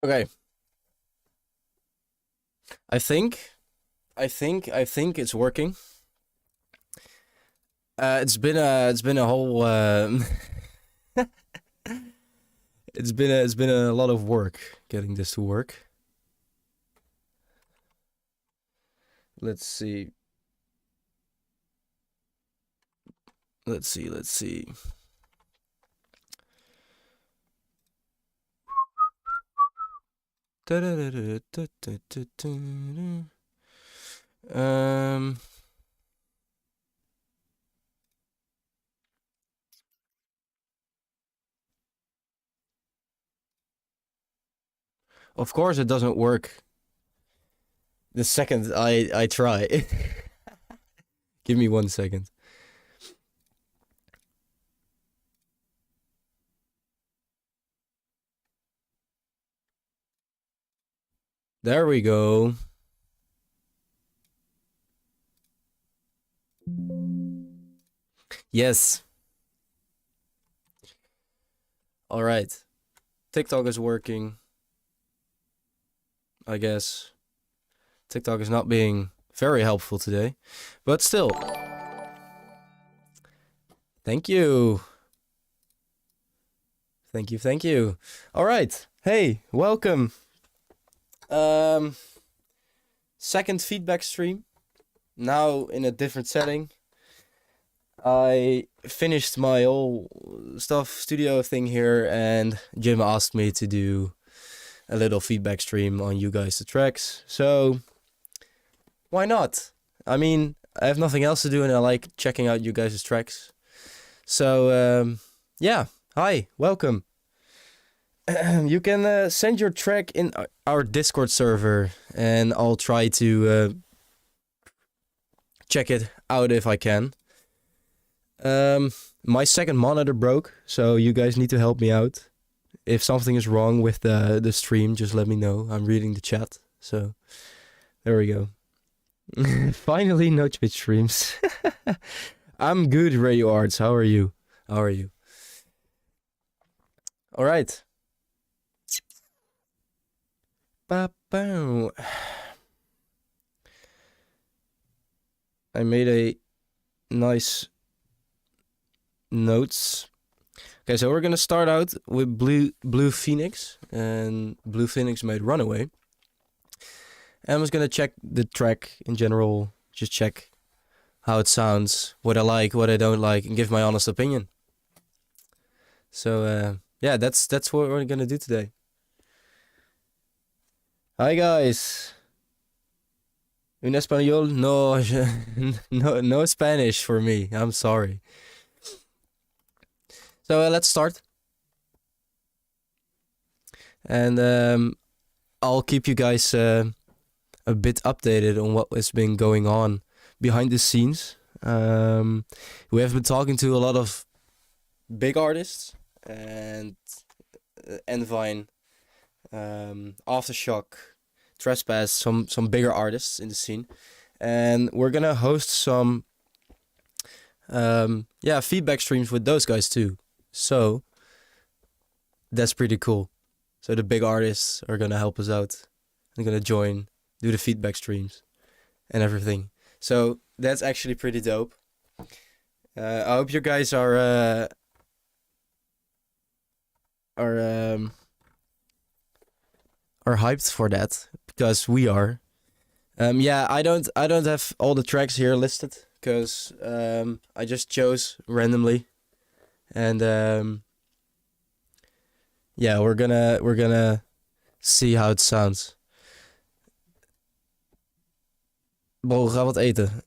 Okay. I think it's working. It's been a whole it's been a lot of work getting this to work. Let's see. Let's see. Of course it doesn't work the second I try. Give me 1 second. There we go. Yes. All right. TikTok is working. I guess TikTok is not being very helpful today, but still. Thank you. Thank you. All right. Hey, welcome. Second feedback stream. Now in a different setting. I finished my whole studio thing here, and Jim asked me to do a little feedback stream on you guys' tracks. So why not? I mean, I have nothing else to do, and I like checking out you guys' tracks. So yeah, hi, welcome. You can send your track in our Discord server, and I'll try to check it out if I can. My second monitor broke, so you guys need to help me out. If something is wrong with the stream, just let me know. I'm reading the chat, so there we go. Finally, no Twitch streams. I'm good, Radio Arts. How are you? All right. I made a nice notes. Okay, so we're gonna start out with Blue Phoenix, and Blue Phoenix made Runaway. And I'm just gonna check the track in general, just check how it sounds, what I like, what I don't like, and give my honest opinion. So yeah, that's what we're gonna do today. Hi guys. Un español? No, no Spanish for me. I'm sorry. So let's start. And I'll keep you guys a bit updated on what has been going on behind the scenes. We have been talking to a lot of big artists, and Envine, Aftershock, Trespass, some bigger artists in the scene. And we're gonna host some feedback streams with those guys too. So that's pretty cool. So the big artists are gonna help us out. They're gonna join, do the feedback streams and everything. So that's actually pretty dope. I hope you guys are hyped for that, because we are. Yeah, I don't have all the tracks here listed, because I just chose randomly. And yeah, we're gonna see how it sounds. Bo, we gaan wat eten.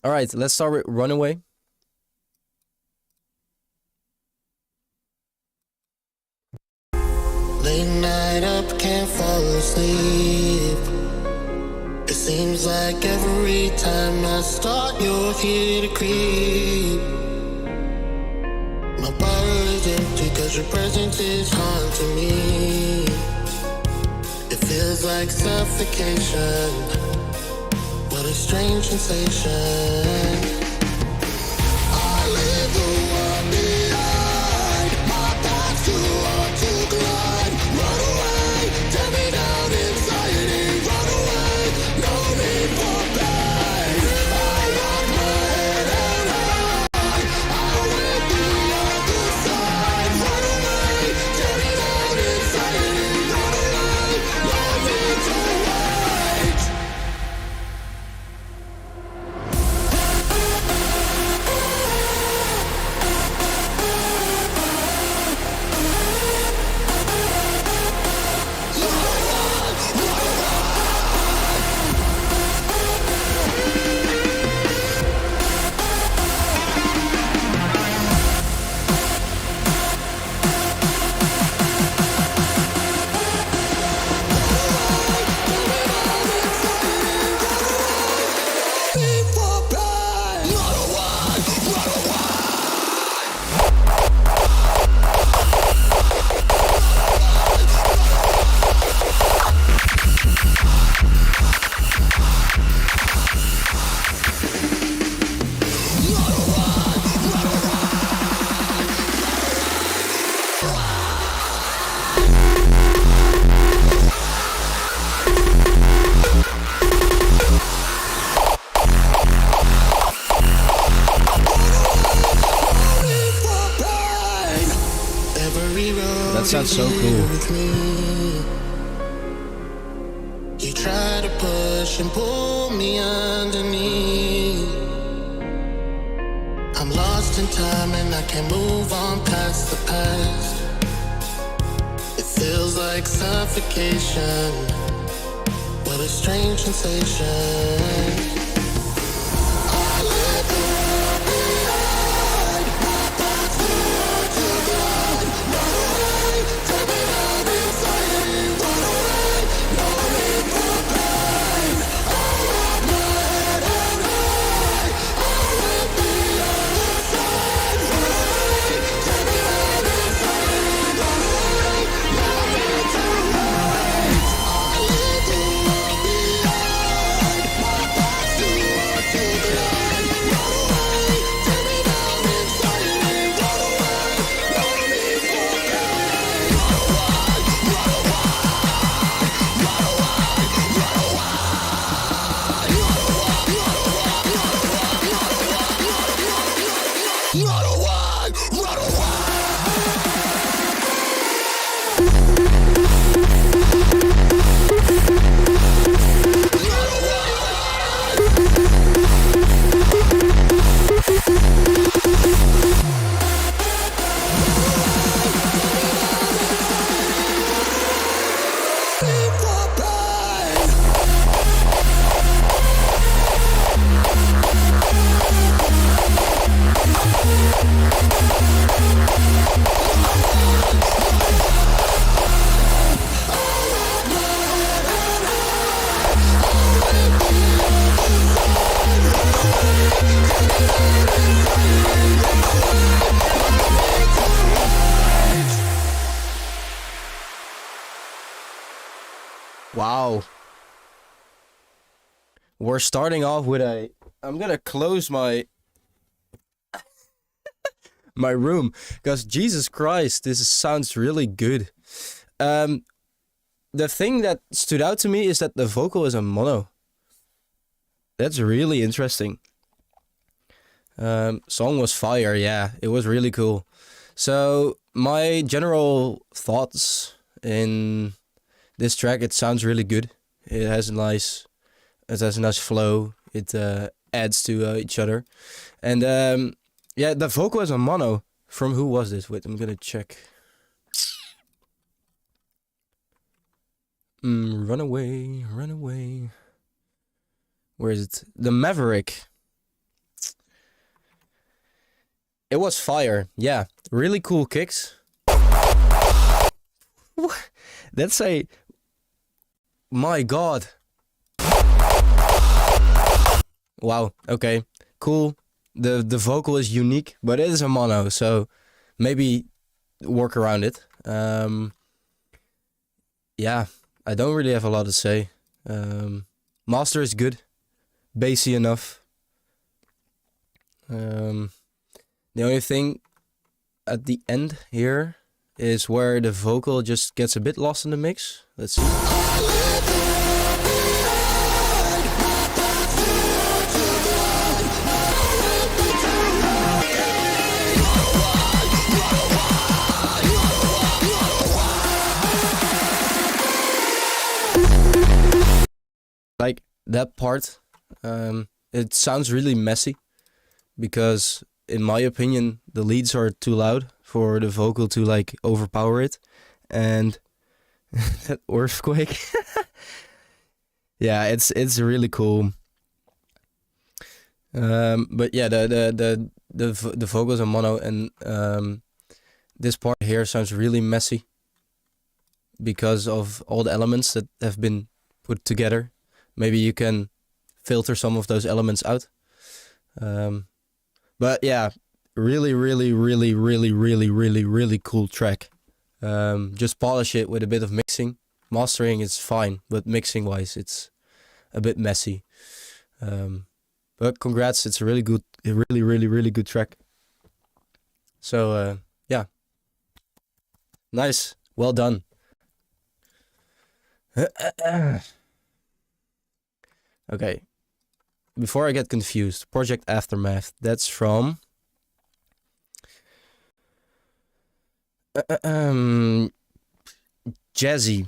All right, let's start with Runaway. Late night up, can't fall asleep. It seems like every time I start, you're here to creep. My bottle is empty cause your presence is haunting me. It feels like suffocation. What a strange sensation. I leave the world behind. My past too hard to That sounds so cool. With me. You try to push and pull me underneath. I'm lost in time and I can't move on past the past. It feels like suffocation. What a strange sensation. Wow. We're starting off with a... I'm gonna close my room because Jesus Christ, this sounds really good. The thing that stood out to me is that the vocal is a mono. That's really interesting. Song was fire, yeah, it was really cool. So my general thoughts in this track, it sounds really good. It has a nice flow. It adds to each other, and yeah, the vocal is a mono. From who was this? Wait, I'm gonna check. Runaway, runaway. Where is it? The Maverick. It was fire. Yeah, really cool kicks. That's a... My God. Wow, okay, cool. The vocal is unique, but it is a mono, so maybe work around it. Yeah, I don't really have a lot to say. Master is good, bassy enough. The only thing at the end here is where the vocal just gets a bit lost in the mix. Let's see. Like that part, it sounds really messy because in my opinion the leads are too loud for the vocal to like overpower it, and that earthquake. Yeah, it's really cool. But yeah, the vocals are mono, and this part here sounds really messy because of all the elements that have been put together. Maybe you can filter some of those elements out. But yeah, really cool track. Just polish it with a bit of mixing. Mastering is fine, but mixing wise, it's a bit messy. But congrats, it's a really good track. So yeah, nice, well done. Okay, before I get confused, Project Aftermath, that's from Jazzy.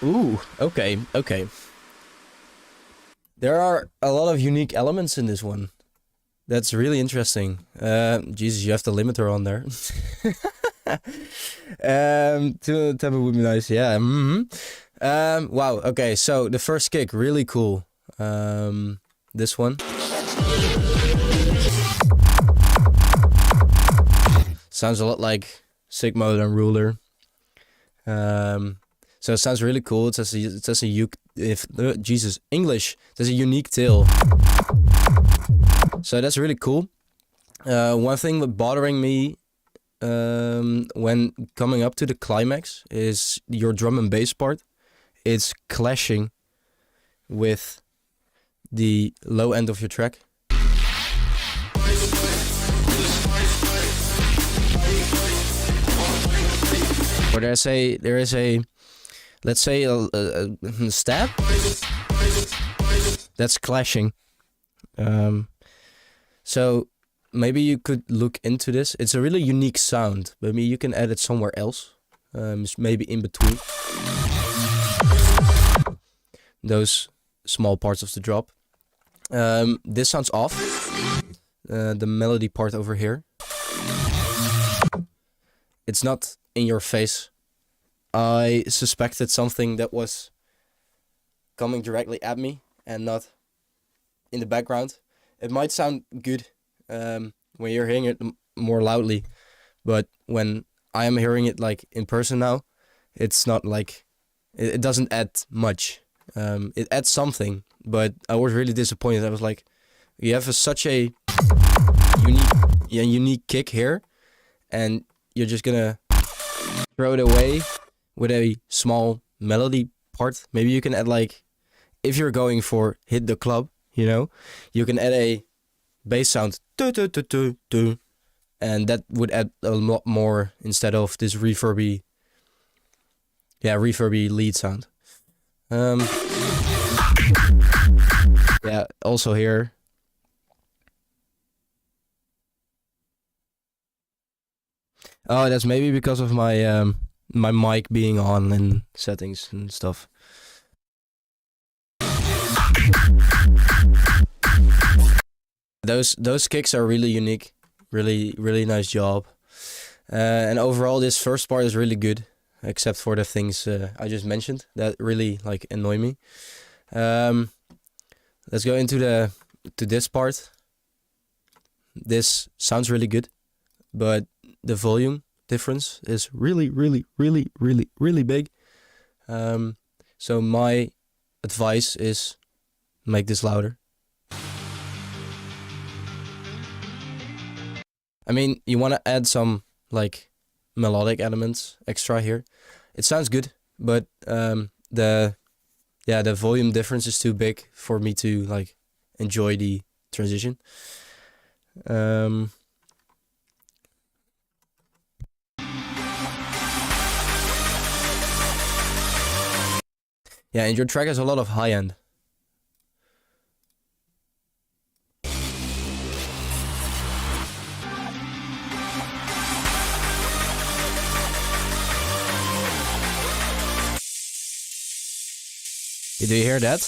Ooh, okay, okay. There are a lot of unique elements in this one. That's really interesting. Jesus, you have the limiter on there. Tempo would be nice, yeah. Wow, okay, so the first kick, really cool. This one. Sounds a lot like Sigmode and Ruler. So it sounds really cool. It says Jesus, English. There's a unique tail. So that's really cool. One thing that bothering me when coming up to the climax is your drum and bass part. It's clashing with the low end of your track. Or there is a let's say a stab that's clashing. So maybe you could look into this. It's a really unique sound. Maybe you can add it somewhere else. Maybe in between those small parts of the drop. This sounds off. The melody part over here. It's not in your face. I suspected something that was coming directly at me and not in the background. It might sound good when you're hearing it more loudly, but when I am hearing it like in person now, it's not like it doesn't add much. It adds something, but I was really disappointed. I was like, you have such a unique kick here, and you're just gonna throw it away with a small melody part. Maybe you can add, like, if you're going for hit the club, you know, you can add a bass sound, and that would add a lot more instead of this reverby lead sound. Yeah, also here. Oh, that's maybe because of my my mic being on and settings and stuff. Those kicks are really unique. Really nice job. And overall, this first part is really good, except for the things I just mentioned that really like annoy me. Let's go into this part. This sounds really good, but the volume difference is really big. So my advice is make this louder. I mean, you want to add some like melodic elements extra here. It sounds good, but the volume difference is too big for me to like enjoy the transition. Yeah, and your track has a lot of high end. Do you hear that?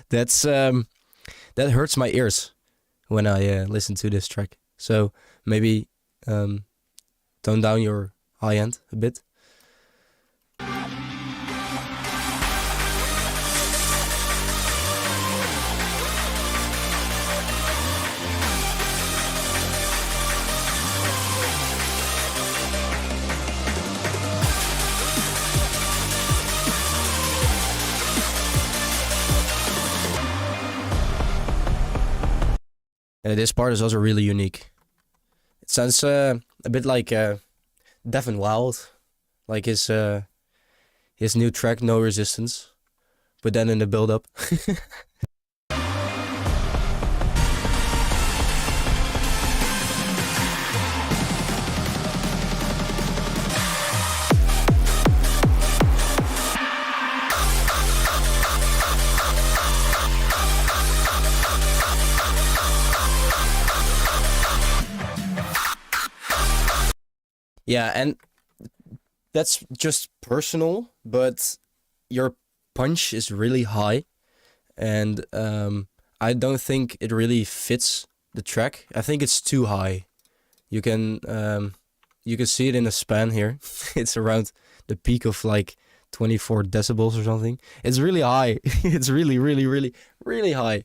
That's that hurts my ears when I listen to this track. So maybe tone down your high end a bit. This part is also really unique. It sounds a bit like Devin Wild, like his new track No Resistance, but then in the build-up. Yeah, and that's just personal, but your punch is really high, and I don't think it really fits the track. I think it's too high. You can see it in the span here. It's around the peak of like 24 decibels or something. It's really high. It's really high.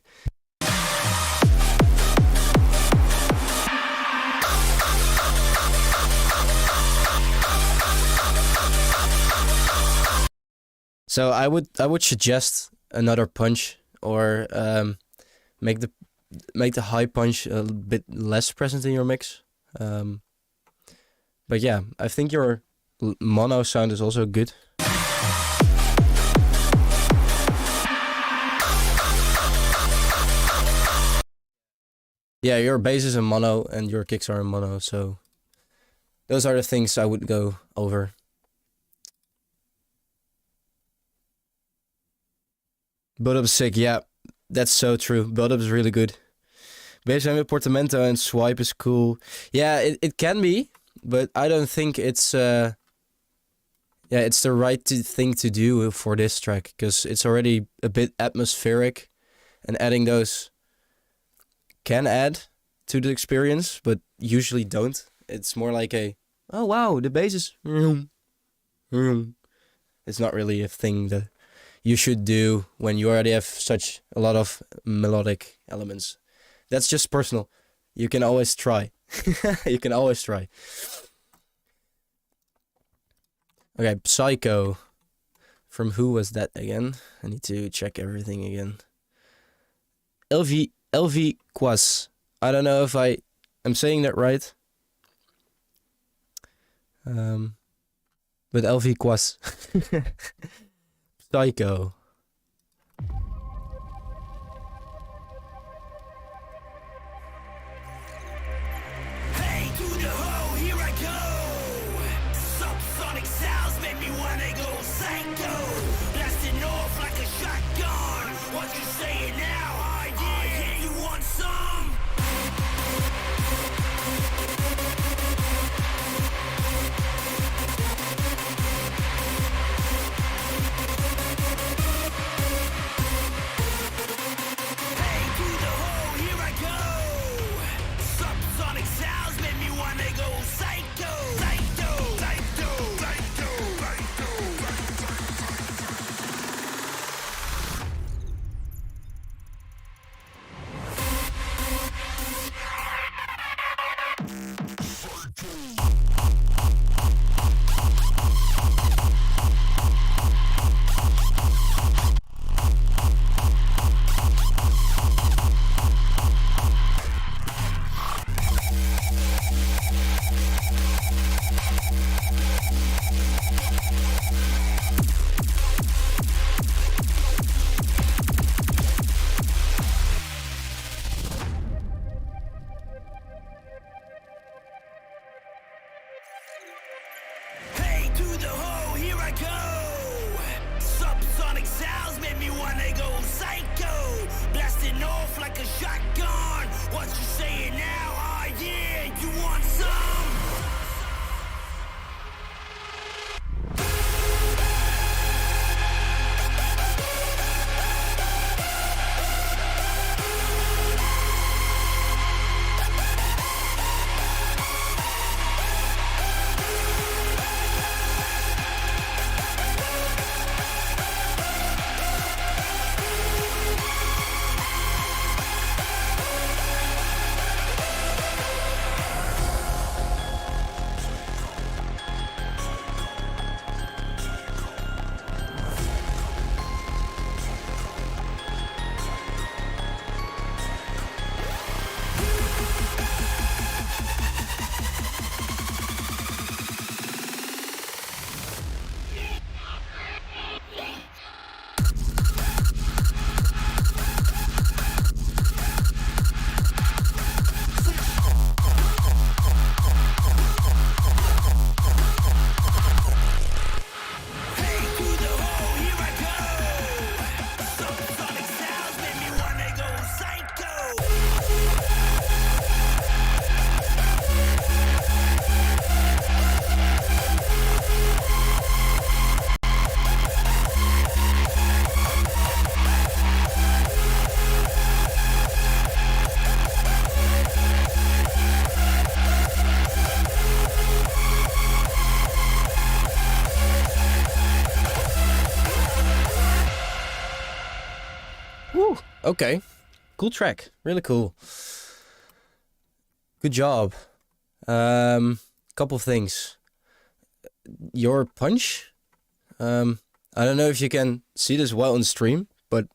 So I would suggest another punch, or make the high punch a bit less present in your mix. But yeah, I think your mono sound is also good. Yeah, your bass is in mono and your kicks are in mono, so those are the things I would go over. Build-up's sick, yeah. That's so true. Build-up is really good. Bass with portamento and swipe is cool. Yeah, it can be, but I don't think it's it's the right thing to do for this track, because it's already a bit atmospheric, and adding those can add to the experience, but usually don't. It's more like a, oh wow, the bass is... It's not really a thing that you should do when you already have such a lot of melodic elements. That's just personal. You can always try. You can always try. Okay, Psycho. From who was that again? I need to check everything again. LV Quas. I don't know if I'm saying that right. But LV Quas. Psycho. Hey, to the hoe, here I go. Subsonic sounds make me wanna go psycho. Blasting off like a shotgun. What you saying now? Yeah, you want some? Hey, to the hoe, here I go. Subsonic sounds make me wanna go psycho. Psycho, psycho, psycho, psycho. Hey, to the hoe, here I go. Subsonic sounds make me wanna go psycho. Blasting off like a shotgun. What you saying now? Yeah, you want some? Hey, to the hoe, here I go. Subsonic sounds make me wanna go psycho. Woo. Okay. Cool track. Really cool. Good job. Couple of things. Your punch. I don't know if you can see this well on stream, but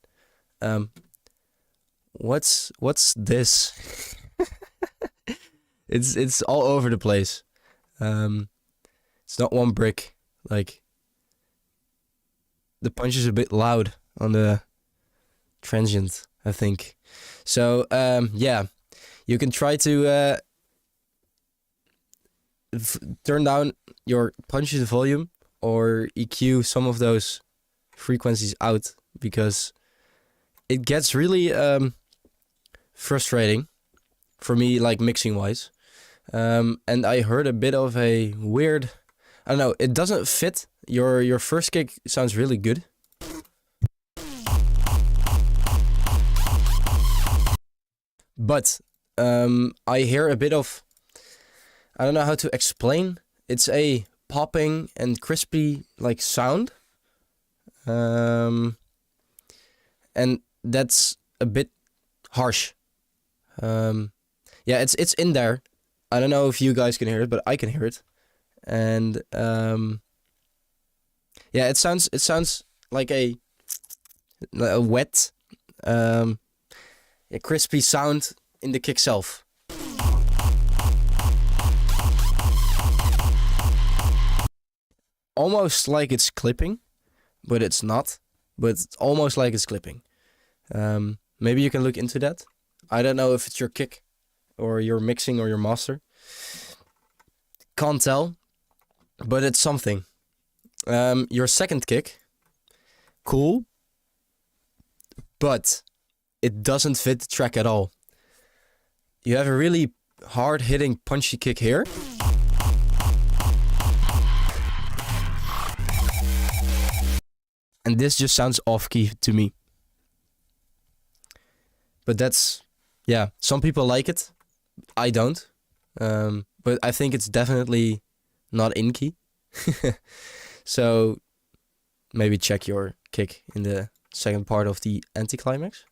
what's this? It's all over the place. It's not one brick. Like, the punch is a bit loud on the transient, I think. So yeah, You can try to turn down your punches volume or EQ some of those frequencies out, because it gets really frustrating for me, like mixing wise. And I heard a bit of a weird, I don't know, it doesn't fit. Your first kick sounds really good. But I hear a bit of, I don't know how to explain. It's a popping and crispy like sound. And that's a bit harsh. Yeah, it's in there. I don't know if you guys can hear it, but I can hear it. And yeah, it sounds like a wet, a crispy sound in the kick itself. Almost like it's clipping, but it's not. But it's almost like it's clipping. Maybe you can look into that. I don't know if it's your kick or your mixing or your master. Can't tell, but it's something. Your second kick, cool, but it doesn't fit the track at all. You have a really hard-hitting punchy kick here. And this just sounds off-key to me. But that's, yeah, some people like it. I don't. But I think it's definitely not in key. So maybe check your kick in the second part of the anticlimax.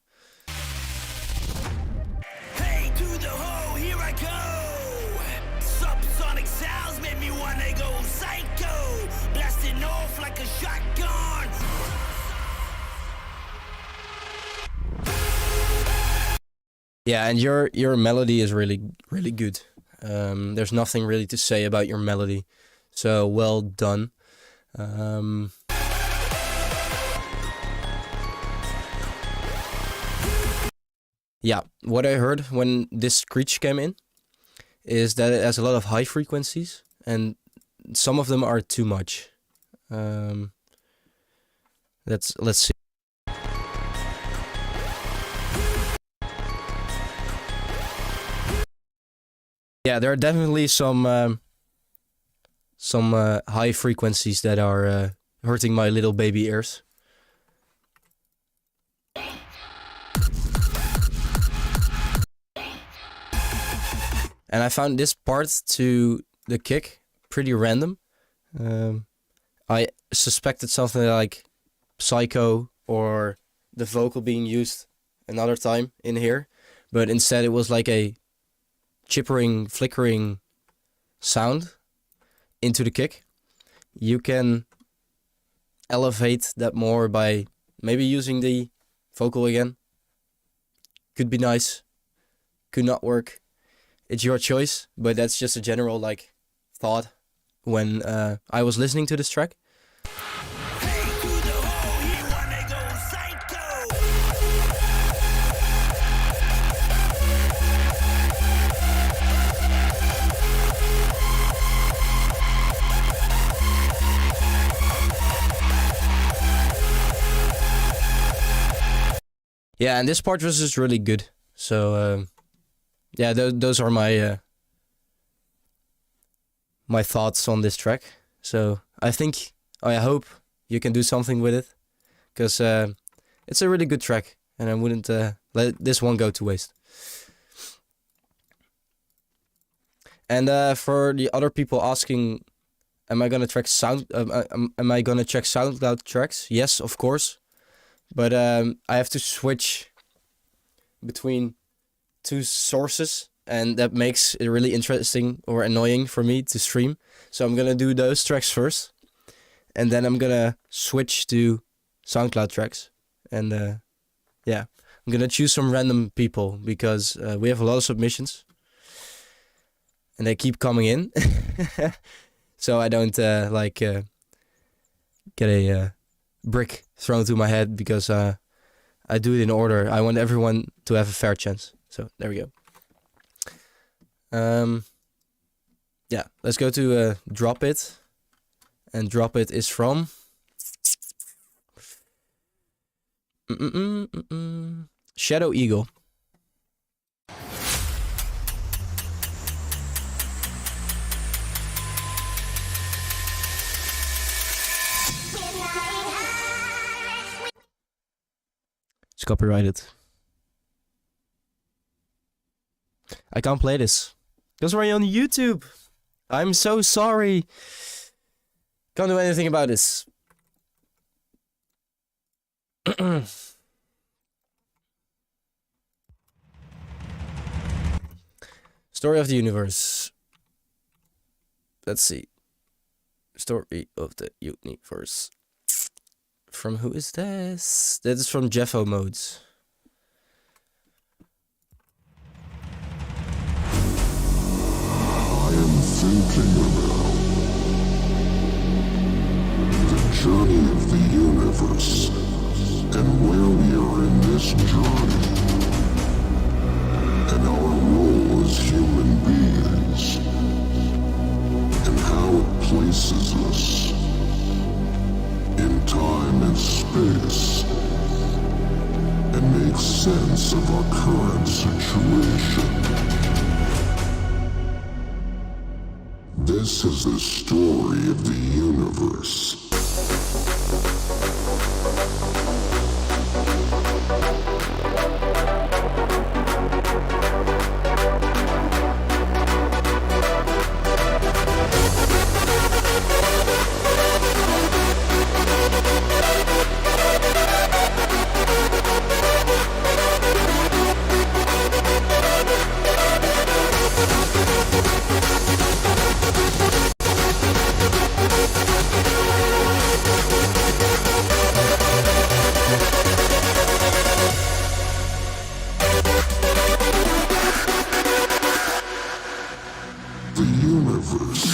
Hey, to the hole, here I go. Subsonic sounds make me wanna go psycho. Blasting off like a shotgun. Yeah, and your melody is really good. There's nothing really to say about your melody, so well done. Yeah, what I heard when this screech came in is that it has a lot of high frequencies, and some of them are too much. Let's see. Yeah, there are definitely some high frequencies that are hurting my little baby ears. And I found this part to the kick pretty random. I suspected something like psycho or the vocal being used another time in here, but instead it was like a chippering, flickering sound into the kick. You can elevate that more by maybe using the vocal again. Could be nice, could not work. It's your choice, but that's just a general like thought when I was listening to this track. Hey, to the hole, here wanna go psycho. Yeah, and this part was just really good. So yeah, those are my my thoughts on this track. So I hope you can do something with it, because it's a really good track, and I wouldn't let this one go to waste. And for the other people asking, am I gonna check SoundCloud tracks? Yes, of course, but I have to switch between two sources, and that makes it really interesting or annoying for me to stream. So I'm gonna do those tracks first, and then I'm gonna switch to SoundCloud tracks. And yeah, I'm gonna choose some random people, because we have a lot of submissions and they keep coming in. So I don't get a brick thrown to my head, because I do it in order. I want everyone to have a fair chance. So there we go. Yeah, let's go to Drop It. And Drop It is from... Shadow Eagle. It's copyrighted. I can't play this. Because we're on YouTube. I'm so sorry. Can't do anything about this. Story of the universe. Let's see. Story of the universe. From who is this? That is from Jeffo Modes. I am thinking about the journey of the universe and where we are in this journey and our role as human beings and how it places us in time and space and makes sense of our current situation. This is the story of the universe. The universe.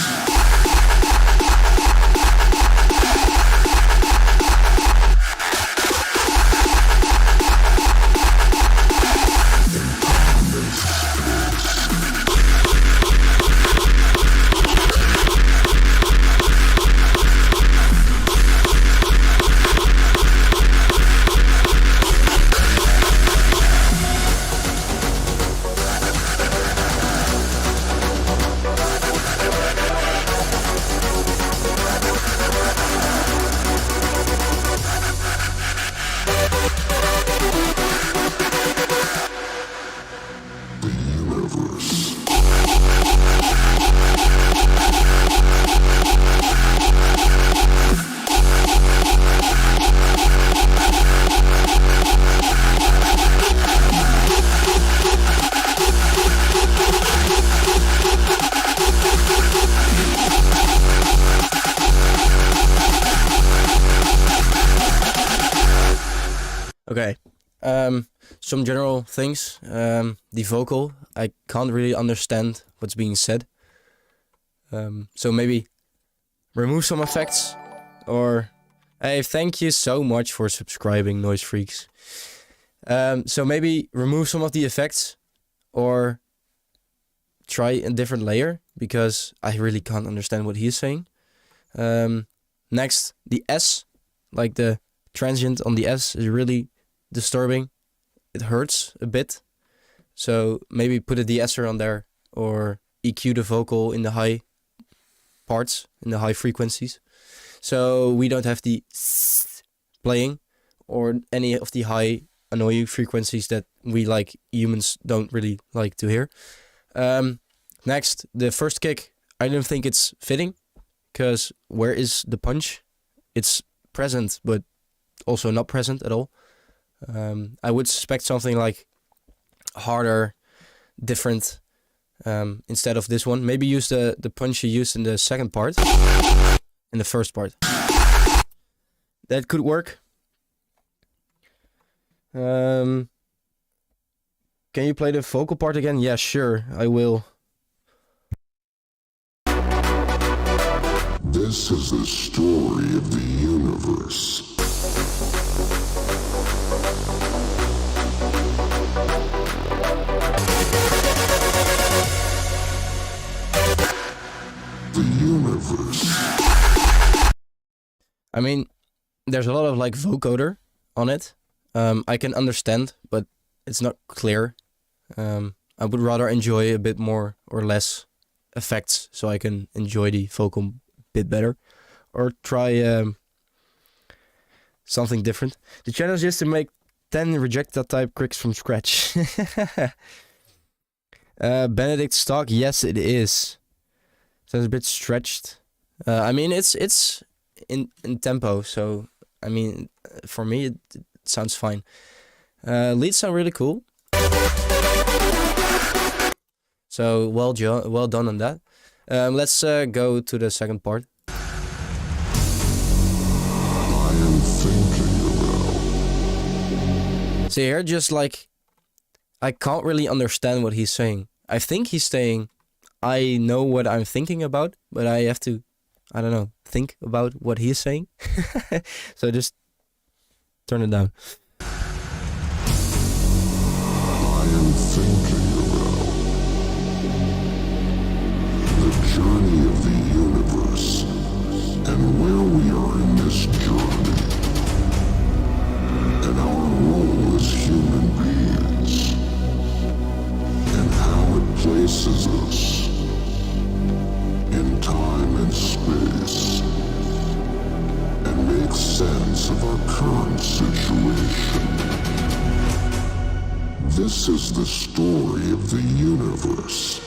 Okay. Some general things. The vocal, I can't really understand what's being said. So maybe remove some effects. Or, hey, thank you so much for subscribing, Noise Freaks. So maybe remove some of the effects. Or try a different layer. Because I really can't understand what he's saying. Next, the S. Like the transient on the S is really disturbing. It hurts a bit. So maybe put a de-esser on there. Or EQ the vocal in the high parts. In the high frequencies. So we don't have the playing. Or any of the high annoying frequencies that we like humans don't really like to hear. Next, the first kick. I don't think it's fitting. Because where is the punch? It's present, but also not present at all. I would suspect something like harder, different, instead of this one. Maybe use the punch you used in the second part, in the first part. That could work. Can you play the vocal part again? Yeah, sure, I will. This is the story of the universe. I mean, there's a lot of like vocoder on it. I can understand, but it's not clear. I would rather enjoy a bit more or less effects so I can enjoy the vocal bit better, or try something different. The challenge is to make 10 rejecta type cricks from scratch. Benedict stock, yes it is. So it's a bit stretched. I mean it's in tempo, so I mean for me it sounds fine. Leads sound really cool. So well done on that. Let's go to the second part. I am thinking about. See here, just like I can't really understand what he's saying. I think he's saying I know what I'm thinking about, but I have to, I don't know, think about what he's saying. So just turn it down. I am thinking about the journey of the universe and where we are in this journey and our role as human beings and how it places us in time and space and makes sense of our current situation. This is the story of the universe.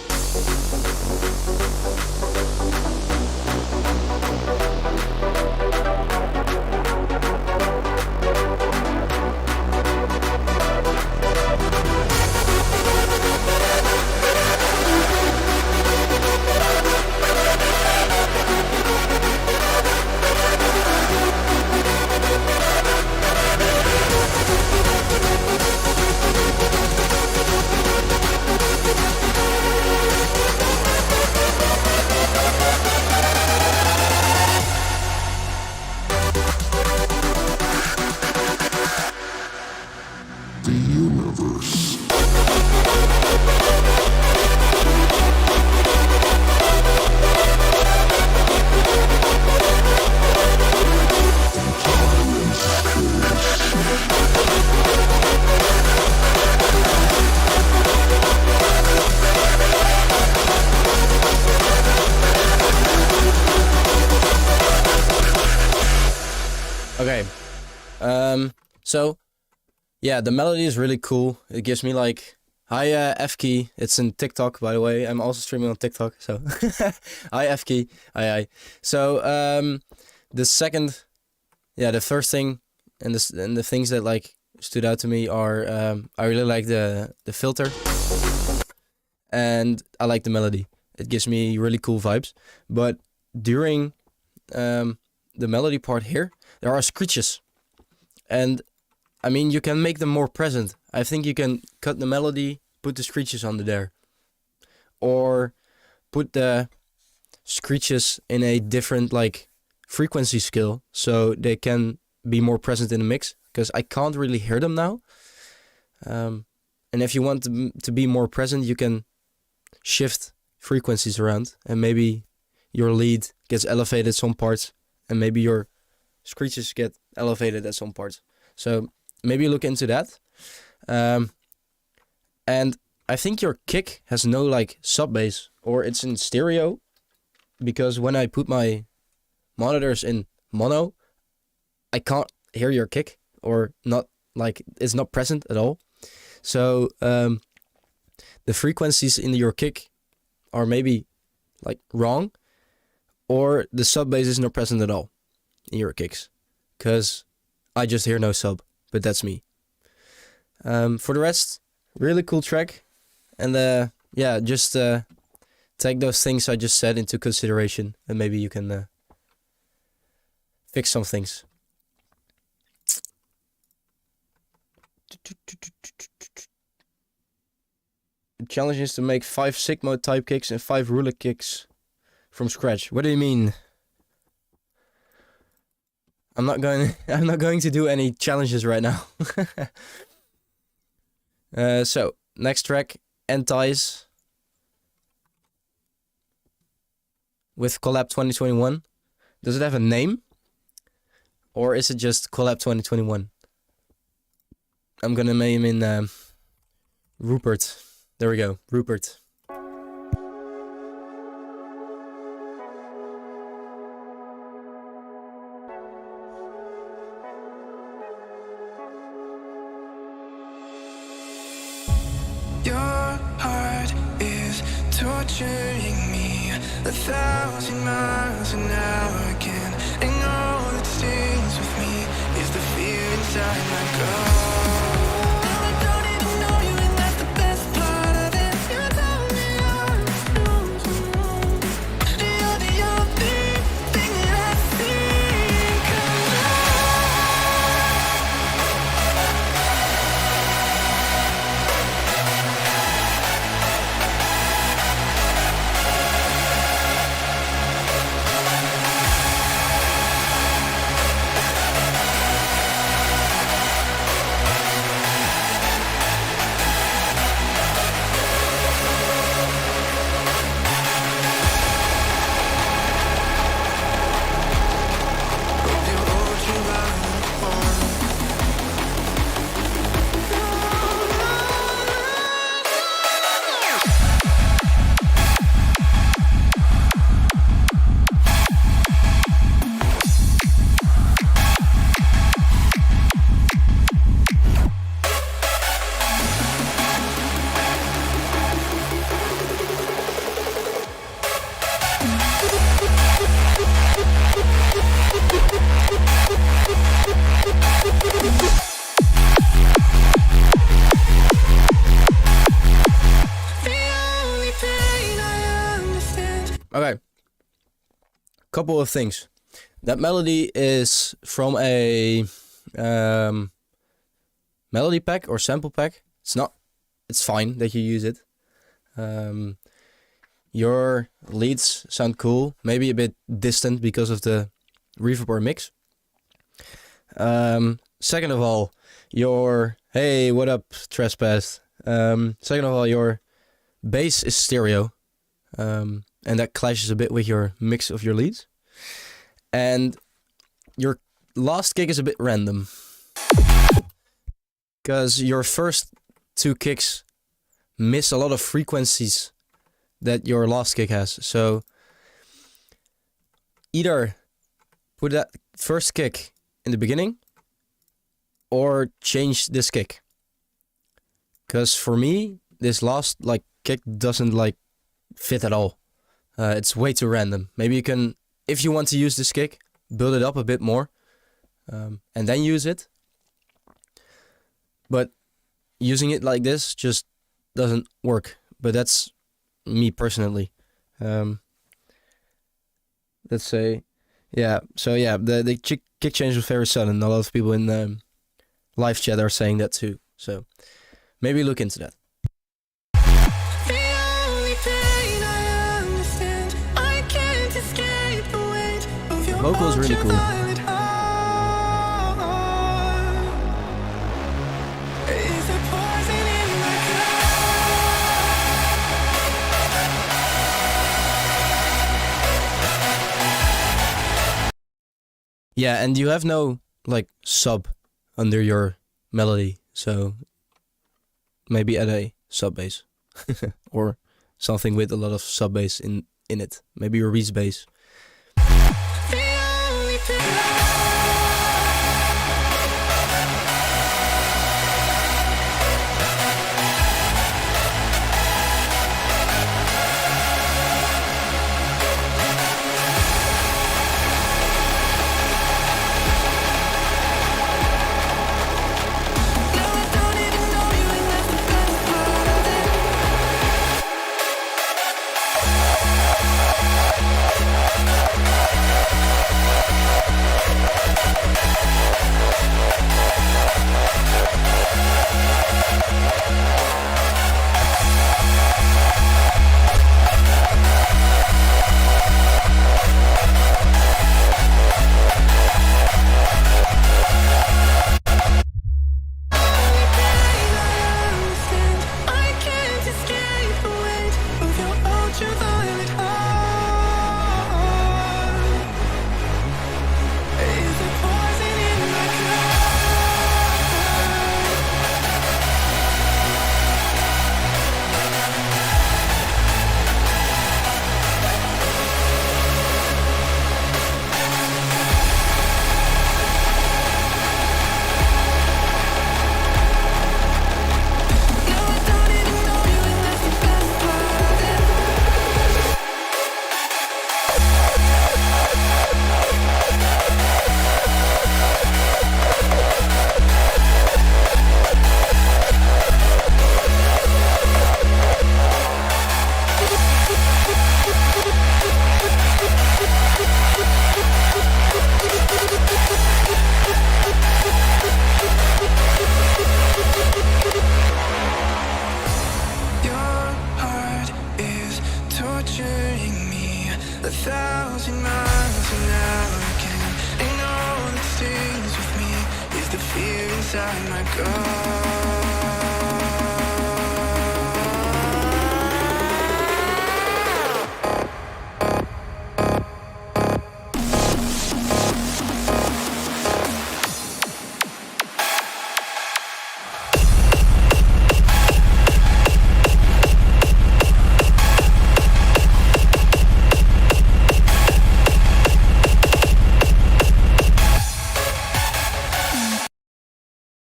The universe. Okay. So yeah, the melody is really cool. It gives me like hi F key. It's in TikTok, by the way. I'm also streaming on TikTok, so hi F key. Hi. So the first thing and the things that like stood out to me are I really like the filter, and I like the melody. It gives me really cool vibes. But during the melody part here, there are screeches, and I mean, you can make them more present. I think you can cut the melody, put the screeches under there. Or put the screeches in a different like frequency scale so they can be more present in the mix. Because I can't really hear them now. And if you want them to be more present, you can shift frequencies around. And maybe your lead gets elevated some parts. And maybe your screeches get elevated at some parts. So maybe look into that. And I think your kick has no like sub bass, or it's in stereo, because when I put my monitors in mono, I can't hear your kick, or not, like it's not present at all. So the frequencies in your kick are maybe like wrong, or the sub bass is not present at all in your kicks, because I just hear no sub. But that's me. For the rest, really cool track. And yeah, just take those things I just said into consideration, and maybe you can fix some things. The challenge is to make 5 Sigma type kicks and 5 ruler kicks from scratch. What do you mean? I'm not going to do any challenges right now. So next track, Entice with Collab 2021. Does it have a name? Or is it just Collab 2021? I'm gonna name him in Rupert. There we go, Rupert. Your heart is torturing me 1,000 miles an hour again, and all that stays with me is the fear inside my gut. I don't even know you, and that's the best part of it. You told me you're the only thing that I see. Come Okay. Couple of things. That melody is from a melody pack or sample pack. It's fine that you use it. Your leads sound cool, maybe a bit distant because of the reverb or mix. Second of all, hey, what up, Trespass? Second of all, your bass is stereo. And that clashes a bit with your mix of your leads. And your last kick is a bit random. Because your first 2 kicks miss a lot of frequencies that your last kick has. So either put that first kick in the beginning or change this kick. Because for me, this last kick doesn't fit at all. It's way too random. Maybe you can, if you want to use this kick, build it up a bit more and then use it. But using it like this just doesn't work. But that's me personally. Let's say, yeah. So yeah, the kick change was very sudden. A lot of people in live chat are saying that too. So maybe look into that. Vocal is really cool. Yeah, and you have no sub under your melody, so maybe add a sub bass or something with a lot of sub bass in it. Maybe a Reese bass.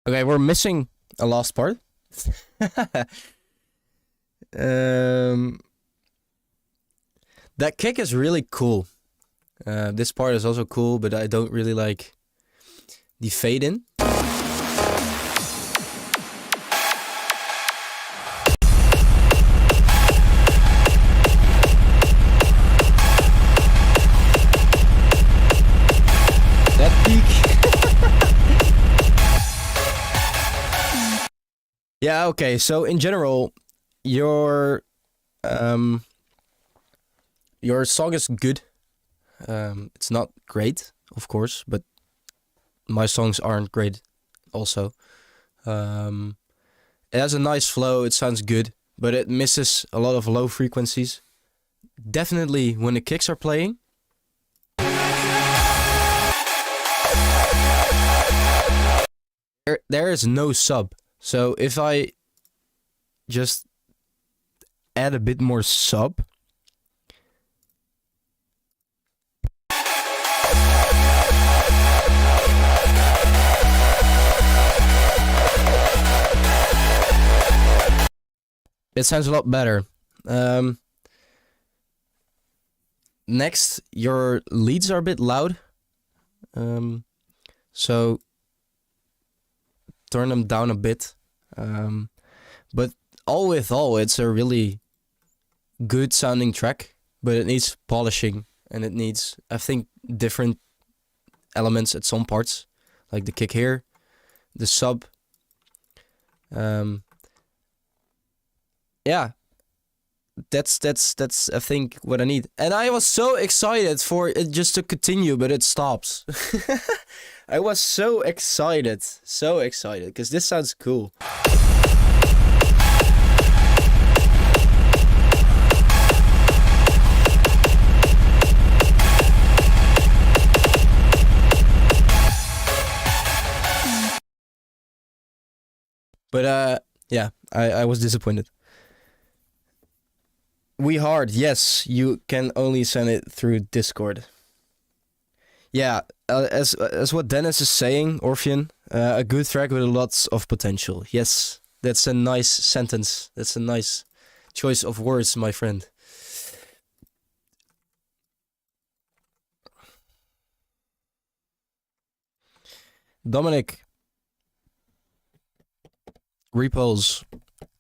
Okay, we're missing a last part. That kick is really cool. This part is also cool, but I don't really like the fade in. That peak. Yeah, okay. So in general, your song is good. It's not great, of course, but my songs aren't great also. It has a nice flow, it sounds good, but it misses a lot of low frequencies. Definitely when the kicks are playing. There is no sub. So if I just add a bit more sub, it sounds a lot better. Next, your leads are a bit loud. So turn them down a bit. But all with all, it's a really good sounding track, but it needs polishing and it needs, I think, different elements at some parts, like the kick here, the sub. Yeah, that's I think what I need. And I was so excited for it just to continue, but it stops. I was so excited, because this sounds cool. But yeah, I was disappointed. We Hard, yes, you can only send it through Discord. Yeah, as what Dennis is saying, Orphean, a good track with lots of potential. Yes, that's a nice sentence. That's a nice choice of words, my friend. Dominic, Repulse,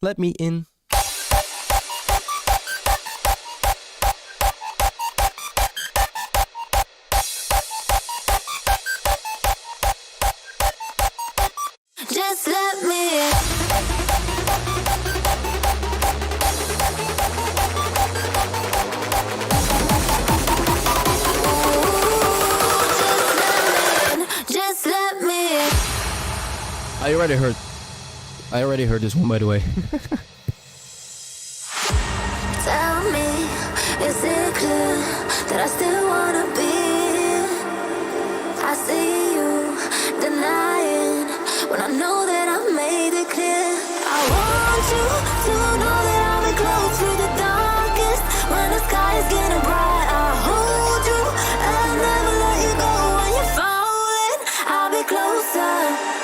let me in. Just let me in. Just let me in. I already heard this one, by the way. Tell me, is it clear that I still wanna be? I see you denying when I know that I made it clear. I want you to know that I'll be close through the darkest. When the sky is getting bright, I'll hold you and never let you go. When you're falling, I'll be closer.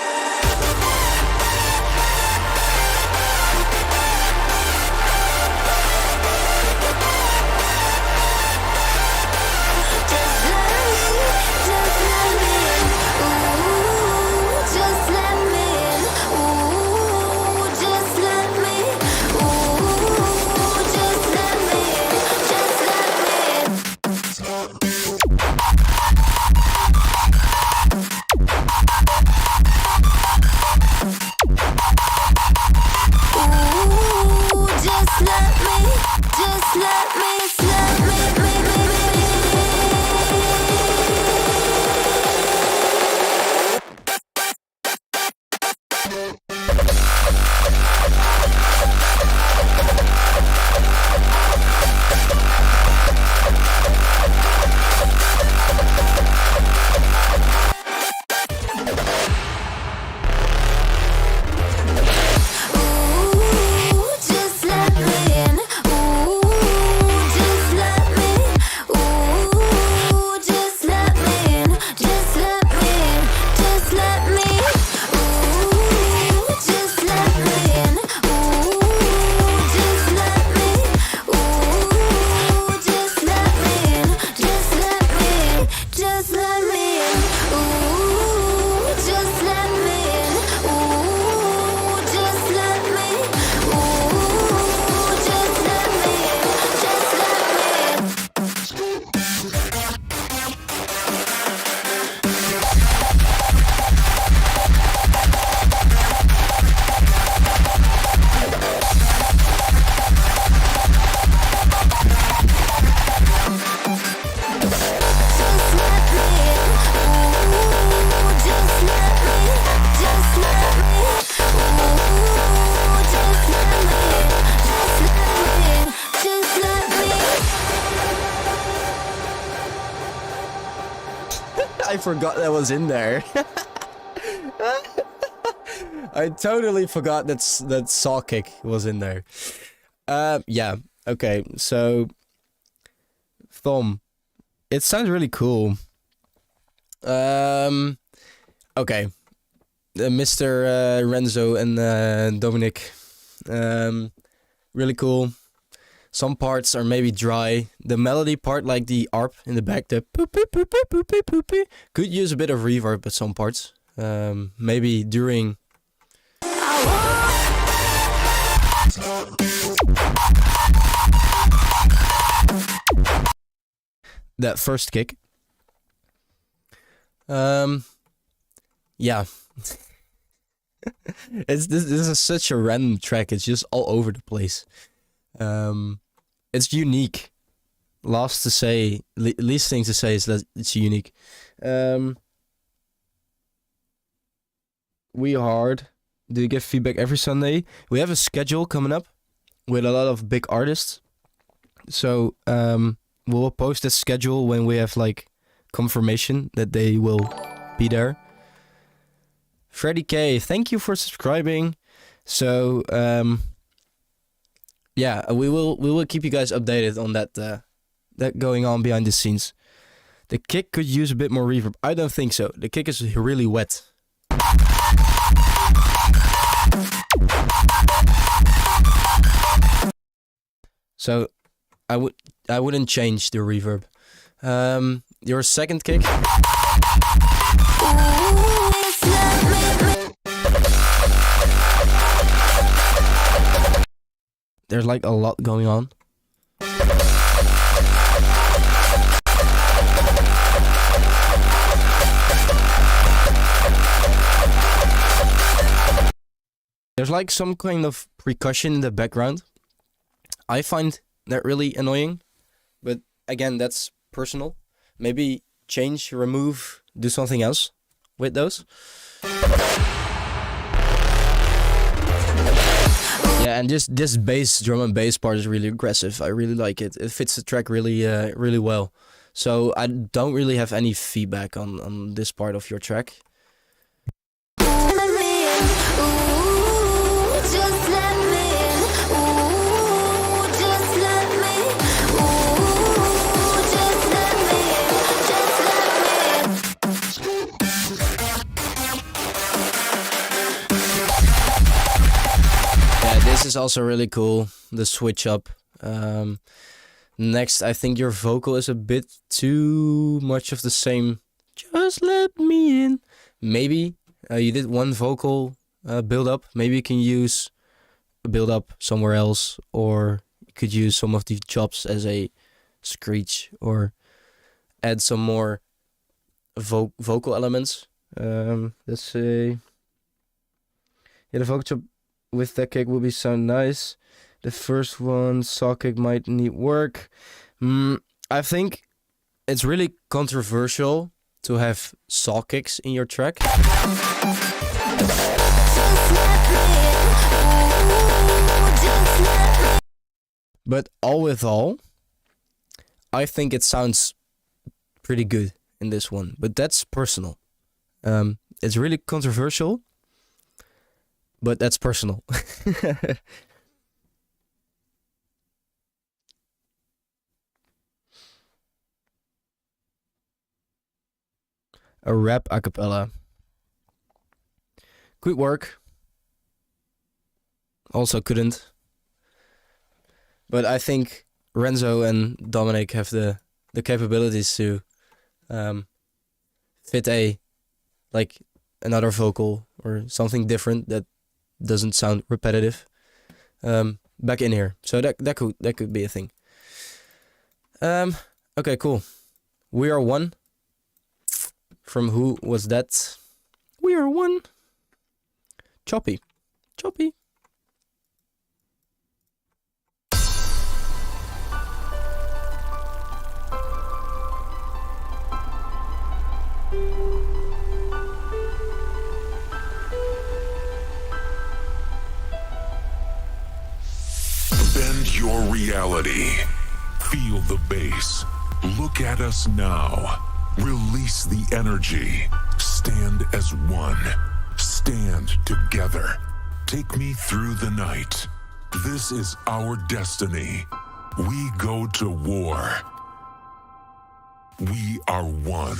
Just let me in. Ooh, just let me in. forgot that was in there. I totally forgot that saw kick was in there. Yeah. Okay. So, Thom, it sounds really cool. Okay. Mr. Renzo and Dominic, really cool. Some parts are maybe dry. The melody part, like the ARP in the back, the poop, poop, poop, poop, poop, poop, poop, poop, could use a bit of reverb at some parts. Maybe during. That first kick. Yeah. This is such a random track. It's just all over the place. It's unique. Least thing to say is that it's unique. We Hard. Do you get feedback every Sunday? We have a schedule coming up with a lot of big artists. So we'll post a schedule when we have like confirmation that they will be there. Freddie K, thank you for subscribing. So yeah, we will keep you guys updated on that going on behind the scenes. The kick could use a bit more reverb. I don't think so. The kick is really wet. So I wouldn't change the reverb. Your second kick. There's like a lot going on. There's like some kind of percussion in the background. I find that really annoying, but again, that's personal. Maybe change, remove, do something else with those. Yeah, and just this bass, drum and bass part is really aggressive. I really like it. It fits the track really, really well. So I don't really have any feedback on this part of your track. This is also really cool, the switch up. Next, I think your vocal is a bit too much of the same. Just let me in. Maybe you did one vocal build up. Maybe you can use a build up somewhere else, or you could use some of the chops as a screech, or add some more vocal elements. Let's say, yeah, the vocal chop with that kick will be so nice. The first one, saw kick, might need work. I think it's really controversial to have saw kicks in your track. But all with all, I think it sounds pretty good in this one. But that's personal. It's really controversial. But that's personal. A rap a cappella. Good work. Also couldn't. But I think Renzo and Dominic have the capabilities to fit another vocal or something different that doesn't sound repetitive back in here. So that could be a thing. Okay, cool. We Are One. From who was that? We Are One. Choppy. Bend your reality. Feel the bass. Look at us now. Release the energy. Stand as one. Stand together. Take me through the night. This is our destiny. We go to war. We are one.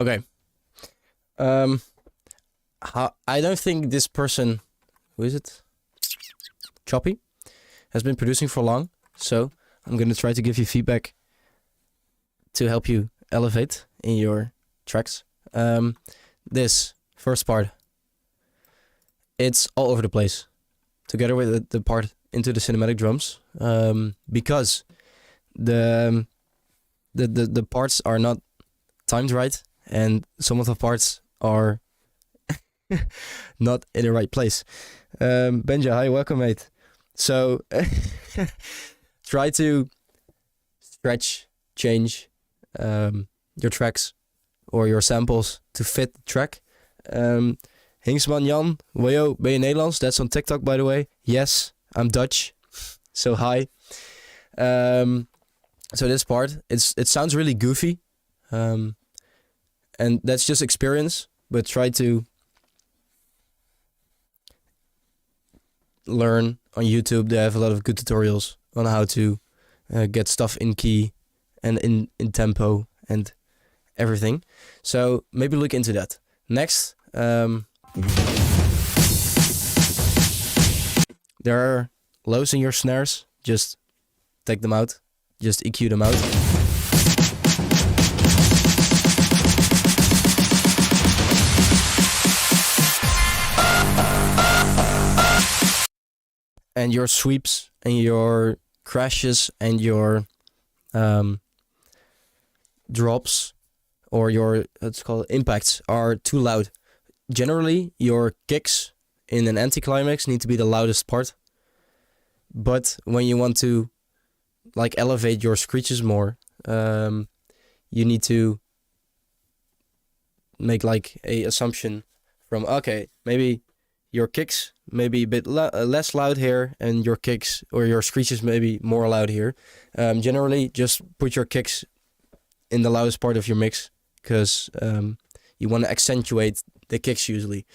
Okay. I don't think this person, who is it? Choppy, has been producing for long. So I'm going to try to give you feedback to help you elevate in your tracks. This first part, it's all over the place, together with the part into the cinematic drums, because the parts are not timed right, and some of the parts are not in the right place. Benja, hi, welcome, mate. So try to stretch, change your tracks or your samples to fit the track. Hingsman Jan, Wayo, ben je Nederlands? That's on TikTok, by the way. Yes, I'm Dutch. So hi. So this part, it sounds really goofy. And that's just experience, but try to learn on YouTube. They have a lot of good tutorials on how to get stuff in key and in tempo and everything. So maybe look into that. Next, there are lows in your snares. Just take them out. Just EQ them out. And your sweeps and your crashes and your drops or your, let's call it, impacts are too loud. Generally, your kicks in an anticlimax need to be the loudest part. But when you want to like elevate your screeches more, you need to make like a assumption from, okay, maybe your kicks maybe a bit less loud here, and your kicks or your screeches maybe more loud here. Generally, just put your kicks in the loudest part of your mix, because you want to accentuate the kicks usually.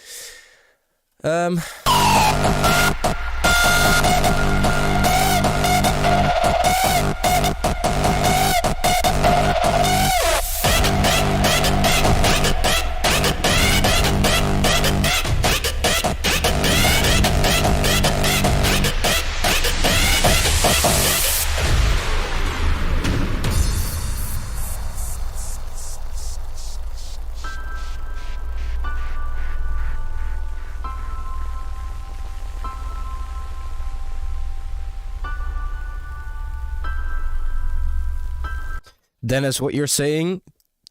Dennis, what you're saying,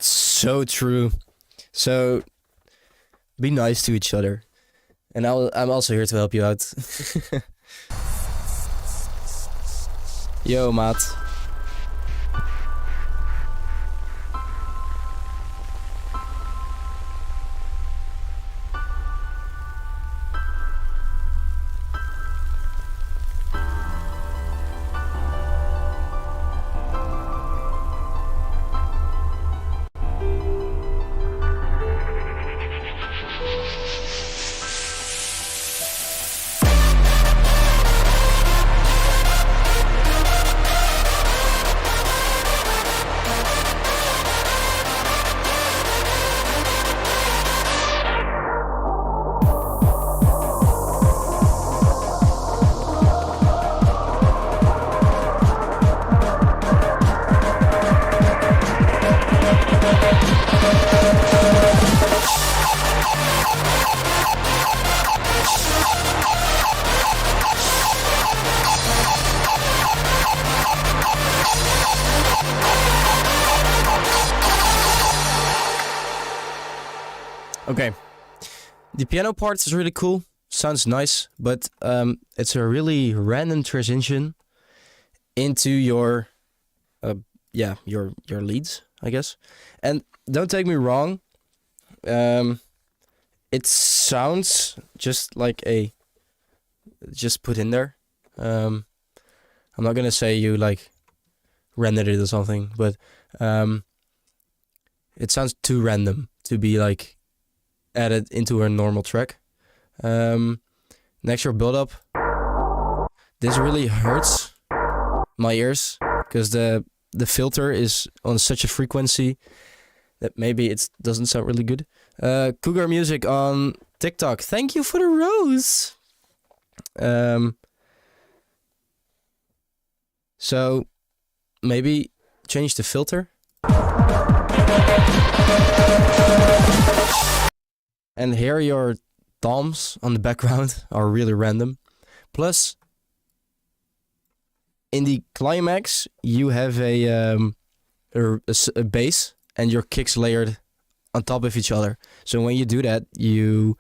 so true. So be nice to each other. And I'm also here to help you out. Yo, maat. Okay. The piano part is really cool. Sounds nice, but it's a really random transition into your your leads, I guess. And don't take me wrong, it sounds just like just put in there. I'm not gonna say you like rendered it or something, but it sounds too random to be like added into a normal track. Next, your build up. This really hurts my ears because the filter is on such a frequency that maybe it doesn't sound really good. Cougar Music on TikTok. Thank you for the rose. So maybe change the filter. And here your toms on the background are really random. Plus, in the climax, you have a bass and your kicks layered on top of each other. So when you do that, you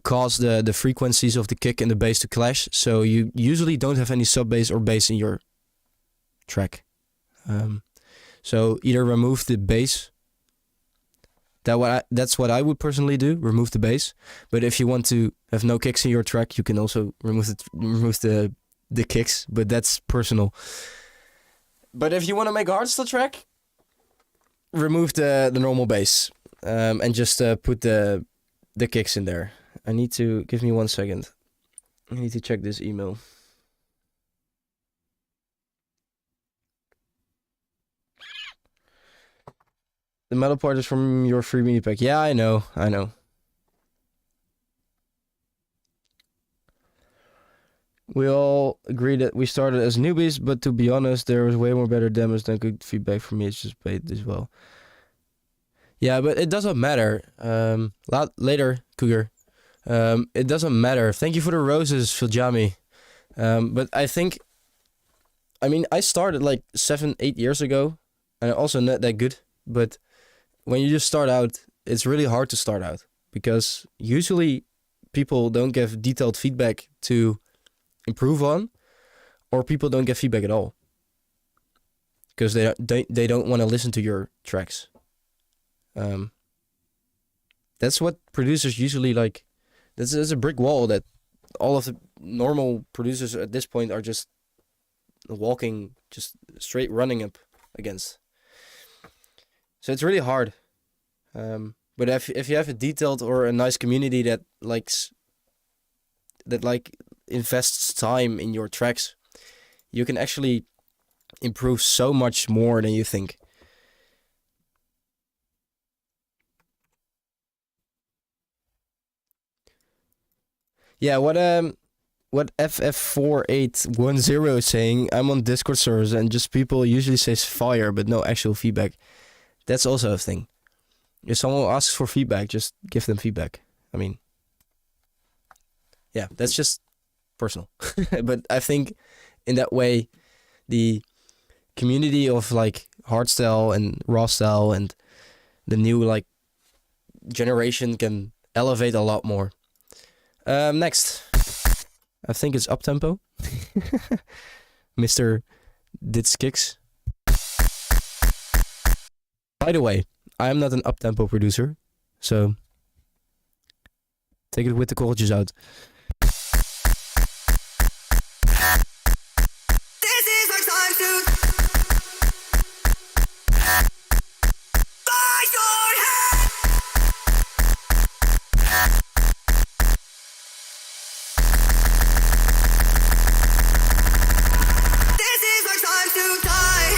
cause the frequencies of the kick and the bass to clash. So you usually don't have any sub bass or bass in your track. So either remove the bass. That's what I would personally do. Remove the bass. But if you want to have no kicks in your track, you can also remove the kicks. But that's personal. But if you want to make a hardstyle track, remove the normal bass and just put the kicks in there. I need to give me 1 second. I need to check this email. The metal part is from your free mini pack. Yeah, I know. We all agree that we started as newbies, but to be honest, there was way more better demos than good feedback from me. It's just paid as well. Yeah, but it doesn't matter. Later, Cougar. It doesn't matter. Thank you for the roses, Filjami. But I started like 7-8 years ago, and I'm also not that good. But when you just start out, it's really hard to start out because usually people don't give detailed feedback to improve on, or people don't get feedback at all because they don't want to listen to your tracks. That's what producers usually like. There's a brick wall that all of the normal producers at this point are just walking, just straight running up against. So it's really hard. But if you have a detailed or a nice community that invests time in your tracks, you can actually improve so much more than you think. Yeah, what FF4810 is saying, I'm on Discord servers and just people usually says fire, but no actual feedback. That's also a thing. If someone asks for feedback, just give them feedback. I mean, yeah, that's just personal. But I think in that way, the community of like hardstyle and rawstyle and the new like generation can elevate a lot more. Next, I think it's Uptempo. Mr. Ditskicks. By the way, I am not an uptempo producer, so take it with the korreltjes out. This is our time to fight your head. This is our time to die.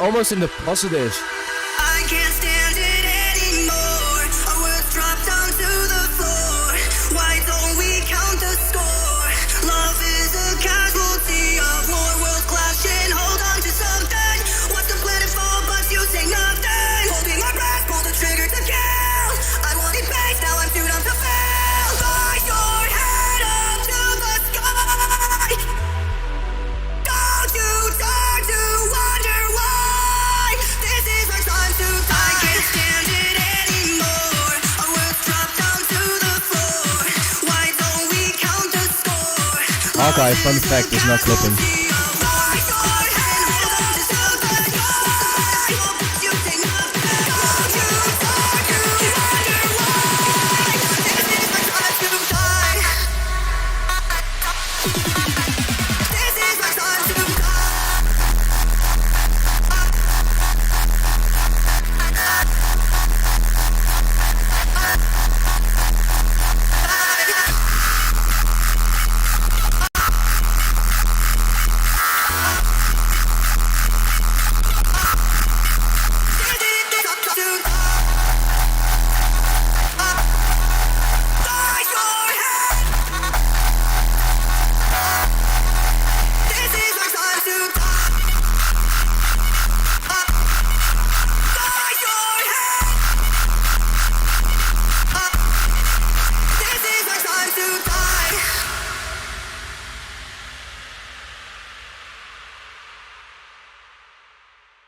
almost in the positive. I can't stand it anymore. Our words drop down to the floor. Why don't we count the score? Love is a casualty of war. Worlds clashing, hold on to something. Watch the planet fall, but you say nothing. Holding my breath, pull the trigger to kill. I wanted base, now I'm too numb to fail. Rise your head up to the sky. Don't you dare to wonder why. This is my time to die. I can't stand it anymore. Our words drop down to the floor. Why don't we count the score? Hawkeye, fun fact, is not clipping.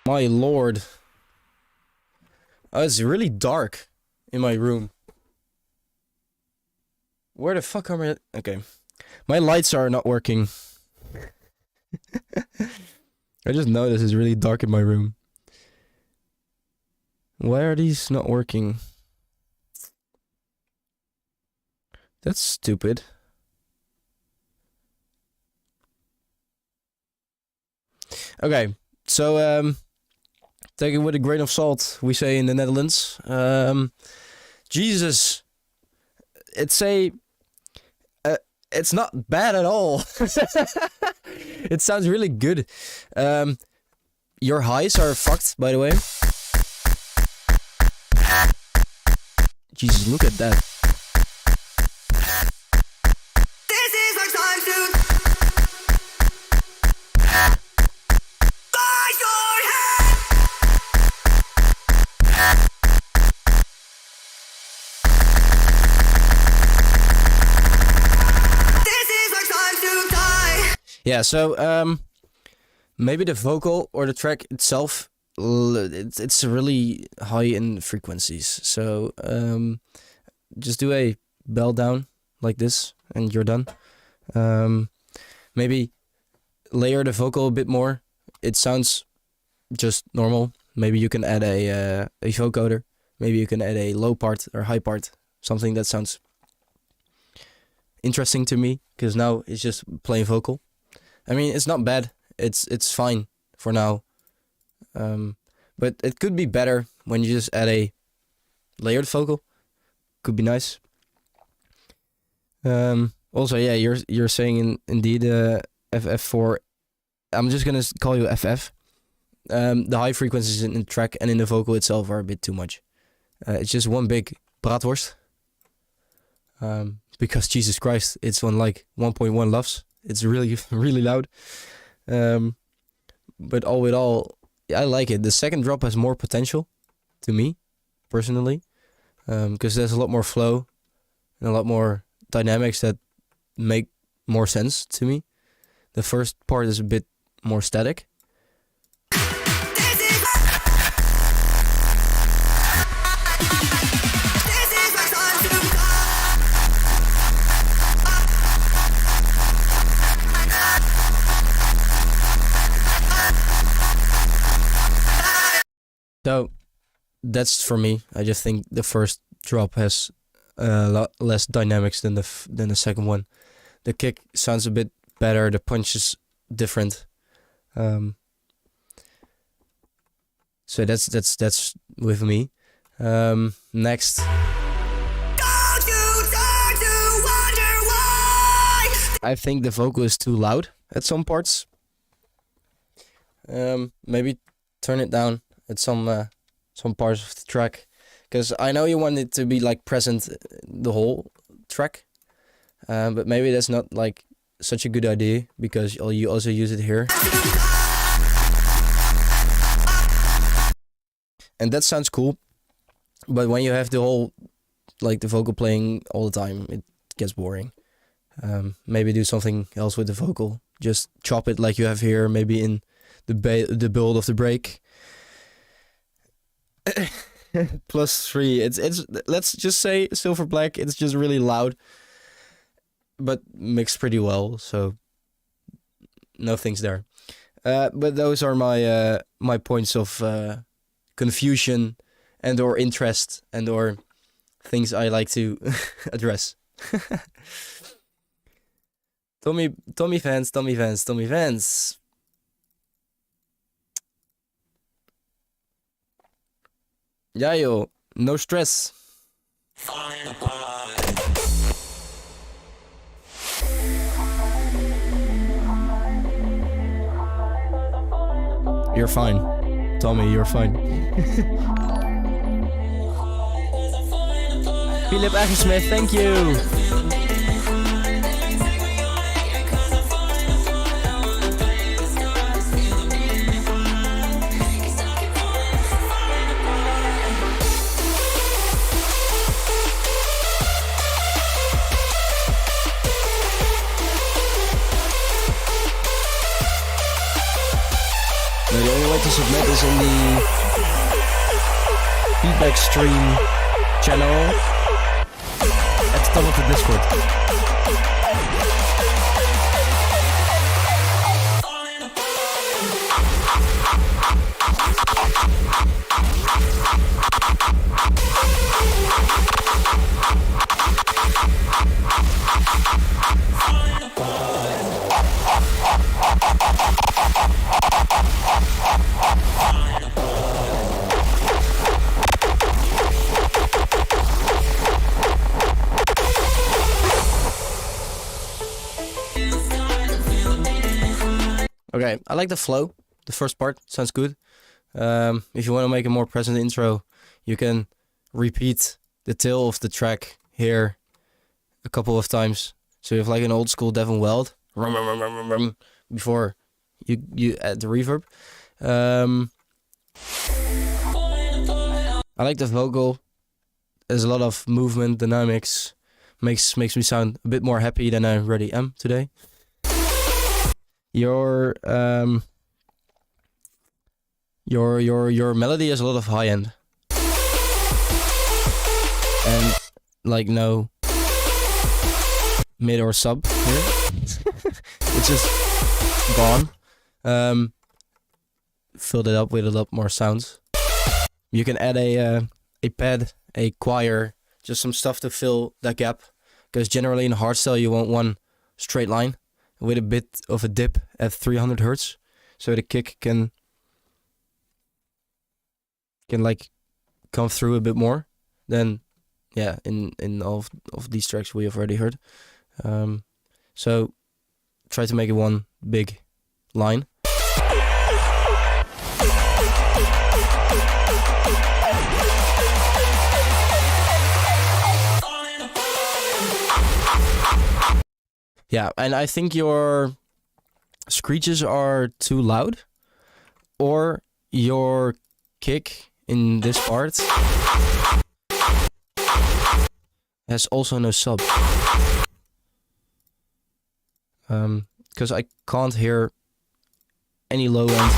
My lord. Oh, it's really dark in my room. Where the fuck are my... Okay. My lights are not working. I just noticed it's really dark in my room. Why are these not working? That's stupid. Okay, so take it with a grain of salt, we say in the Netherlands. Jesus, it's not bad at all. It sounds really good. Your highs are fucked, by the way. Jesus, look at that. This is our time to rise your head. This is our time to die. Yeah, so maybe the vocal or the track itself, it's really high in frequencies. So just do a bell down like this and you're done. Maybe layer the vocal a bit more. It sounds just normal. Maybe you can add a vocoder. Maybe you can add a low part or high part. Something that sounds interesting to me, because now it's just plain vocal. I mean, it's not bad. It's fine for now. But it could be better when you just add a layered vocal. Could be nice. Also, yeah, you're saying indeed FF4. I'm just gonna call you FF. The high frequencies in the track and in the vocal itself are a bit too much. It's just one big braadworst. Because Jesus Christ, it's on like 1.1 LUFS. It's really really loud. But all in all, I like it. The second drop has more potential to me, personally, because there's a lot more flow and a lot more dynamics that make more sense to me. The first part is a bit more static. So that's for me. I just think the first drop has a lot less dynamics than the second one. The kick sounds a bit better. The punch is different. So that's with me. Next. Don't you dare to wonder why. I think the vocal is too loud at some parts. Maybe turn it down at some parts of the track, because I know you want it to be like present the whole track, but maybe that's not like such a good idea, because you also use it here. And that sounds cool, but when you have the whole, like the vocal playing all the time, it gets boring. Maybe do something else with the vocal. Just chop it like you have here, maybe in the build of the break. +3. It's let's just say Silver Black. It's just really loud, but mixed pretty well. So no things there. But those are my points of confusion and or interest and or things I like to address. Tommy fans. Ja joh, no stress. You're fine. Tommy, you're fine. Philip Agensmith, thank you. The only way to submit is in the feedback stream channel at the top of the Discord. Okay, I like the flow. The first part sounds good. If you want to make a more present intro, you can repeat the tail of the track here a couple of times. So you have like an old school Devon Weld before you add the reverb. I like the vocal. There's a lot of movement, dynamics. Makes me sound a bit more happy than I already am today. Your melody has a lot of high end and like no mid or sub here. It's just gone. Filled it up with a lot more sounds. You can add a pad, a choir, just some stuff to fill that gap, because generally in hardstyle you want one straight line with a bit of a dip at 300 hertz, so the kick can like come through a bit more than in all of these tracks we have already heard. So try to make it one big line. Yeah, and I think your screeches are too loud, or your kick in this part has also no sub. Because I can't hear any low end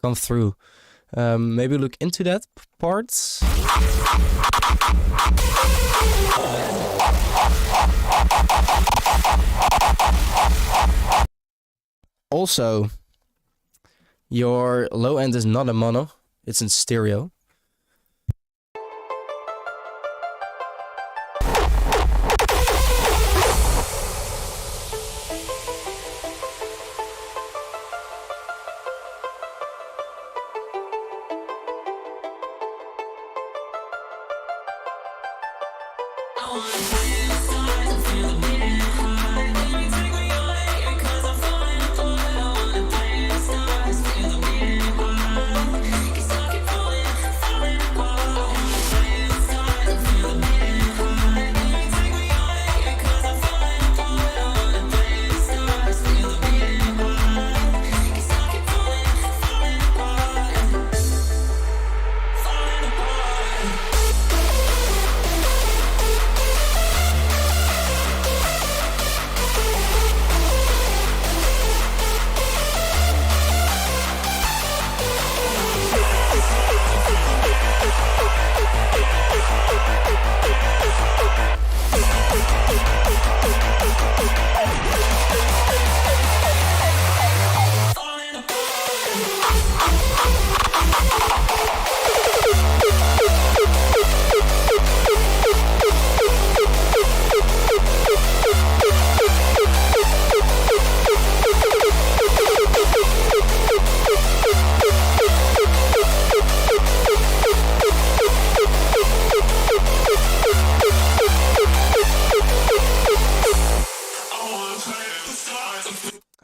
come through. Maybe look into that part. Also, your low end is not a mono, it's in stereo.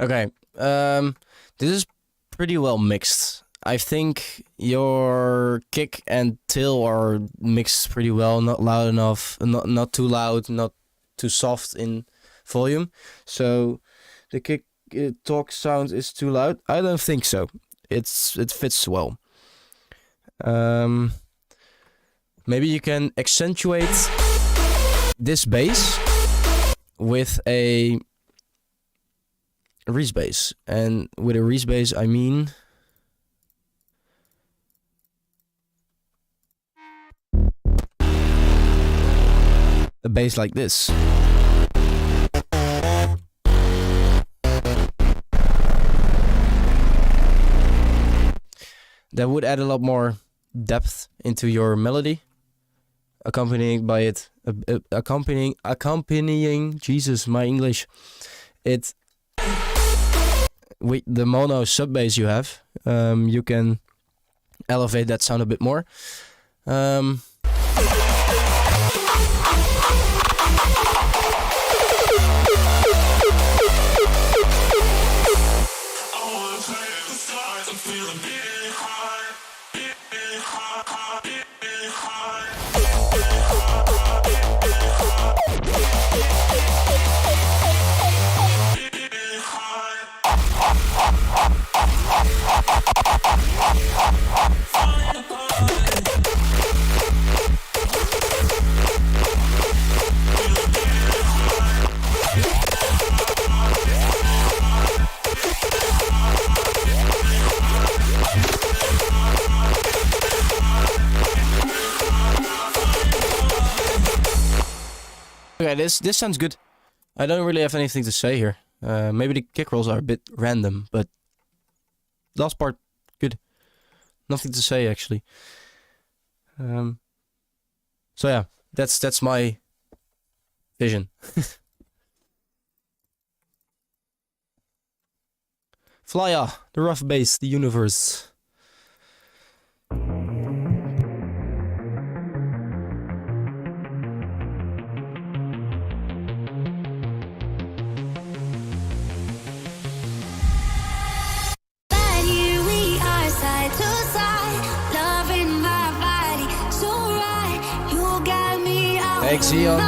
Okay. This is pretty well mixed. I think your kick and tail are mixed pretty well. Not loud enough. Not too loud. Not too soft in volume. So the kick talk sound is too loud. I don't think so. It fits well. Maybe you can accentuate this bass with a Reese bass, and with a Reese bass I mean a bass like this. That would add a lot more depth into your melody, accompanying by it, accompanying. Jesus, my English. It with the mono sub bass you have, you can elevate that sound a bit more. Okay, this sounds good. I don't really have anything to say here. Maybe the kick rolls are a bit random, but last part, good. Nothing to say actually. So yeah, that's my vision. Flya, the rough bass, the universe. Thanks, Zion.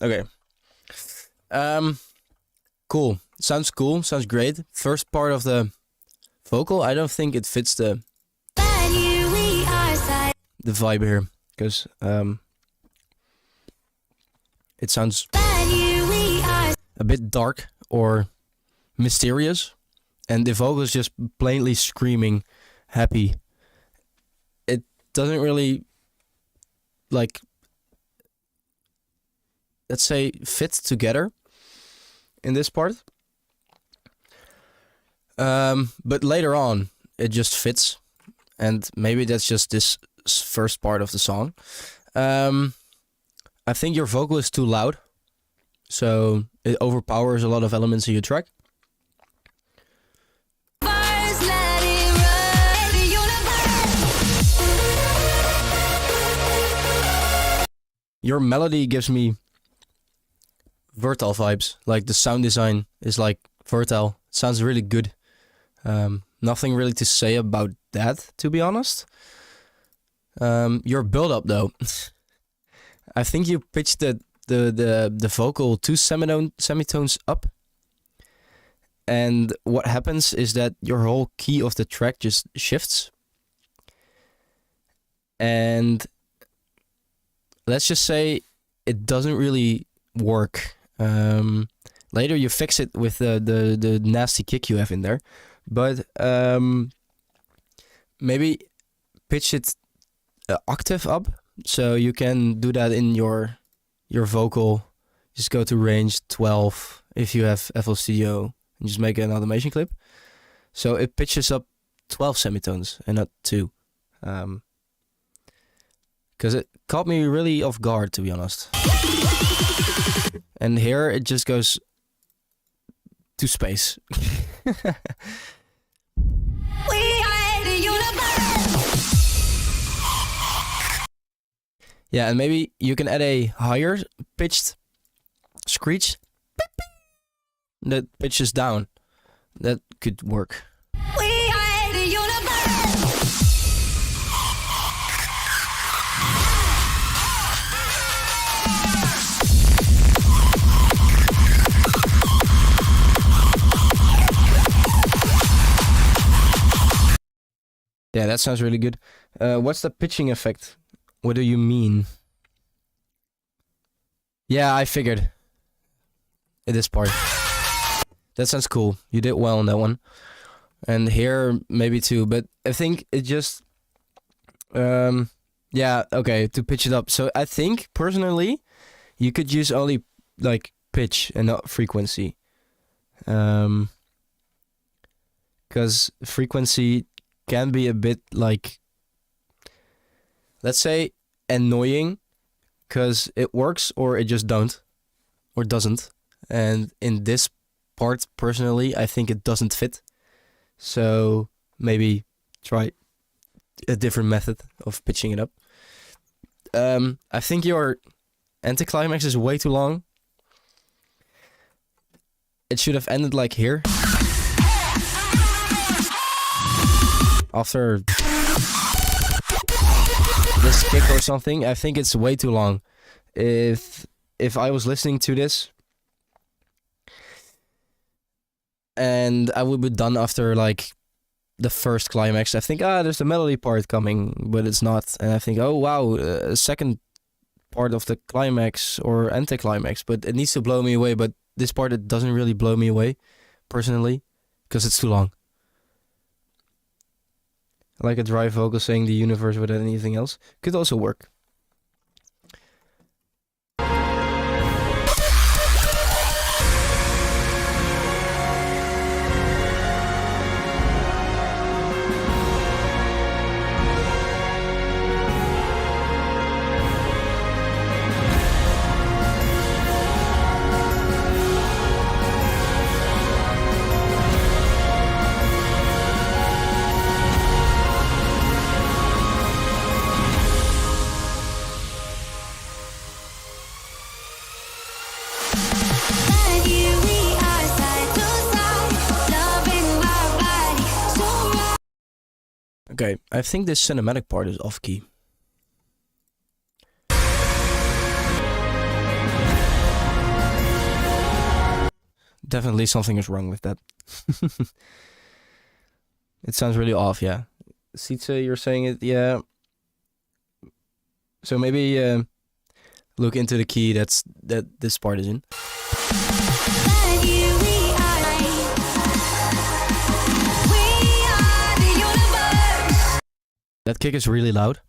Okay. Cool. Sounds cool, sounds great. First part of the vocal, I don't think it fits the vibe here, because it sounds a bit dark or mysterious, and the vocal is just plainly screaming happy. It doesn't really, like, let's say, fit together in this part. But later on, it just fits, and maybe that's just this first part of the song. I think your vocal is too loud, so it overpowers a lot of elements in your track. Your melody gives me Vertal vibes. Like the sound design is like Vertal. It sounds really good. Nothing really to say about that, to be honest. Your build-up though, I think you pitched the vocal 2 semitones up, and what happens is that your whole key of the track just shifts. And let's just say it doesn't really work. Later you fix it with the nasty kick you have in there, but maybe pitch it an octave up, so you can do that in your vocal. Just go to range 12 if you have FL Studio and just make an automation clip, so it pitches up 12 semitones and not 2, because it caught me really off guard, to be honest. And here it just goes to space. Yeah, and maybe you can add a higher pitched screech that pitches down. That could work. Yeah, that sounds really good. What's the pitching effect? What do you mean? Yeah, I figured. This part. That sounds cool. You did well on that one. And here, maybe too. But I think it just... yeah, okay, to pitch it up. So I think, personally, you could use only, like, pitch and not frequency. Because frequency can be a bit, like... let's say annoying, because it works or it just don't or doesn't, and in this part personally I think it doesn't fit, so maybe try a different method of pitching it up. I think your anticlimax is way too long. It should have ended like here after this kick or something. I think it's way too long. If I was listening to this and I would be done after like the first climax, I think, there's the melody part coming, but it's not. And I think, oh wow, a second part of the climax or anticlimax, but it needs to blow me away. But this part, it doesn't really blow me away personally, because it's too long. Like a dry vocal saying the universe without anything else could also work. Okay, I think this cinematic part is off key. Definitely something is wrong with that. It sounds really off, yeah. Sietse, you're saying it, yeah. So maybe look into the key that this part is in. That kick is really loud.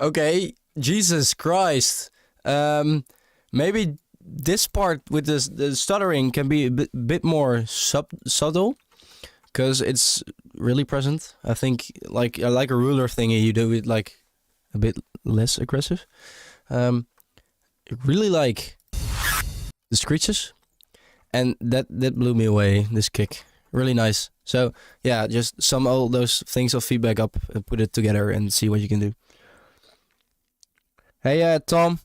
Okay, Jesus Christ. Maybe this part with the stuttering can be a bit more subtle, because it's really present. I think like a ruler thingy, you do it like a bit less aggressive. Really like the screeches, and that blew me away. This kick, really nice. So yeah, just sum all those things of feedback up and put it together and see what you can do. Hey, Tom.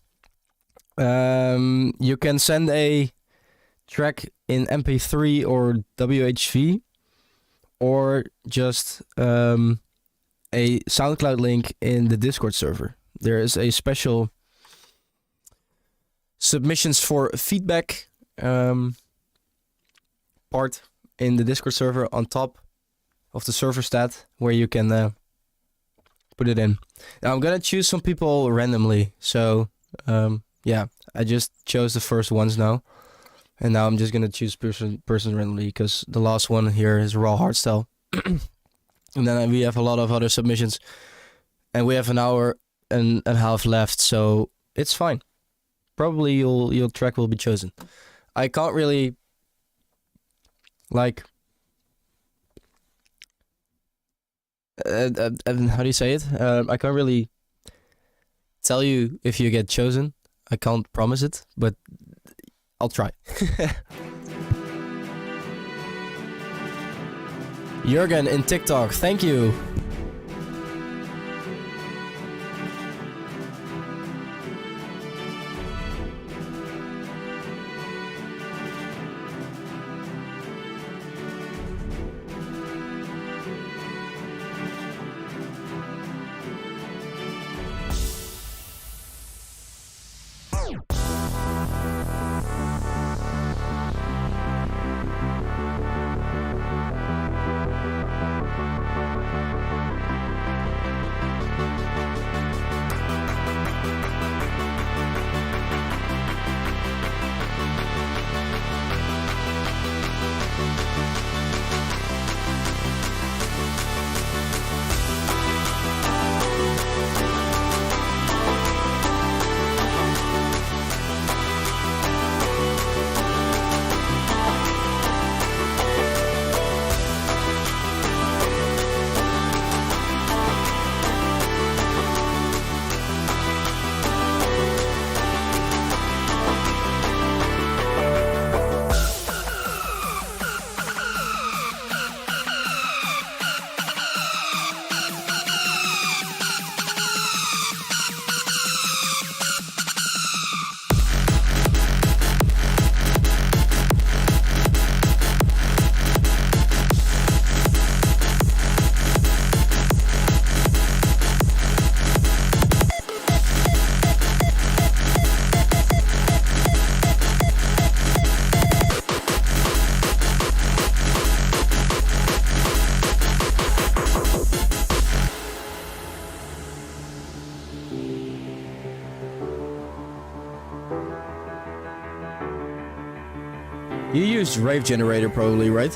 You can send a track in MP3 or WHV, or just a SoundCloud link in the Discord server. There is a special submissions for feedback part in the Discord server on top of the server stat, where you can put it in. Now, I'm gonna choose some people randomly, so yeah, I just chose the first ones now, and now I'm just gonna choose person randomly, because the last one here is raw hardstyle. And then we have a lot of other submissions, and we have an hour and a half left, so it's fine. Probably your track will be chosen. I can't really like how do you say it? I can't really tell you if you get chosen. I can't promise it, but I'll try. Jurgen in TikTok, thank you. You use Rave Generator probably, right?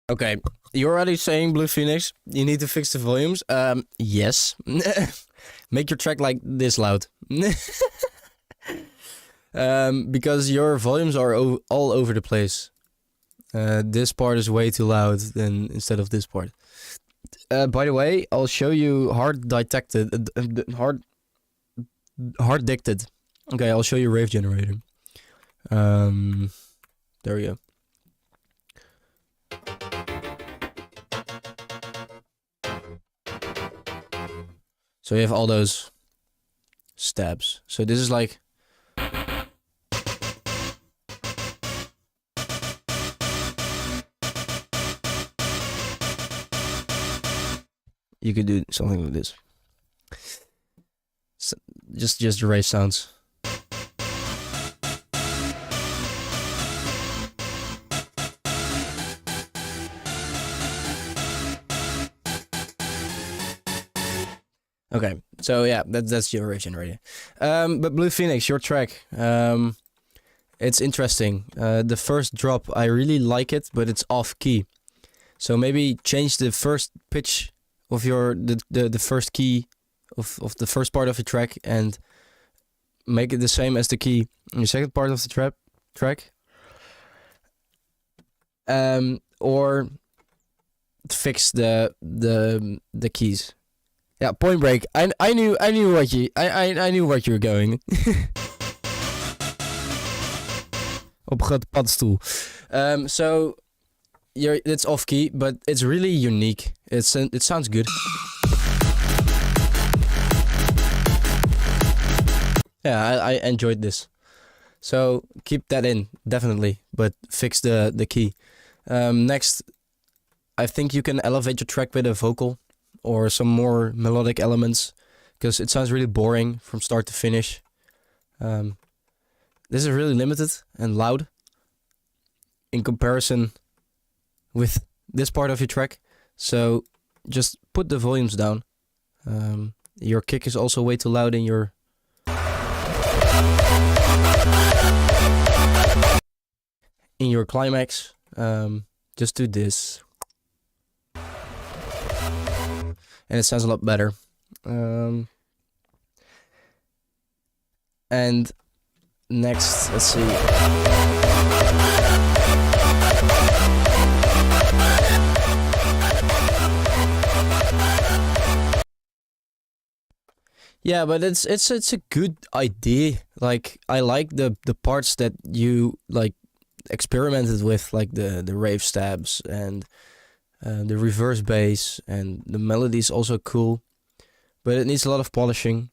Okay, you're already saying, Blue Phoenix, you need to fix the volumes. Yes. Make your track like this loud. Because your volumes are all over the place. This part is way too loud than instead of this part. By the way, I'll show you hard dicted. Okay, I'll show you Rave Generator. There we go. So you have all those stabs. So this is like... You could do something like this. So just erase sounds. Okay, so yeah, that's your Rave Generator. But Blue Phoenix, your track, it's interesting. The first drop, I really like it, but it's off key. So maybe change the first pitch of the first key of the first part of your track and make it the same as the key in the second part of the track. Or fix the keys. Yeah, Point Break. I knew what you were going. Op grote paddenstoel. So it's off key, but it's really unique. It sounds good. Yeah, I enjoyed this. So keep that in, definitely, but fix the key. Next, I think you can elevate your track with a vocal or some more melodic elements, because it sounds really boring from start to finish. This is really limited and loud in comparison with this part of your track. So just put the volumes down. Your kick is also way too loud in your... in your climax. Just do this. And it sounds a lot better. And next, let's see. Yeah, but it's a good idea. Like, I like the parts that you like experimented with, like the rave stabs and the reverse bass, and the melody is also cool, but it needs a lot of polishing.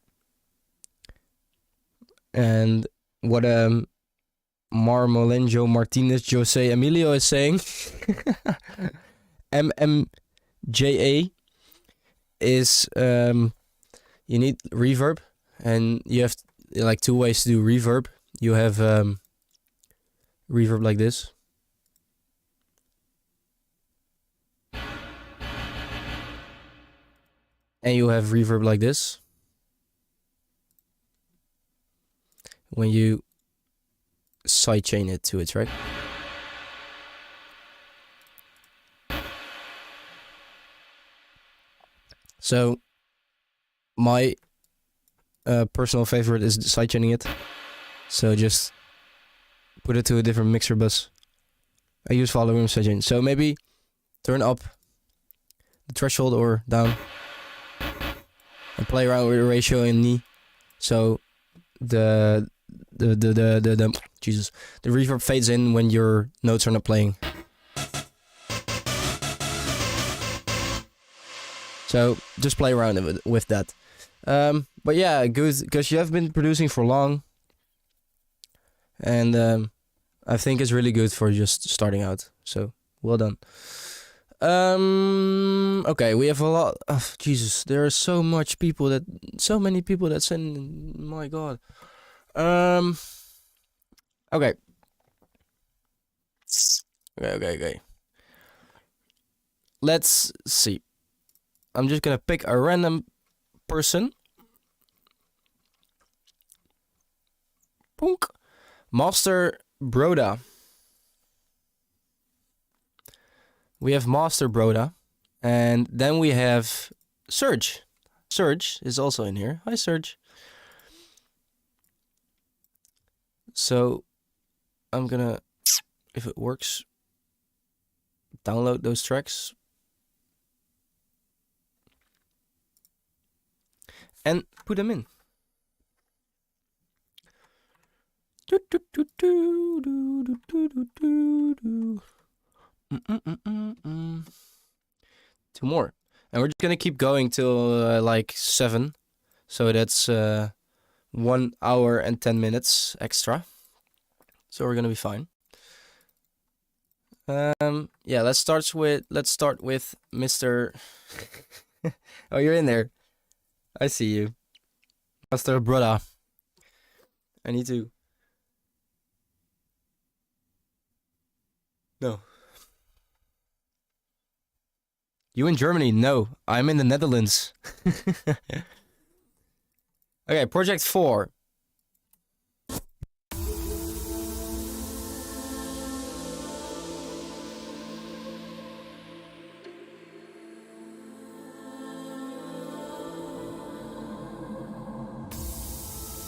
And what Marmolenjo Martinez Jose Emilio is saying, MMJA, is you need reverb, and you have like two ways to do reverb. You have reverb like this. And you have reverb like this. When you sidechain it to it, right? So my personal favorite is sidechaining it. So just put it to a different mixer bus. I use volume sidechain. So maybe turn up the threshold or down and play around with the ratio in knee. So the reverb fades in when your notes are not playing. So just play around with that. But yeah, good, because you have been producing for long, and I think it's really good for just starting out. So well done. Okay, we have a lot. Oh, Jesus, there are so many people that send. My God. Okay. Okay. Let's see. I'm just gonna pick a random person. Punk. Master Broda. We have Master Broda. And then we have Surge. Surge is also in here. Hi, Surge. So I'm gonna, if it works, download those tracks. And put them in. Two more. And we're just gonna keep going till like 7. So that's 1 hour and 10 minutes extra. So we're gonna be fine. Yeah, let's start with Mr. Oh, you're in there. I see you. Master Brother. I need to. No. You in Germany? No, I'm in the Netherlands. Okay, project 4.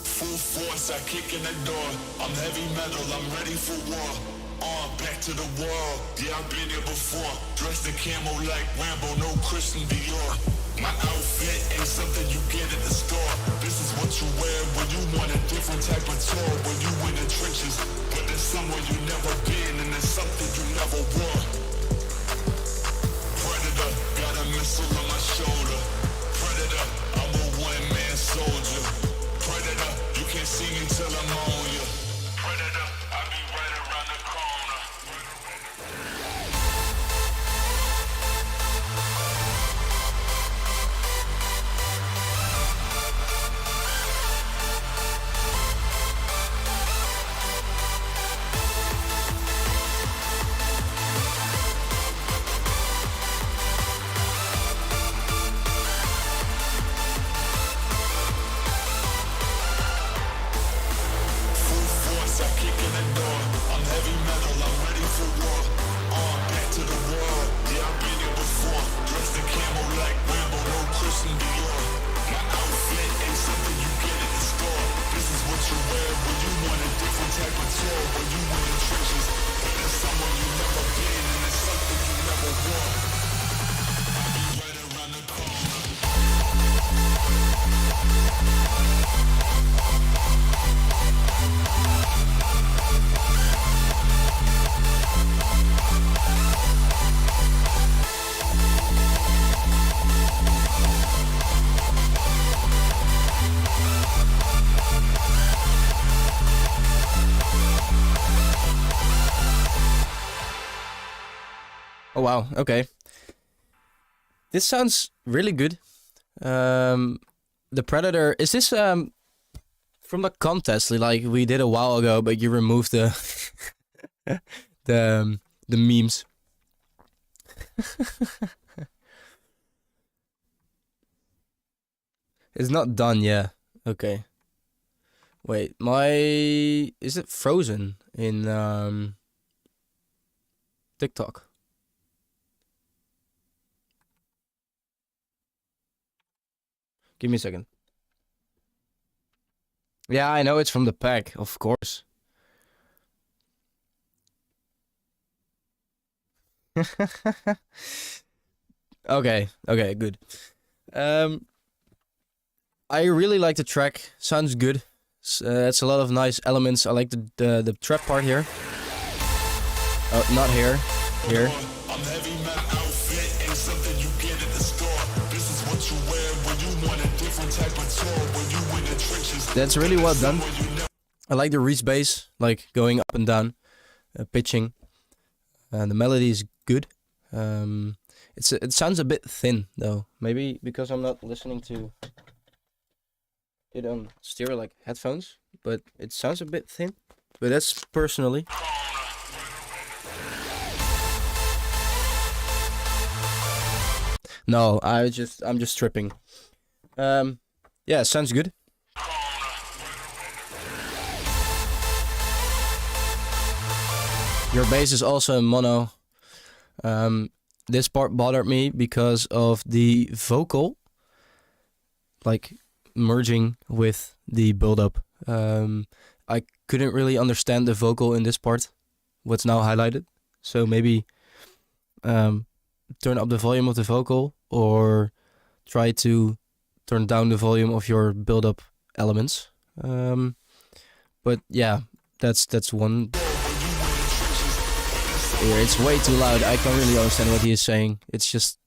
Full force, I kick in the door. I'm heavy metal, I'm ready for war. Back to the wall. Yeah, I've been here before. Dressed in camo like Rambo, no Christian Dior. My outfit ain't something you get at the store. This is what you wear when you want a different type of tour. When you in the trenches, but there's somewhere you never been, and there's something you never wore. Predator, got a missile on my shoulder. Predator, I'm a one-man soldier. Predator, you can't see me till I'm on you. Predator, I be right around the corner. Oh wow, okay. This sounds really good. The Predator, is this from the contest like we did a while ago, but you removed the the memes? It's not done, yeah. Okay. Wait, is it frozen in TikTok? Give me a second. Yeah, I know it's from the pack, of course. Okay, good. I really like the track. Sounds good. It's a lot of nice elements. I like the trap part here. Oh, not here. Here. I'm heavy metal outfit, ain't something you get at the store. This is what you wear when you want a different type of tour. When you in the trenches. That's really well done. I like the reach bass, like going up and down, pitching. The melody is good. It sounds a bit thin though. Maybe because I'm not listening to it on stereo like headphones, but it sounds a bit thin. But that's personally. No, I'm just tripping. Yeah, sounds good. Your bass is also in mono. This part bothered me because of the vocal, like merging with the build-up. I couldn't really understand the vocal in this part, what's now highlighted. So maybe turn up the volume of the vocal, or try to turn down the volume of your build-up elements. But yeah, that's one. Here, it's way too loud. I can't really understand what he is saying. It's just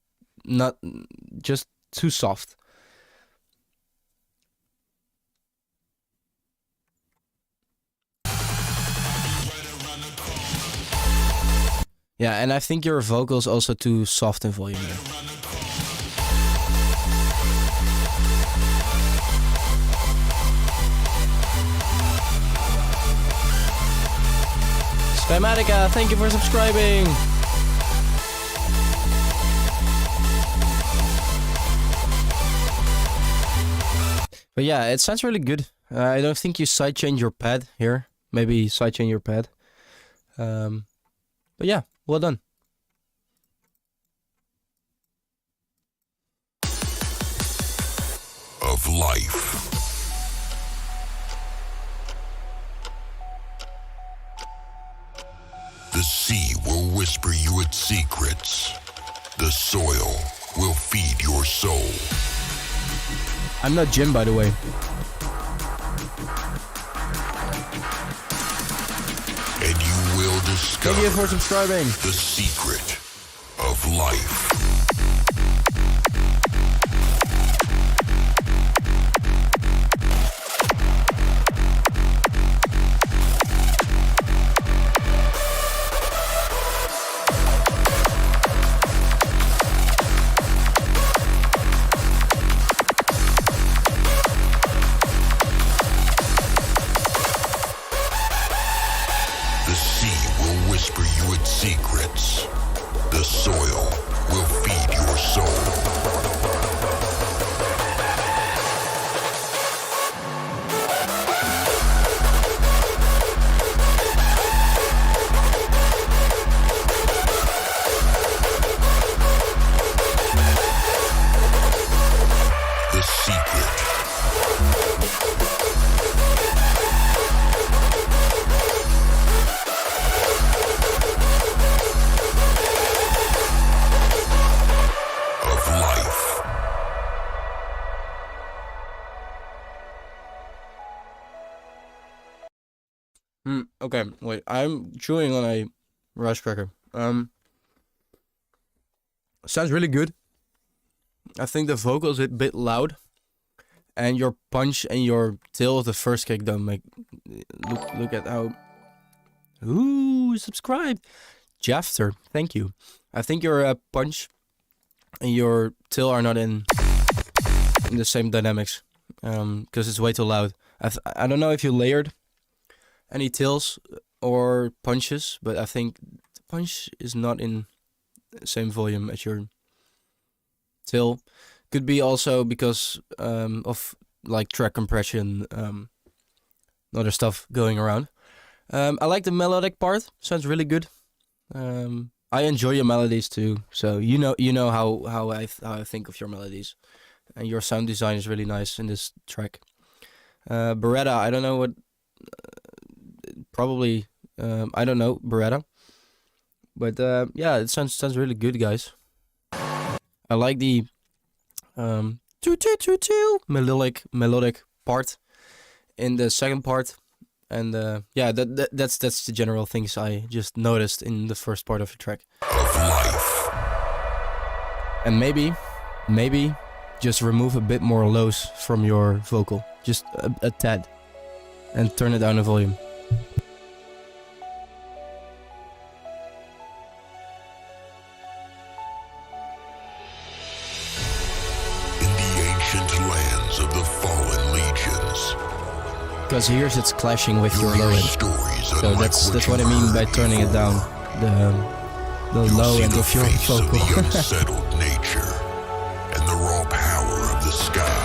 too soft. Yeah, and I think your vocals also too soft in volume here. Spamatica, thank you for subscribing. But yeah, it sounds really good. I don't think you sidechain your pad here. Maybe sidechain your pad. But yeah, well done. Of life. The sea will whisper you its secrets. The soil will feed your soul. I'm not Jim, by the way. And you will discover Thank you for subscribing. the secret of life. The sea will whisper you its secrets. The soil will feed your soul. The secret. Of life. Okay, wait. I'm chewing on a rice cracker. Sounds really good. I think the vocal is a bit loud, and your punch and your tail of the first kick don't make. Look at how. Ooh, subscribe, Jafter. Thank you. I think your punch and your tail are not in the same dynamics, because it's way too loud. I don't know if you layered any tails or punches, but I think the punch is not in the same volume as your tail. Could be also because of like track compression, other stuff going around. I like the melodic part. Sounds really good. I enjoy your melodies too. So you know how I think of your melodies, and your sound design is really nice in this track. Beretta, I don't know what. Probably I don't know Beretta, but yeah, it sounds really good, guys. I like the melodic part in the second part, and yeah, that's the general things I just noticed in the first part of the track. Of life. And maybe just remove a bit more lows from your vocal, just a tad, and turn it down the volume. In the ancient lands of the fallen legions. Because here's it's clashing with your You'll low hear end. stories So unlike that's what I you've mean by heard turning it before. down. The You'll low see end the of your face of vocal. the unsettled nature and the raw power of the sky.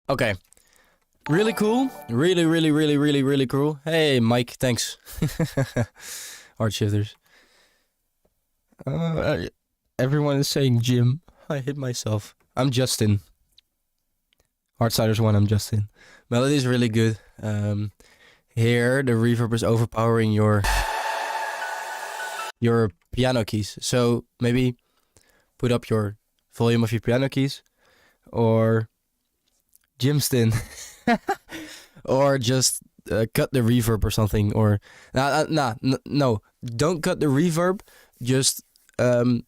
Okay. Really cool. Really cool. Hey, Mike, thanks. Hard shifters. Everyone is saying Jim. I hit myself. I'm Justin. Hardstylers 1, I'm Justin. Melody is really good. Here, the reverb is overpowering your piano keys. So maybe put up your volume of your piano keys, or Jimston, or just cut the reverb or something. Or no, don't cut the reverb. Just turn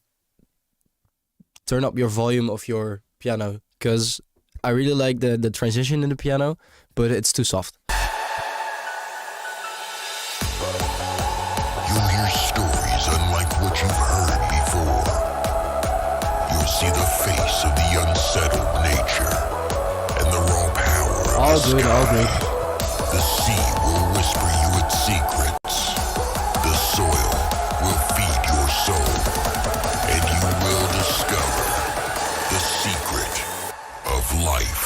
up your volume of your piano, because I really like the transition in the piano, but it's too soft. You'll hear stories unlike what you've heard before. You'll see the face of the unsettled nature and the raw power of All the good, sky. all good. The sea will whisper you its secrets. The soil will feed your soul, and you will discover the secret of life.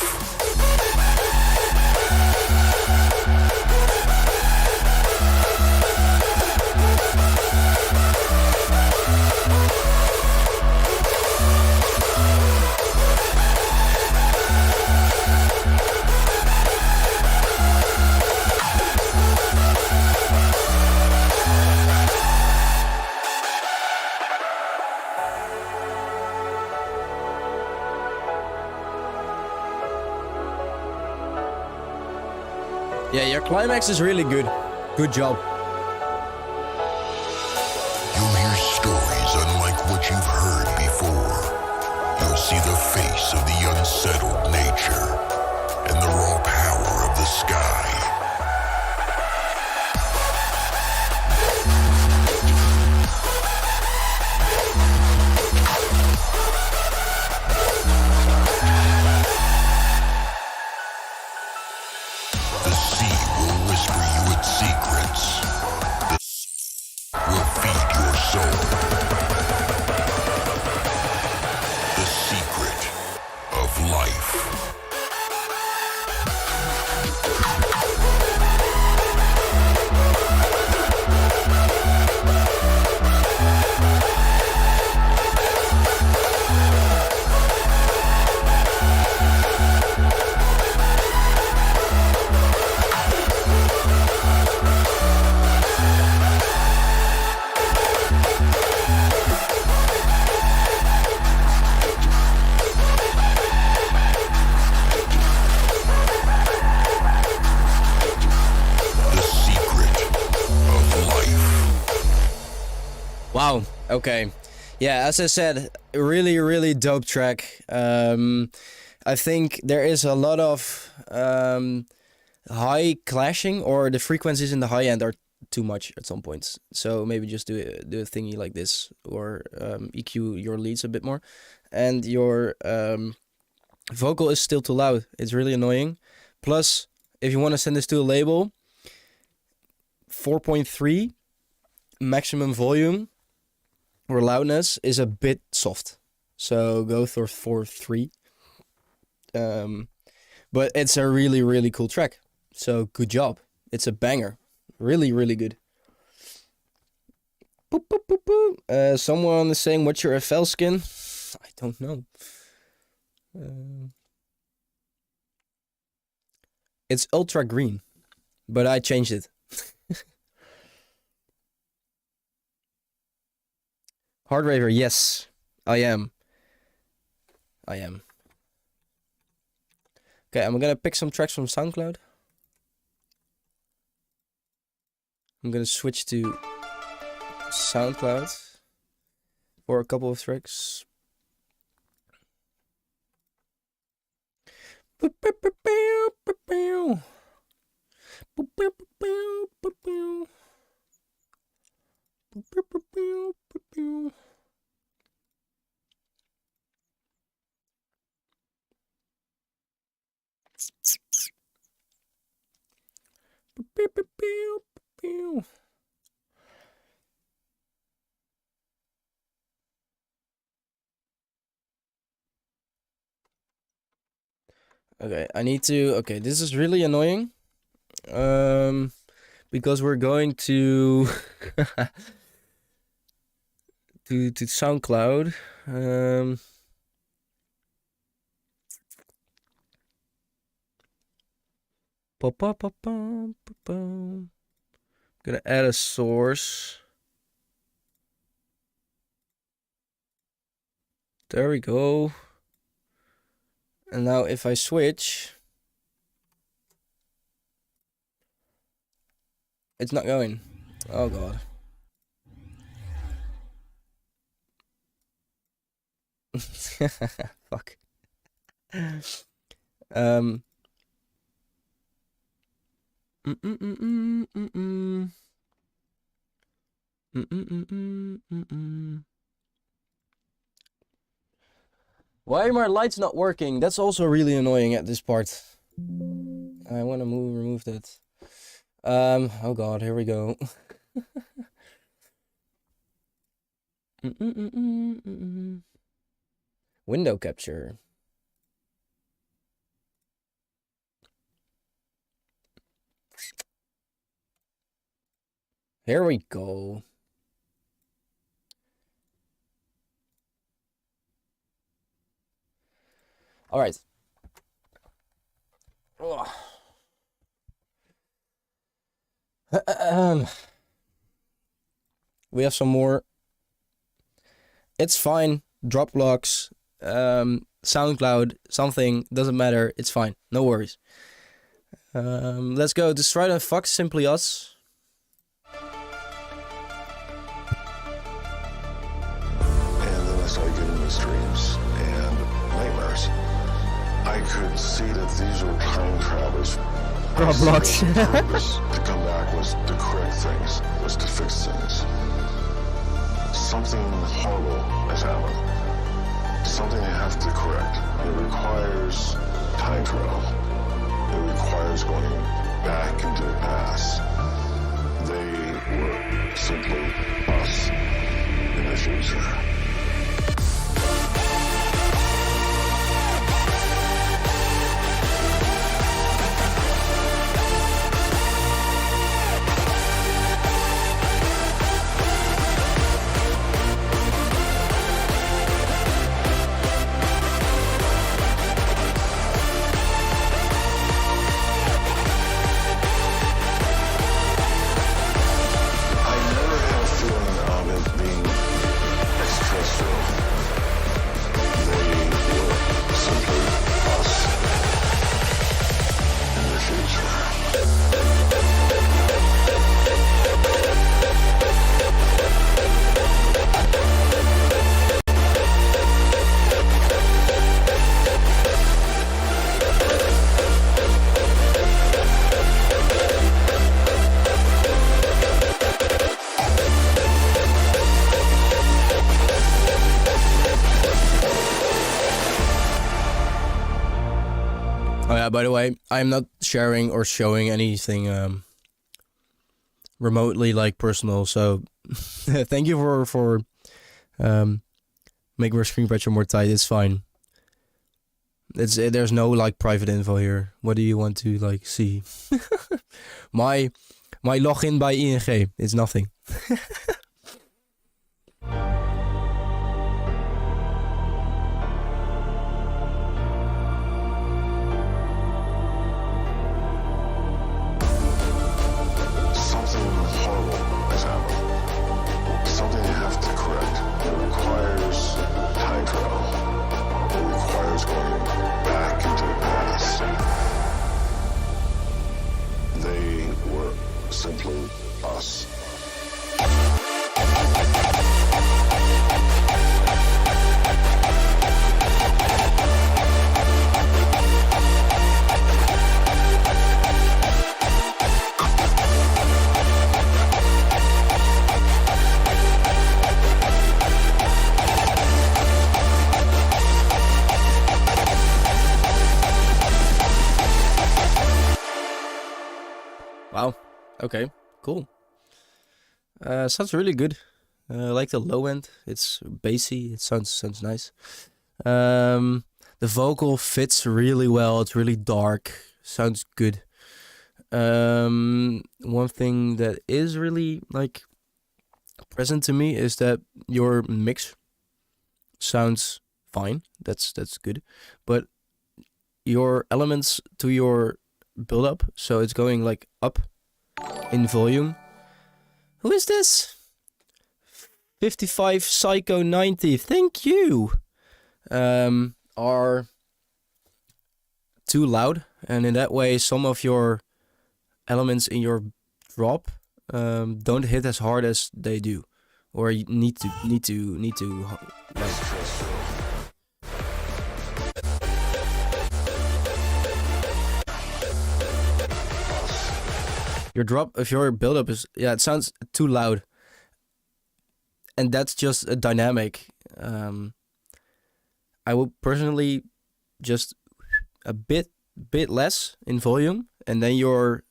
Yeah, your climax is really good. Good job. You'll hear stories unlike what you've heard before. You'll see the face of the unsettled nature and the raw power of the sky. The sea will whisper you its secrets. The sea will feed your soul. The secret of life. Wow. Okay. Yeah, as I said, really, really dope track. I think there is a lot of high clashing, or the frequencies in the high end are too much at some points. So maybe just do a thingy like this, or EQ your leads a bit more, and your vocal is still too loud. It's really annoying. Plus, if you want to send this to a label, 4.3 maximum volume or loudness is a bit soft. So go for 3. But it's a really, really cool track. So good job. It's a banger. Really, really good. Boop, boop, boop, boop. Someone is saying, what's your FL skin? I don't know. It's ultra green, but I changed it. Hard Raver, yes, I am. Okay, I'm gonna pick some tracks from SoundCloud. I'm gonna switch to SoundCloud for a couple of tracks. Okay, I need to. Okay, this is really annoying. Because we're going to to SoundCloud. Gonna add a source. There we go. And now if I switch, it's not going. Oh god. Fuck. Why are my lights not working? That's also really annoying at this part. I want to remove that. Oh god, here we go. Window capture. Here we go. All right. We have some more. It's fine. Drop blocks, SoundCloud, something, doesn't matter. It's fine. No worries. Let's go. Destroy the Fox, Simply Us. And then I started getting these dreams and nightmares. I could see that these were time travelers. Drop blocks. The purpose to come back was to correct things, was to fix things. Something horrible has happened. Something I have to correct. It requires time travel. It requires going back into the past. They were simply us in the future. Yeah, by the way, I'm not sharing or showing anything remotely like personal. So thank you for making my screen pressure more tight. It's fine. There's no like private info here. What do you want to like see? my login by ING is nothing. Something horrible has happened. Something you have to correct. It requires time travel. It requires going back into the past. They were simply us. Wow. Okay. Cool. Sounds really good. I like the low end. It's bassy. It sounds nice. The vocal fits really well. It's really dark. Sounds good. One thing that is really like present to me is that your mix sounds fine. That's good. But your elements to your build up, so it's going like up in volume. Who is this? 55 Psycho 90. Thank you. Are too loud, and in that way some of your elements in your drop don't hit as hard as they do, or you need to like, your drop of your build-up is, yeah, it sounds too loud. And that's just a dynamic. I would personally just a bit less in volume, and then your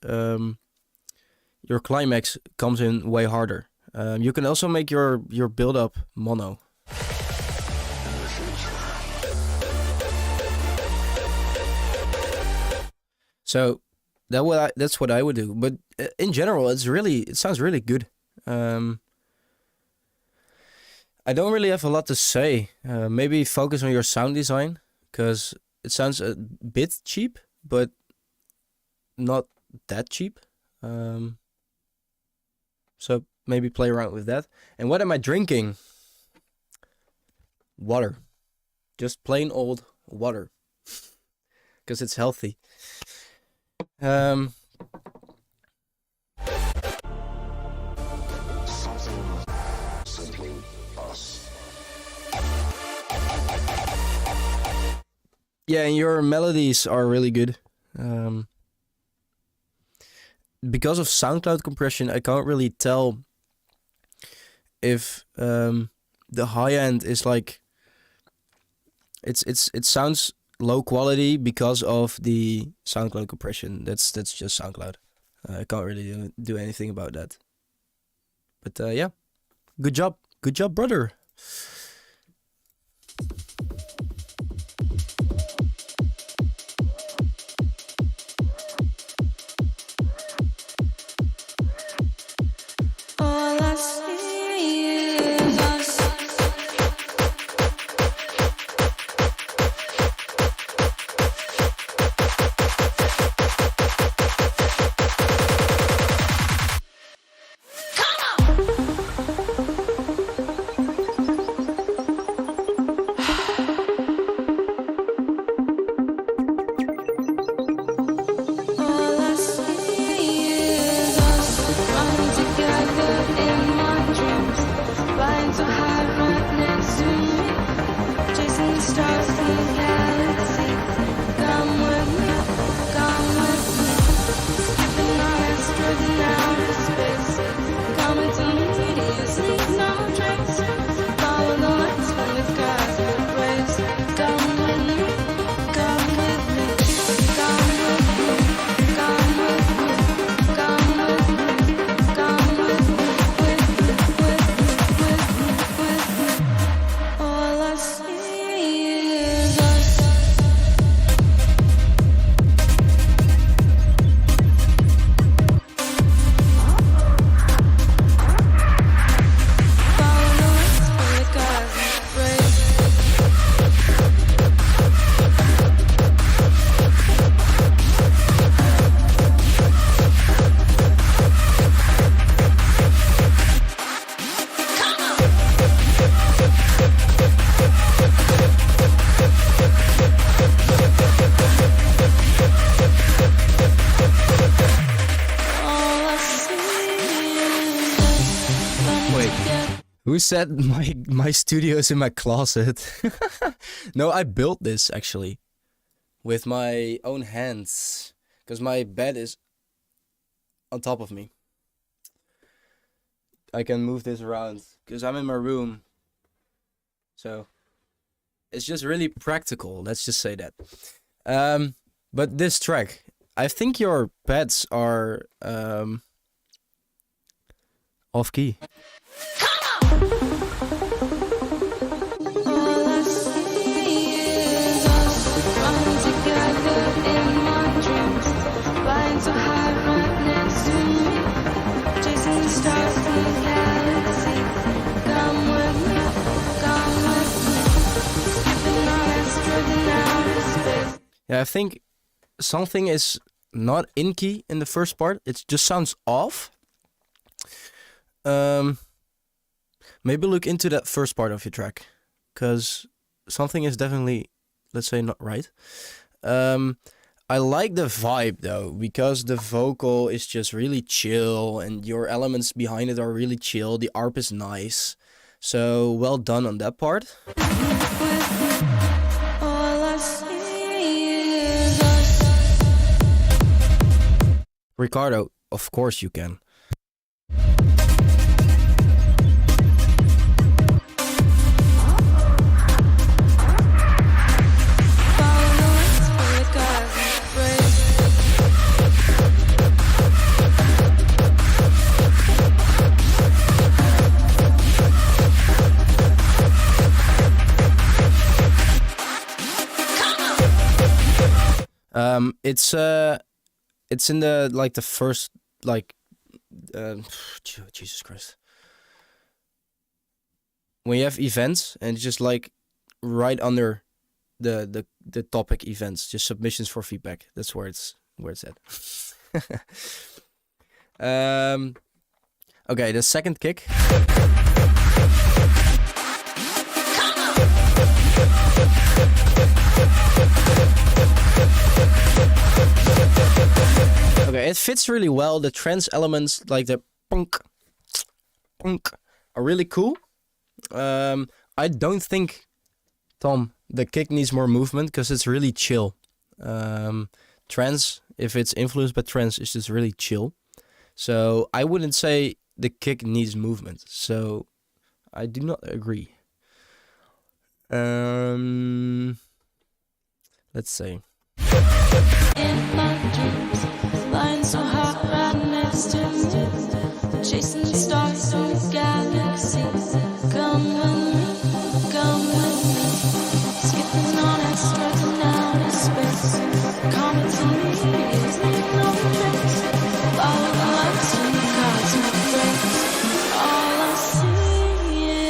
climax comes in way harder. You can also make your build-up mono. So that's what I would do. But in general, it sounds really good. I don't really have a lot to say. Maybe focus on your sound design, because it sounds a bit cheap, but not that cheap. So maybe play around with that. And what am I drinking? Water. Just plain old water. Because it's healthy. Something simply us. Yeah, and your melodies are really good. Because of SoundCloud compression, I can't really tell if the high end is like it sounds low quality because of the SoundCloud compression. That's just SoundCloud. I can't really do anything about that. But yeah, good job, brother. All I see is us. Come on! Who said my studio is in my closet? No, I built this actually with my own hands because my bed is on top of me. I can move this around because I'm in my room. So it's just really practical. Let's just say that. But this track, I think your pads are off key. All I see is us running together in my dreams, flying so high right next to me, chasing the stars in the galaxy. Come with me, skipping our asteroids in outer space. Yeah, I think something is not in key in the first part. It just sounds off. Maybe look into that first part of your track, because something is definitely, let's say, not right. I like the vibe though, because the vocal is just really chill and your elements behind it are really chill. The ARP is nice. So well done on that part. All I see is us. Ricardo, of course you can. It's in the like the first like Jesus Christ. When you have events and it's just like right under the topic events, just submissions for feedback. That's where it's at. Okay, the second kick. Okay, it fits really well. The trance elements, like the punk, are really cool. I don't think, Tom, the kick needs more movement because it's really chill. Trance, if it's influenced by trance, is just really chill. So I wouldn't say the kick needs movement. So I do not agree. Let's say. In my dreams, flying so high right next to me, chasing the stars in the galaxy. Come with me, skipping on asteroids in outer space. Comets and meteors leaving no trace. Follow the lights from the cosmic rays. All I see is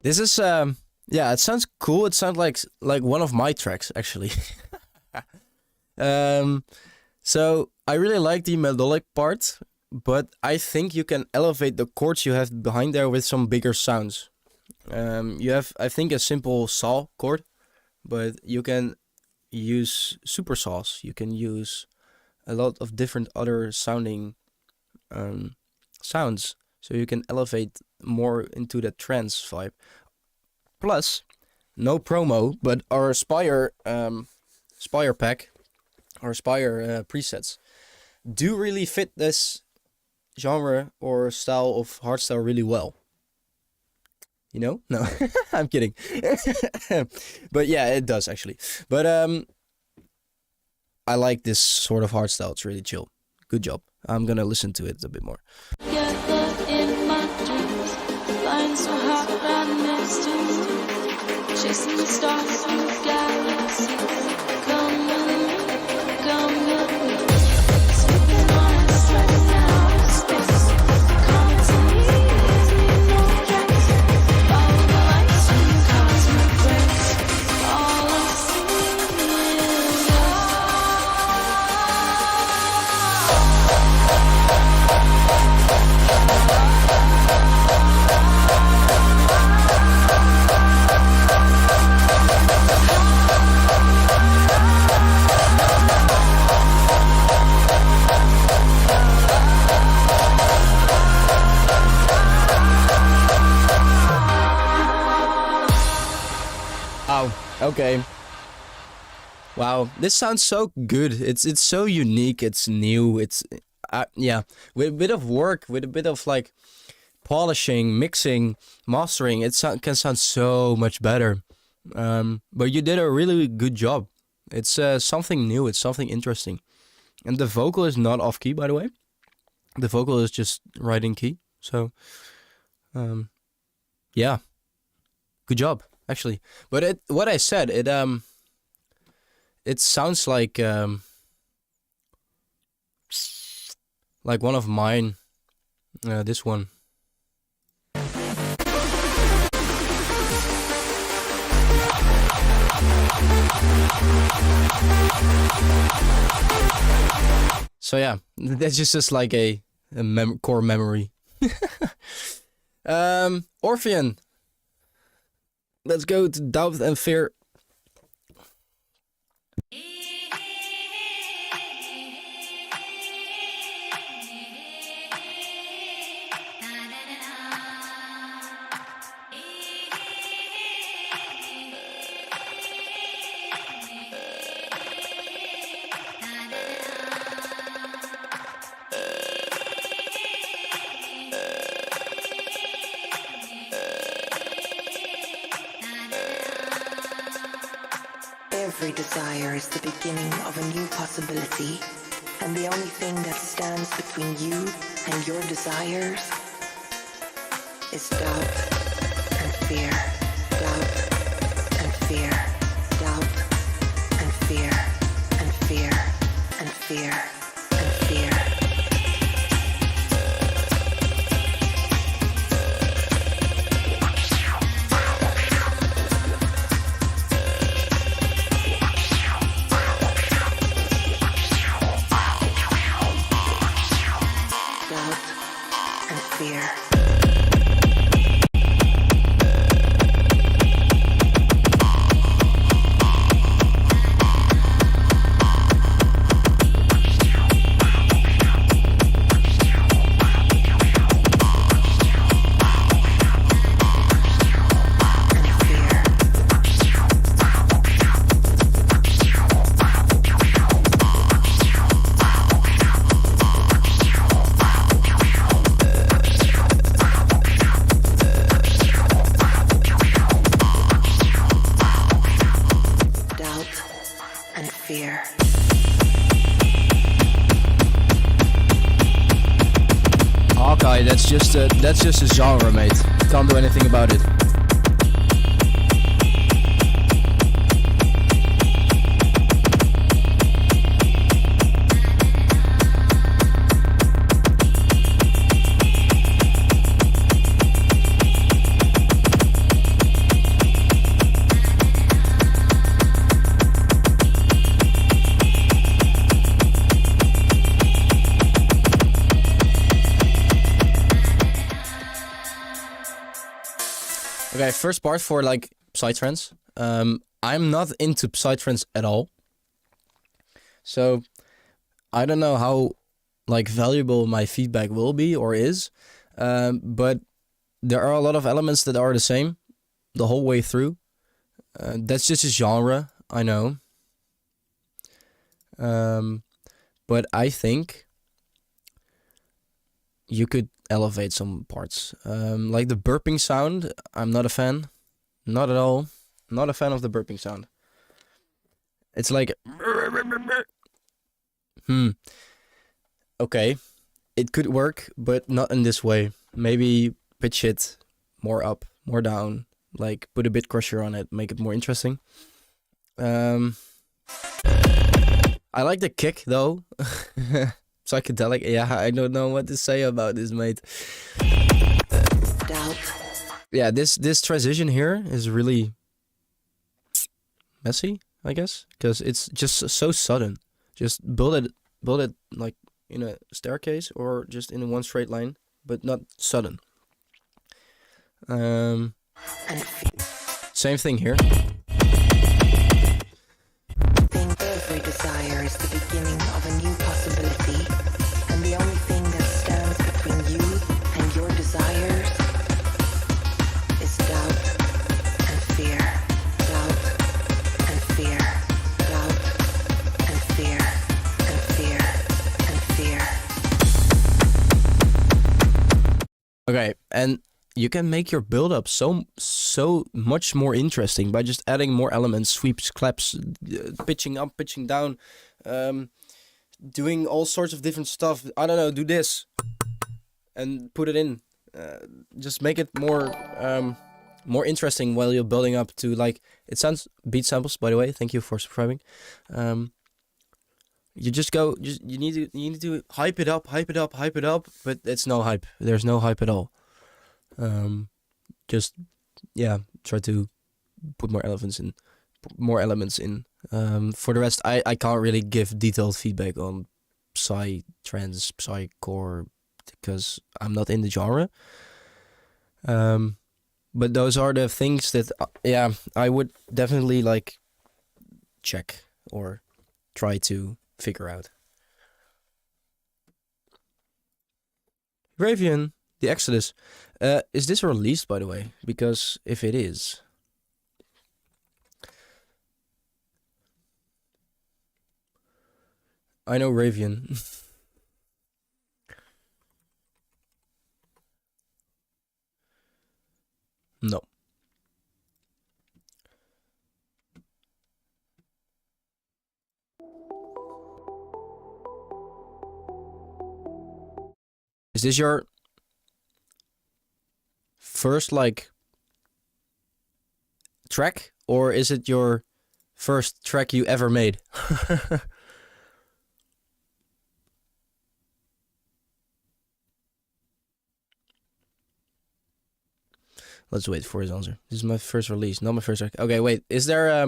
This is yeah, it sounds cool. It sounds like one of my tracks actually. So I really like the melodic part, but I think you can elevate the chords you have behind there with some bigger sounds. You have, I think, a simple saw chord, but you can use super saws. You can use a lot of different other sounding sounds, so you can elevate more into the trance vibe. Plus, no promo, but our Spire pack, our Spire presets, do really fit this genre or style of hardstyle really well. You know? No, I'm kidding. But yeah, it does actually. But I like this sort of hardstyle. It's really chill. Good job. I'm gonna listen to it a bit more. together in my dreams, flying so high right next to me, chasing the stars in the galaxy. Come with me, skipping on asteroids in outer space. Comets and meteors leave no tracks. Follow the lights from the cosmic Wow. Okay. Wow. This sounds so good. It's so unique. It's new. It's yeah. With a bit of work, with a bit of like polishing, mixing, mastering, can sound so much better. But you did a really good job. It's something new. It's something interesting. And the vocal is not off key, by the way. The vocal is just right in key. So, yeah, good job actually. But what I said, it sounds like one of mine. This one. So yeah, that's just like a core memory. Orpheon. Let's go to Doubt and Fear. Every desire is the beginning of a new possibility, and the only thing that stands between you and your desires is doubt and fear, doubt and fear, doubt and fear, and fear, and fear, and fear. That's just a genre, mate. Can't do anything about it. Okay, first part for like psytrance. I'm not into psytrance at all. So I don't know how like valuable my feedback will be or is. But there are a lot of elements that are the same the whole way through. That's just a genre, I know. But I think you could elevate some parts. Like the burping sound, I'm not a fan. Not at all. Not a fan of the burping sound. It's like... Okay. It could work, but not in this way. Maybe pitch it more up, more down. Like put a bit crusher on it, make it more interesting. I like the kick though. Psychedelic, yeah, I don't know what to say about this, mate. Doubt. Yeah, this transition here is really messy, I guess, because it's just so sudden. Just build it like in a staircase or just in one straight line, but not sudden. Same thing here. Every desire is the beginning of a new possibility, and the only thing that stands between you and your desires is doubt and fear, doubt Okay, and you can make your build up so much more interesting by just adding more elements, sweeps, claps, pitching up, pitching down, doing all sorts of different stuff. I don't know, do this and put it in. Just make it more interesting while you're building up to, like, it sounds beat samples, by the way. Thank you for subscribing. You need to hype it up, but it's no hype. There's no hype at all. Just try to put more elements in. For the rest, I can't really give detailed feedback on psy, trance, psycore, because I'm not in the genre. But those are the things that I would definitely like check or try to figure out. Ravian, the Exodus. Is this released, by the way? Because if it is, I know Ravian. No. Is this your first, like, track, or is it your first track you ever made? Let's wait for his answer. This is my first release, not my first track. Okay, wait. Is there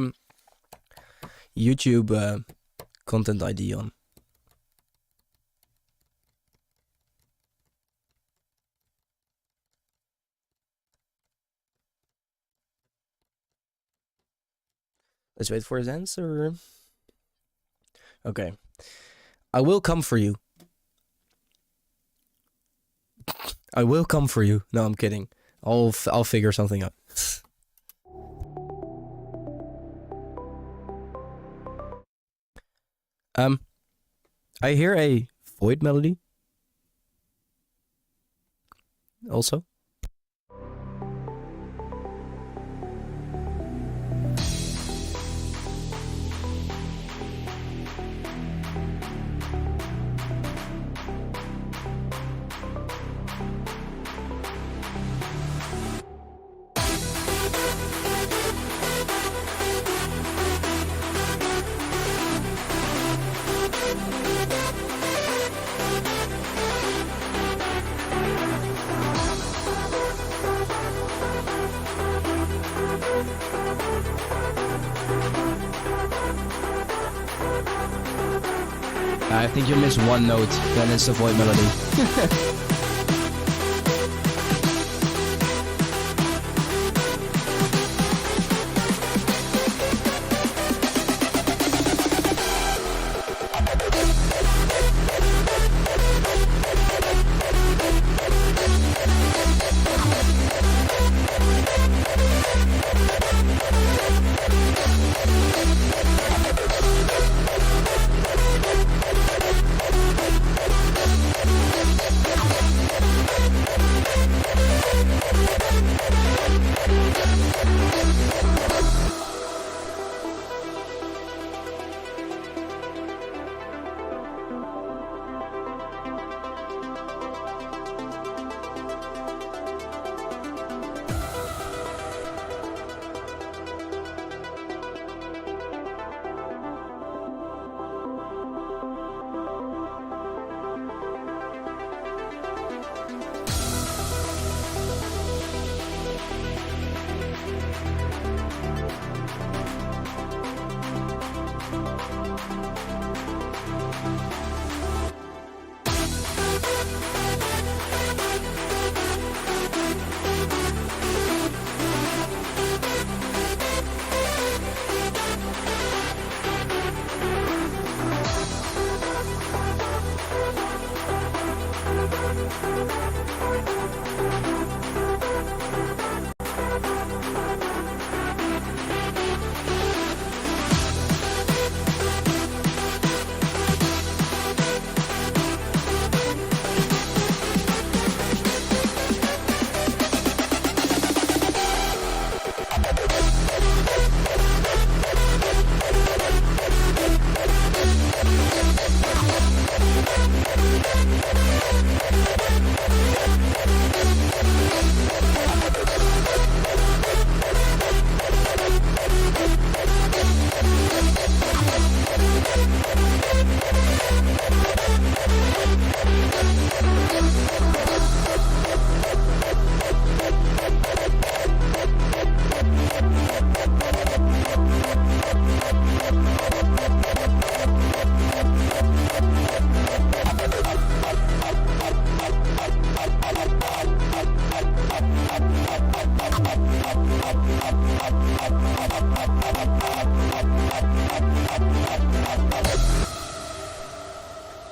YouTube content ID on? Let's wait for his answer. Okay. I will come for you. I will come for you. No, I'm kidding. I'll figure something out. I hear a void melody. Also. I think you missed one note, then it's a void melody.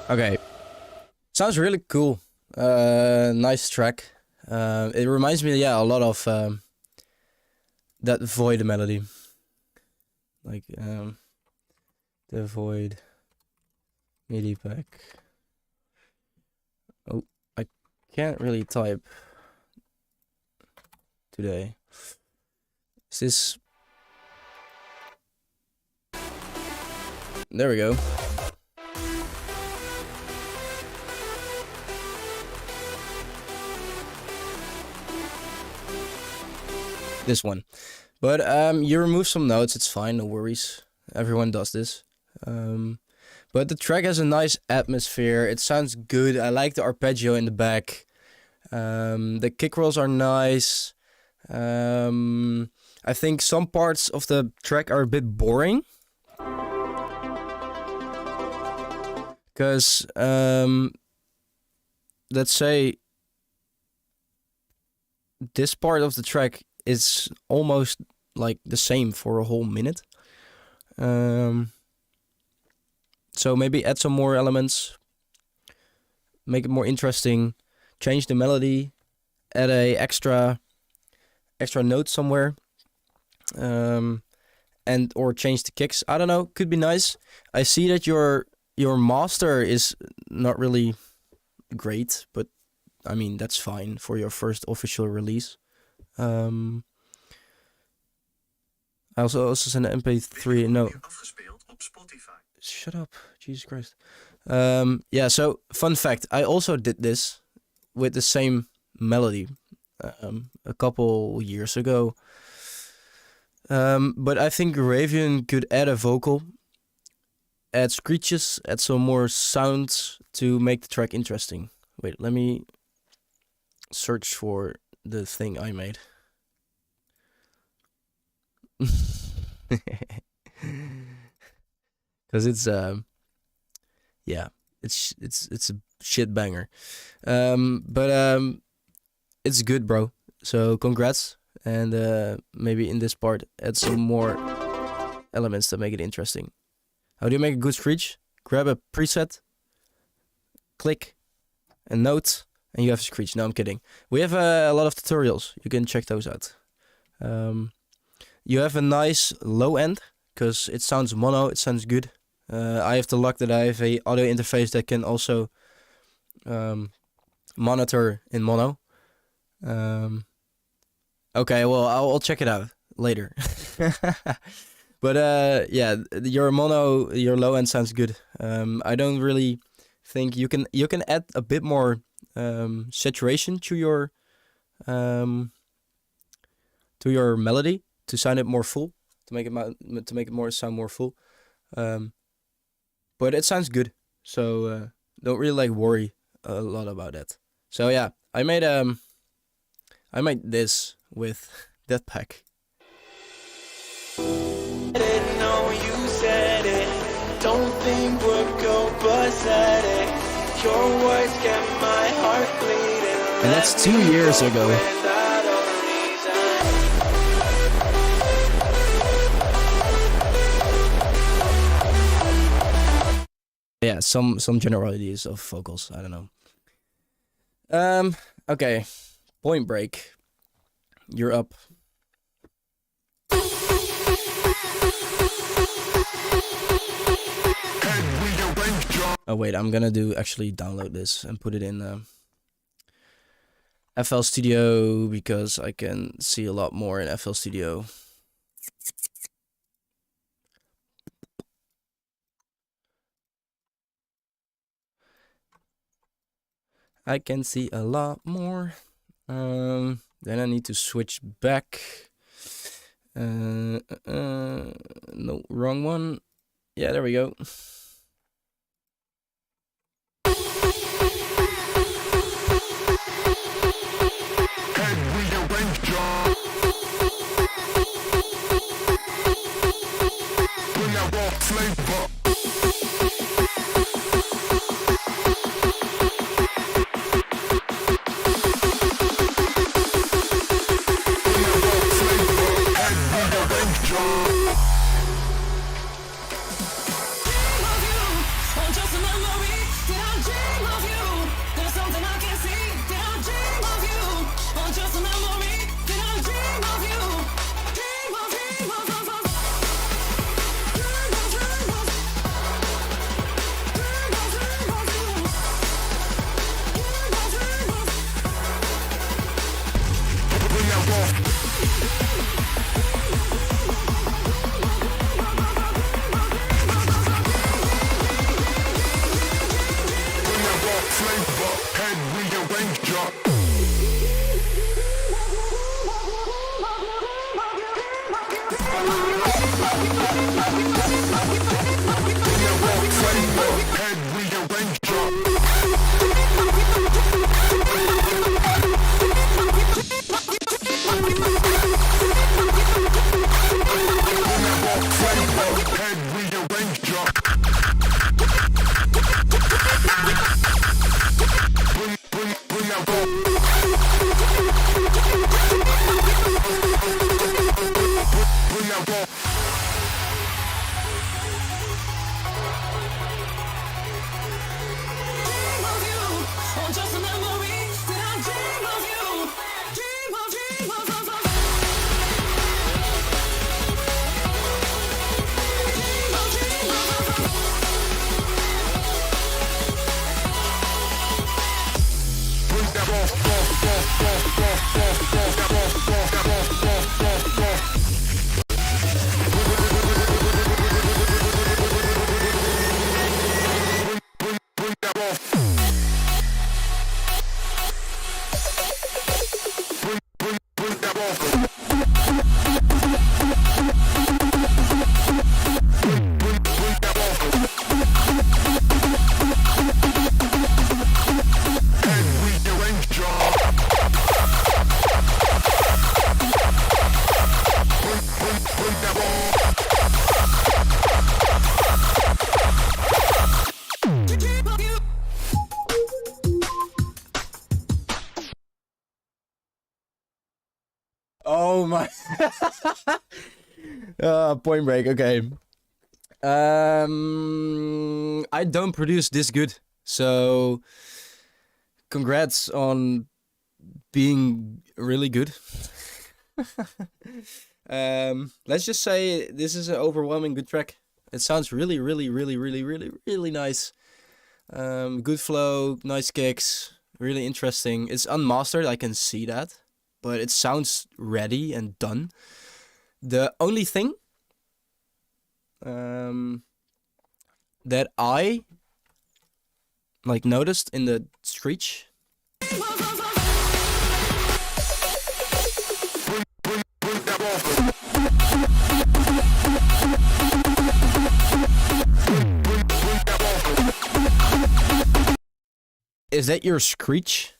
Okay. Sounds really cool. Nice track. It reminds me, yeah, a lot of that Void melody. Like, the Void MIDI pack. Oh, I can't really type today. Is this... There we go. This one. But you remove some notes, it's fine, no worries. Everyone does this. But the track has a nice atmosphere. It sounds good. I like the arpeggio in the back. The kick rolls are nice. I think some parts of the track are a bit boring. Because, let's say, this part of the track is almost like the same for a whole minute. So maybe add some more elements, make it more interesting, change the melody, add a extra note somewhere, and or change the kicks. I don't know, could be nice. I see that your master is not really great, but I mean that's fine for your first official release. I also sent an MP3. No. Shut up, Jesus Christ. Yeah. So fun fact: I also did this with the same melody a couple years ago. But I think Raven could add a vocal, add screeches, add some more sounds to make the track interesting. Wait, let me search for the thing I made. Because it's yeah, it's a shit banger. But it's good, bro. So congrats, and maybe in this part add some more elements to make it interesting. How do you make a good screech? Grab a preset, click, a note, and you have a screech. No, I'm kidding. We have a lot of tutorials. You can check those out. You have a nice low end, because it sounds mono, it sounds good. I have the luck that I have a audio interface that can also monitor in mono. Okay, well, I'll check it out later. But yeah, your low end sounds good. I don't really think you can add a bit more saturation to your melody to sound it more full, to make it sound more full. But it sounds good, so don't really worry a lot about that. So yeah, I made this with that pack. Didn't know you said it. Don't think would go pathetic. Your words get my heart bleeding. And that's 2 years ago. Yeah, some generalities of vocals. I don't know. Okay, Point Break. You're up. Oh wait, I'm gonna actually download this and put it in FL Studio, because I can see a lot more in FL Studio. I can see a lot more. Then I need to switch back. No, wrong one. Yeah, there we go. Oh my. Point Break, okay. I don't produce this good, so congrats on being really good. Let's just say this is an overwhelming good track. It sounds really, really, really, really, really, really nice. Good flow, nice kicks, really interesting. It's unmastered, I can see that, but it sounds ready and done. The only thing that I like noticed in the screech is that your screech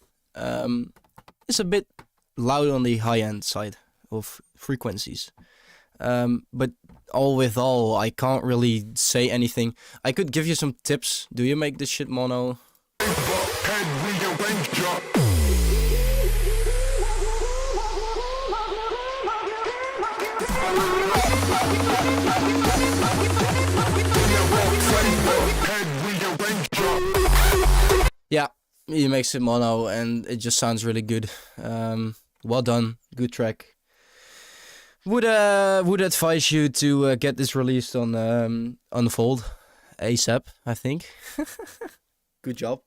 is a bit loud on the high end side of frequencies. But all with all, I can't really say anything. I could give you some tips. Do you make this shit mono? Yeah, he makes it mono and it just sounds really good. Well done, good track. Would advise you to get this released on Unfold ASAP, I think. Good job.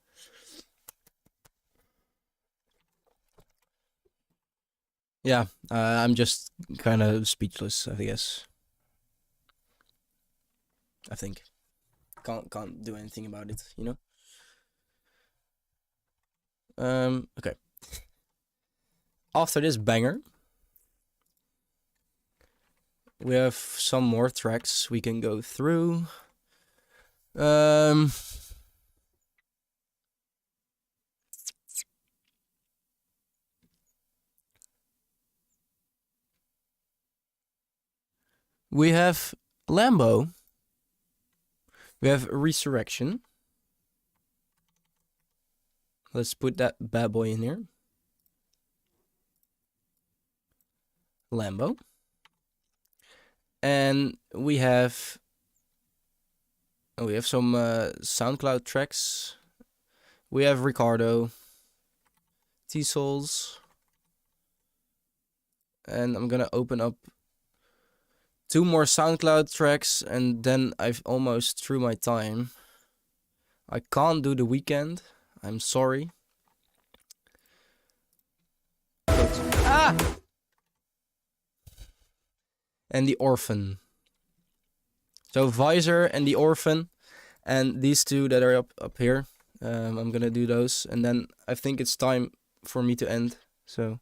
Yeah, I'm just kind of speechless, I guess. I think can't do anything about it, you know. Okay. After this banger, we have some more tracks we can go through. We have Lambo. We have Resurrection. Let's put that bad boy in here. Lambo. And we have some SoundCloud tracks. We have Ricardo, T-Souls, and I'm gonna open up 2 more SoundCloud tracks, and then I've almost through my time. I can't do The Weeknd. I'm sorry. Ah! And The Orphan. So Visor and The Orphan, and these 2 that are up here. I'm gonna do those, and then I think it's time for me to end. So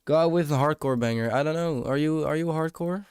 go out with a hardcore banger. I don't know. Are you a hardcore?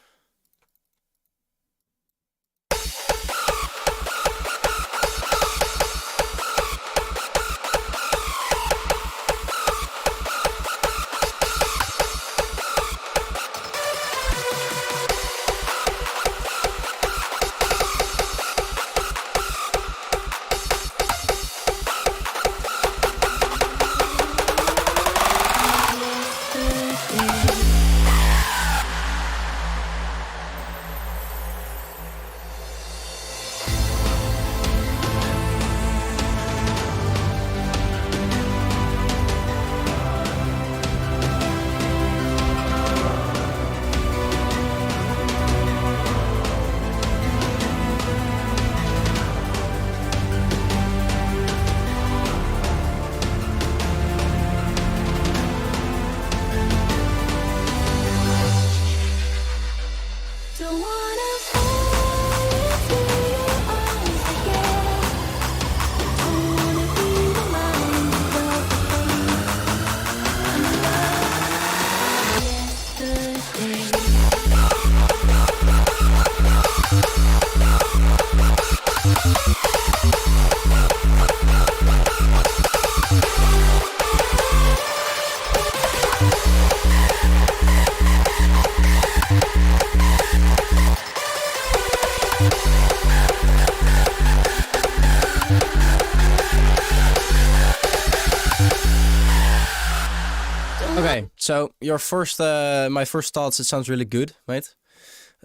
So your first, my first thoughts. It sounds really good, mate.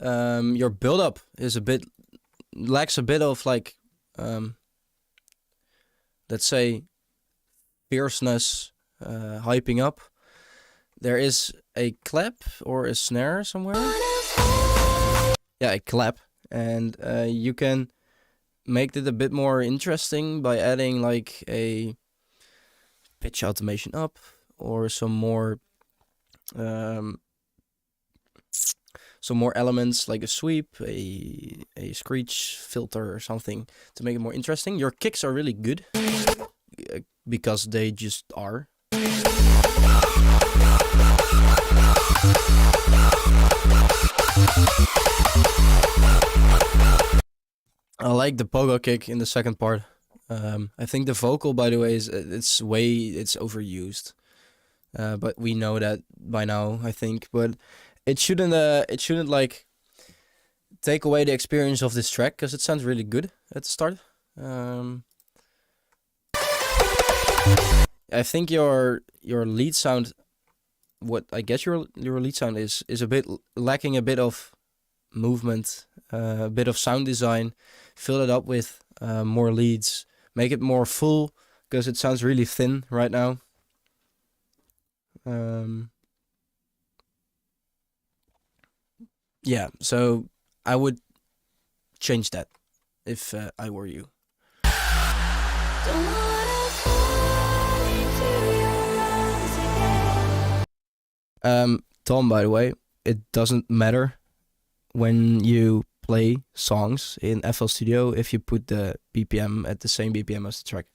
Your build up is lacks a bit of like, let's say, fierceness, hyping up. There is a clap or a snare somewhere. Yeah, a clap, and you can make it a bit more interesting by adding like a pitch automation up or some more elements like a sweep, a screech filter or something to make it more interesting. Your kicks are really good because they just are. I like the pogo kick in the second part. I think the vocal, by the way, it's overused. But we know that by now, I think. But it shouldn't like take away the experience of this track because it sounds really good at the start. I think your lead sound, what I guess your lead sound is a bit lacking a bit of movement, a bit of sound design. Fill it up with more leads, make it more full because it sounds really thin right now. Yeah, so I would change that if I were you. Tom, by the way, it doesn't matter when you play songs in FL Studio if you put the BPM at the same BPM as the track.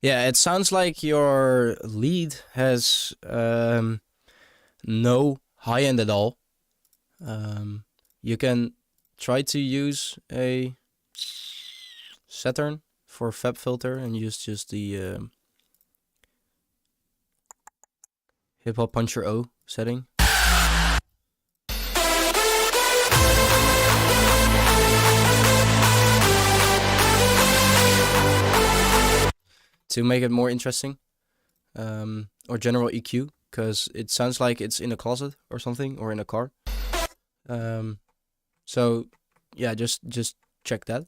Yeah, it sounds like your lead has no high end at all. You can try to use a Saturn for Fab filter and use just the Hip Hop Puncher O setting. To make it more interesting, or general EQ, because it sounds like it's in a closet or something, or in a car. So yeah, just check that.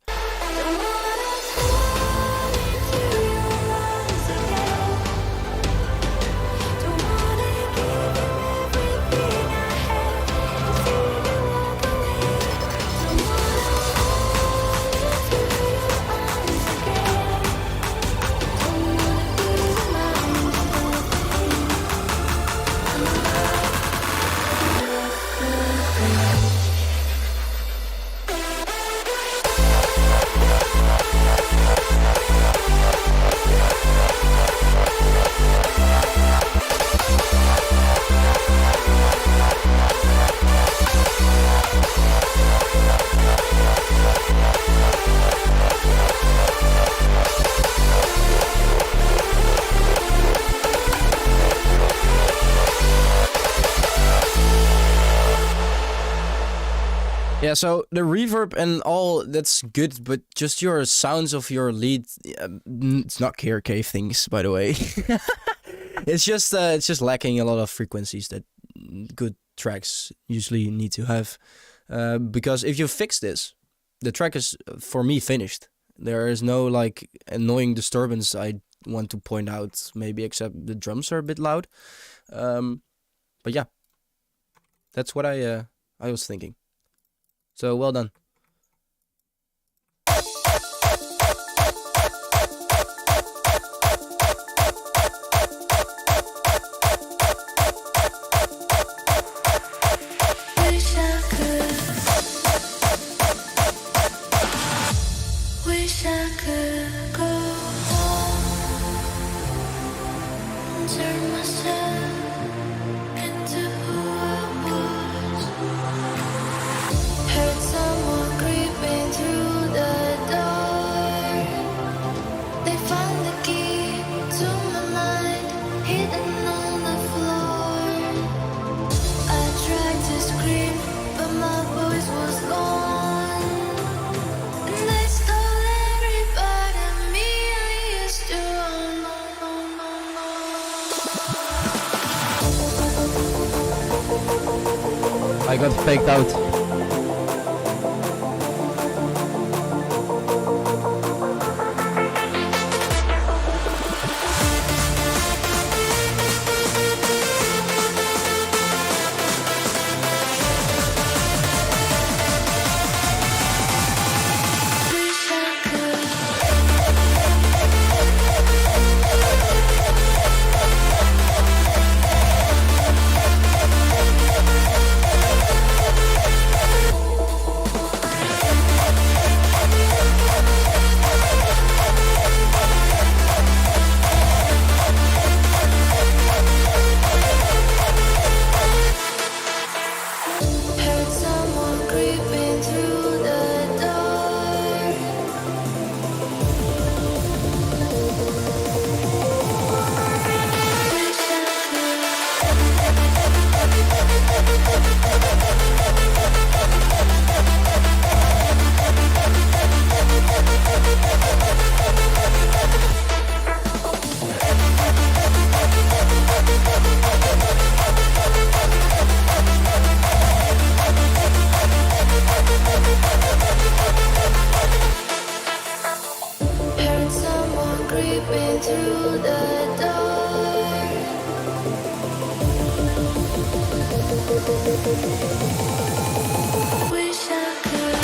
Yeah, so the reverb and all, that's good, but just your sounds of your lead, it's not cave things, by the way. It's just lacking a lot of frequencies that good tracks usually need to have. Because if you fix this, the track is, for me, finished. There is no like annoying disturbance I want to point out, maybe except the drums are a bit loud. But yeah, that's what I was thinking. So well done. Wish I could go home, turn myself into who I was. Heard someone creeping through the door. They found the key to my mind, hidden on the floor. I tried to scream, but my voice was gone. And they stole every part of me I used to own. I got faked out. Wish I could. Heard someone creeping through the door. Wish I could. Heard someone creeping through the door. Wish I could.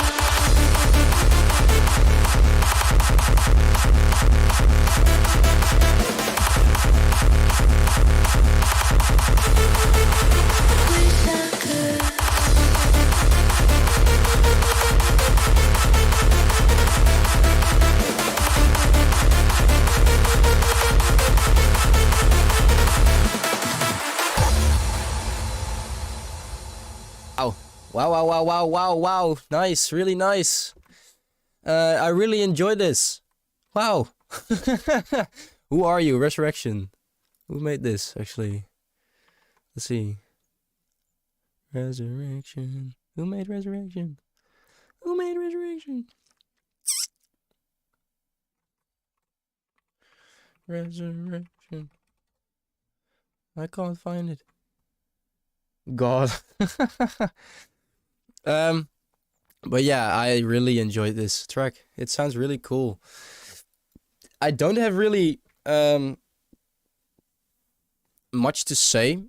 Wish I could. Wow. Wow. Nice, really nice. I really enjoyed this. Wow. Who are you, Resurrection? Who made this, actually? Let's see. Resurrection. Who made Resurrection? Who made Resurrection? Resurrection. I can't find it. God. But yeah, I really enjoyed this track. It sounds really cool. I don't have really much to say.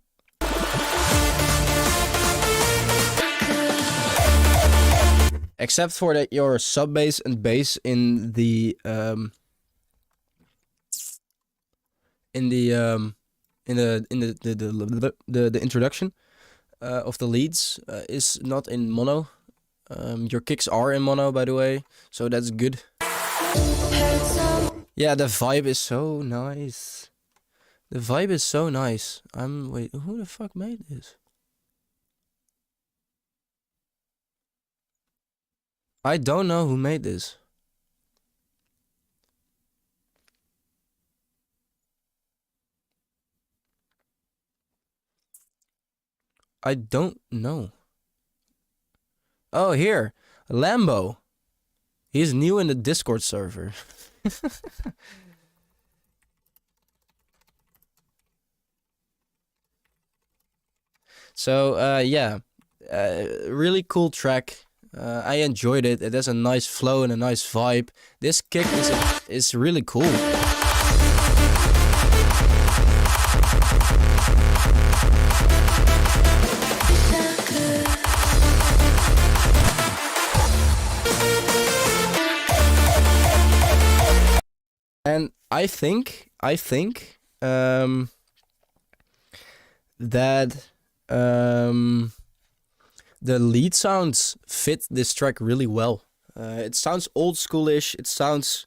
Except for that your sub bass and bass in the introduction of the leads is not in mono. Your kicks are in mono, by the way, so that's good. Yeah, the vibe is so nice. The vibe is so nice. Wait, who the fuck made this? I don't know who made this. I don't know. Oh, here. Lambo. He's new in the Discord server. So, yeah. Really cool track. I enjoyed it. It has a nice flow and a nice vibe. This kick is really cool. I think that the lead sounds fit this track really well. It sounds old schoolish. It sounds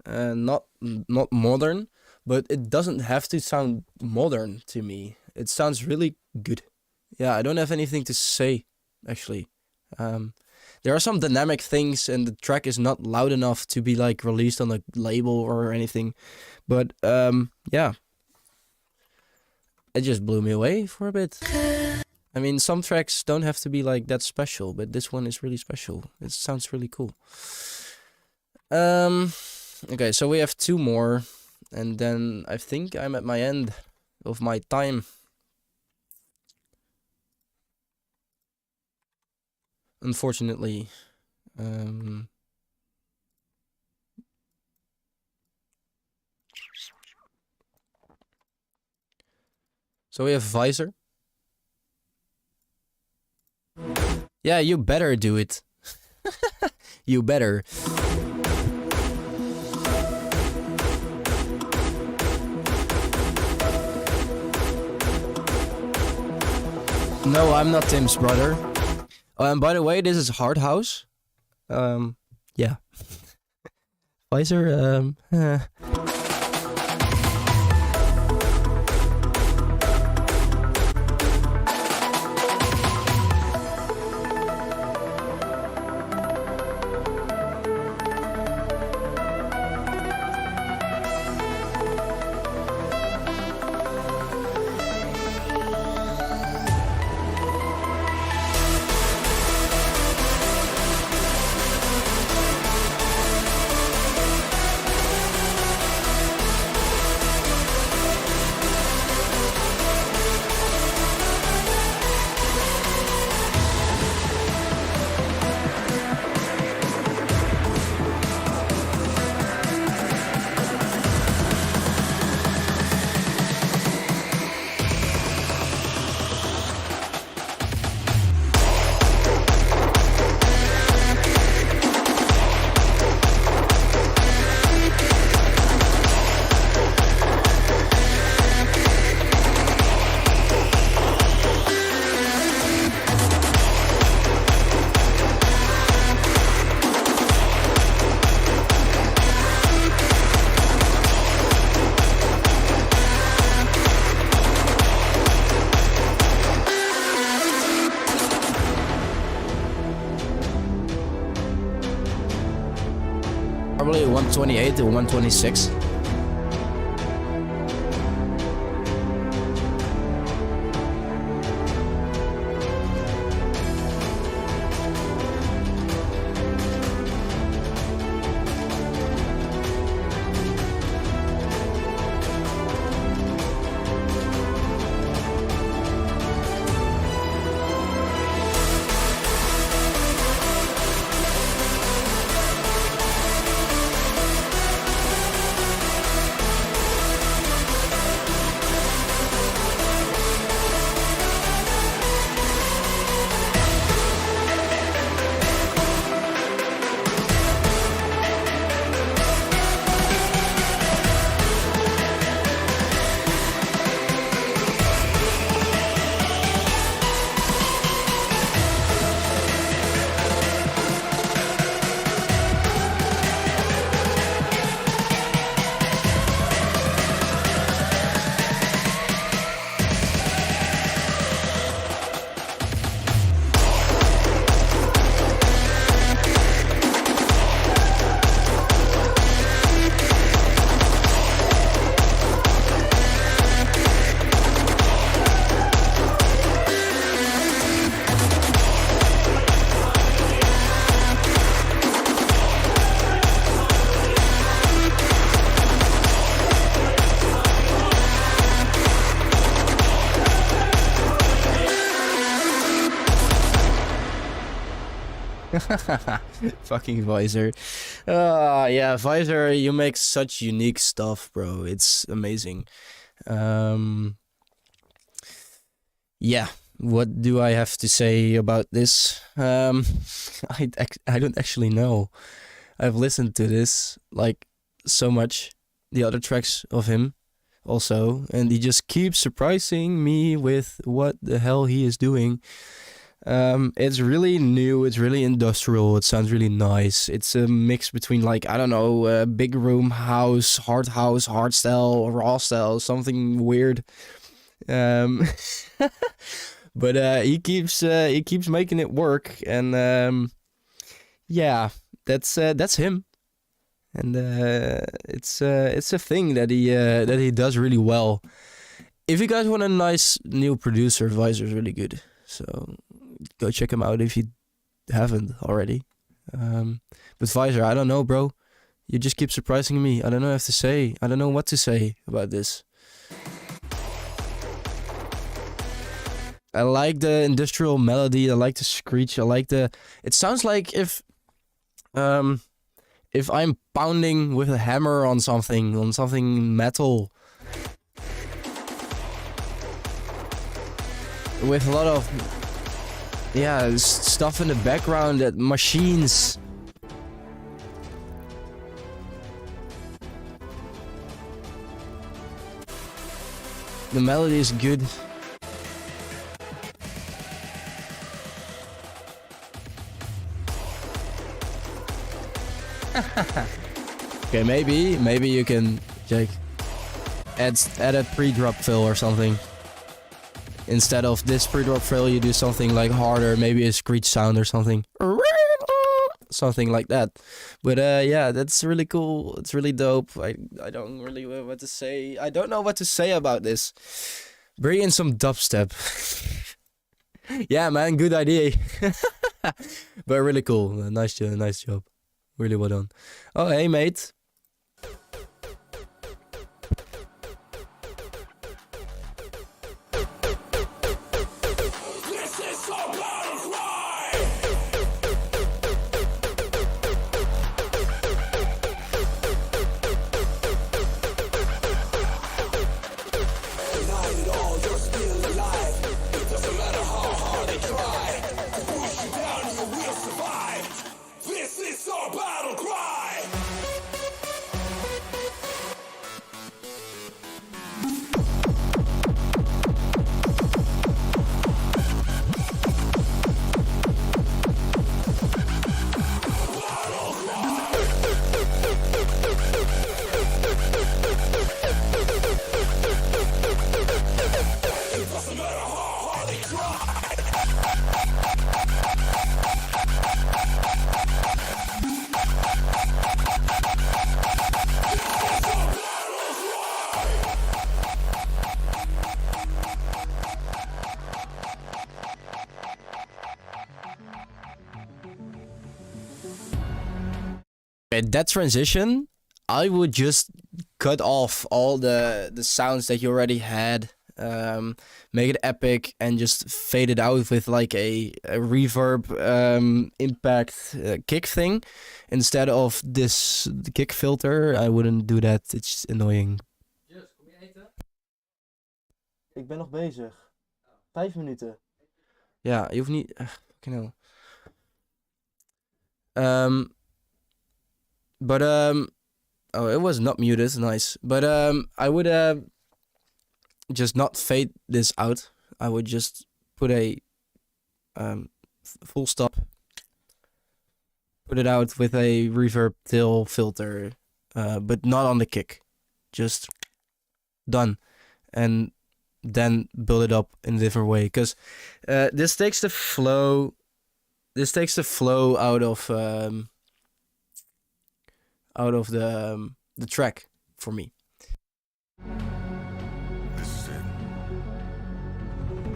not modern, but it doesn't have to sound modern to me. It sounds really good. Yeah, I don't have anything to say actually. There are some dynamic things, and the track is not loud enough to be like released on a label or anything. But yeah, it just blew me away for a bit. I mean, some tracks don't have to be like that special, but this one is really special. It sounds really cool. Okay, so we have 2 more, and then I think I'm at my end of my time. Unfortunately. So we have Visor. Yeah, you better do it. You better. No, I'm not Tim's brother. Oh, and by the way, this is Hard House. Yeah. Visor, probably 128 to 126. Fucking Visor. Yeah, Visor, you make such unique stuff, bro. It's amazing. Yeah, what do I have to say about this? I don't actually know. I've listened to this like so much the other tracks of him also, and he just keeps surprising me with what the hell he is doing. It's really new, it's really industrial, it sounds really nice. It's a mix between, like, I don't know, big room house, hardstyle, raw style, something weird. But he keeps making it work, and yeah, that's him. And it's a thing that he does really well. If you guys want a nice new producer, Visor is really good. So go check him out if you haven't already. But Visor, I don't know, bro. You just keep surprising me. I don't know what to say. I don't know what to say about this. I like the industrial melody. I like the screech. I like the. It sounds like if I'm pounding with a hammer on something metal, with a lot of stuff in the background, that machines. The melody is good. Okay, maybe you can, Jake, add a pre-drop fill or something. Instead of this pre-drop fill, you do something like harder, maybe a screech sound or something. Something like that. But yeah, that's really cool. It's really dope. I don't really know what to say. I don't know what to say about this. Bring in some dubstep. Yeah, man, good idea. But really cool. Nice job. Really well done. Oh, hey, mate. That transition, I would just cut off all the sounds that you already had, make it epic, and just fade it out with like a reverb impact kick thing instead of this kick filter. I wouldn't do that. It's annoying. Just, kom je eten? Ik ben nog bezig. 5 minuten. Ja, je hoeft niet. Fucking hell. But oh, it was not muted. Nice. But I would just not fade this out. I would just put a full stop. Put it out with a reverb tail filter, but not on the kick. Just done, and then build it up in a different way. Because this takes the flow. This takes the flow out of the track for me. This is it.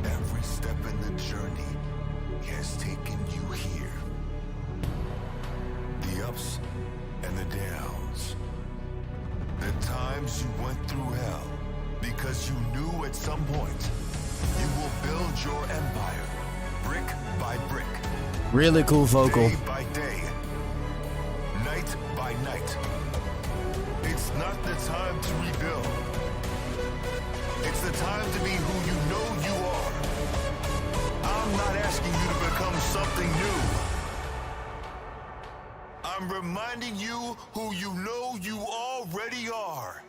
Every step in the journey has taken you here. The ups and the downs. The times you went through hell because you knew at some point you will build your empire brick by brick. Really cool vocal. Day by day. Night by night. It's not the time to rebuild. It's the time to be who you know you are. I'm not asking you to become something new. I'm reminding you who you know you already are.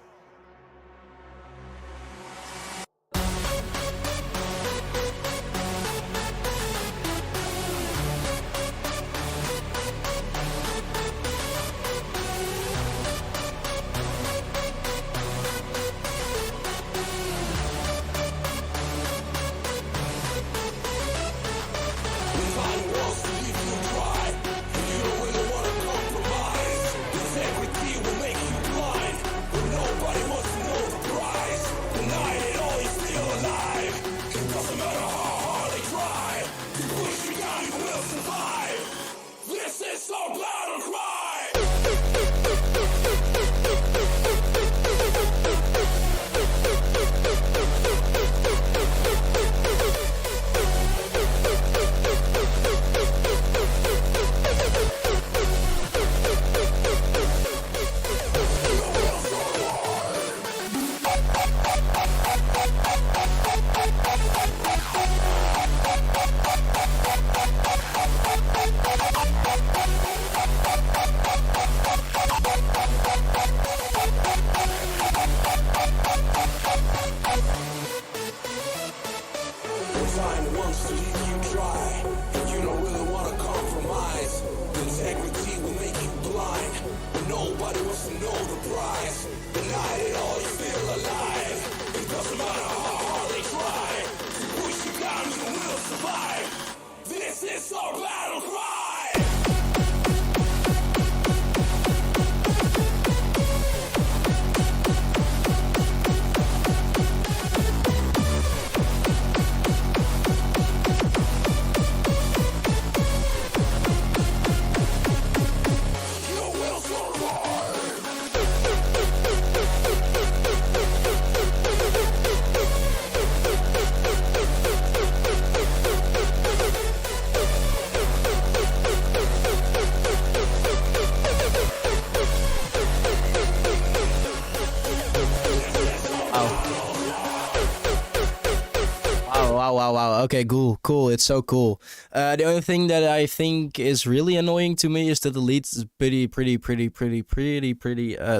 Wow. Okay, cool. It's so cool. The only thing that I think is really annoying to me is that the lead is pretty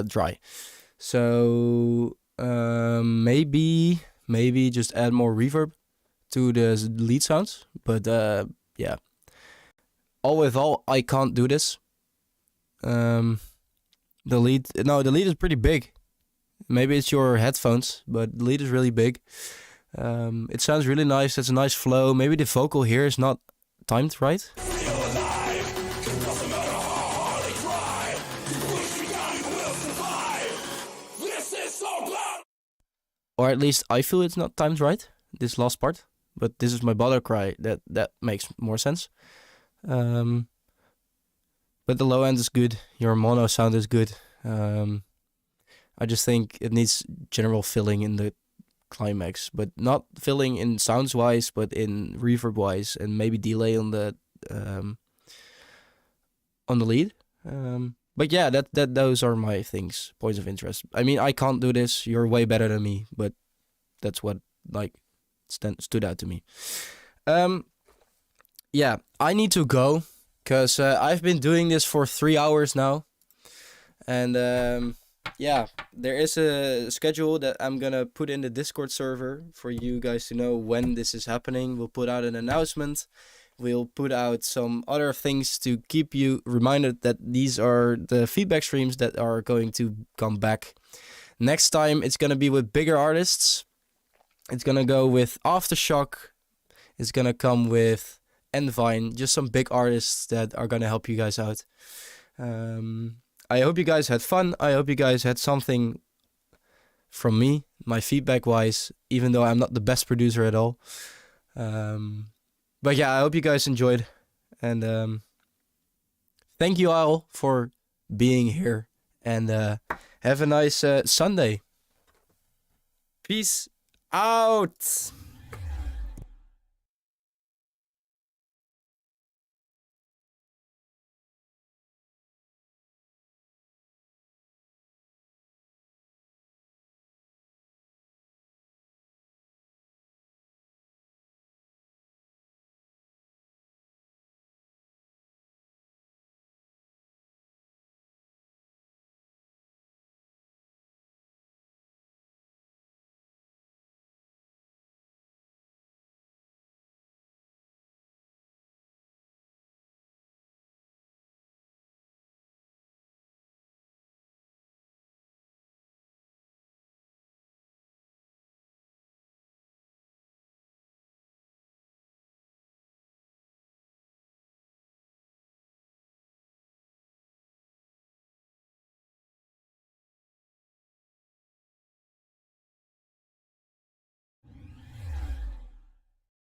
dry. So maybe just add more reverb to the lead sounds. But yeah, all with all, I can't do this. The lead is pretty big. Maybe it's your headphones, but the lead is really big. It sounds really nice. It's a nice flow. Maybe the vocal here is not timed right. Or at least I feel it's not timed right, this last part. But this is my bother cry. That makes more sense. But the low end is good. Your mono sound is good. I just think it needs general filling in the climax, but not filling in sounds wise, but in reverb wise, and maybe delay on the lead. But yeah, that those are my things, points of interest. I mean, I can't do this. You're way better than me, but that's what stood out to me. Yeah, I need to go because I've been doing this for 3 hours now, and yeah, there is a schedule that I'm gonna put in the Discord server for you guys to know when this is happening. We'll put out an announcement. We'll put out some other things to keep you reminded that these are the feedback streams that are going to come back. Next time, it's gonna be with bigger artists. It's gonna go with Aftershock. It's gonna come with Envine. Just some big artists that are gonna help you guys out. I hope you guys had fun. I hope you guys had something from me, my feedback wise, even though I'm not the best producer at all. But yeah, I hope you guys enjoyed. And thank you all for being here. And have a nice Sunday. Peace out.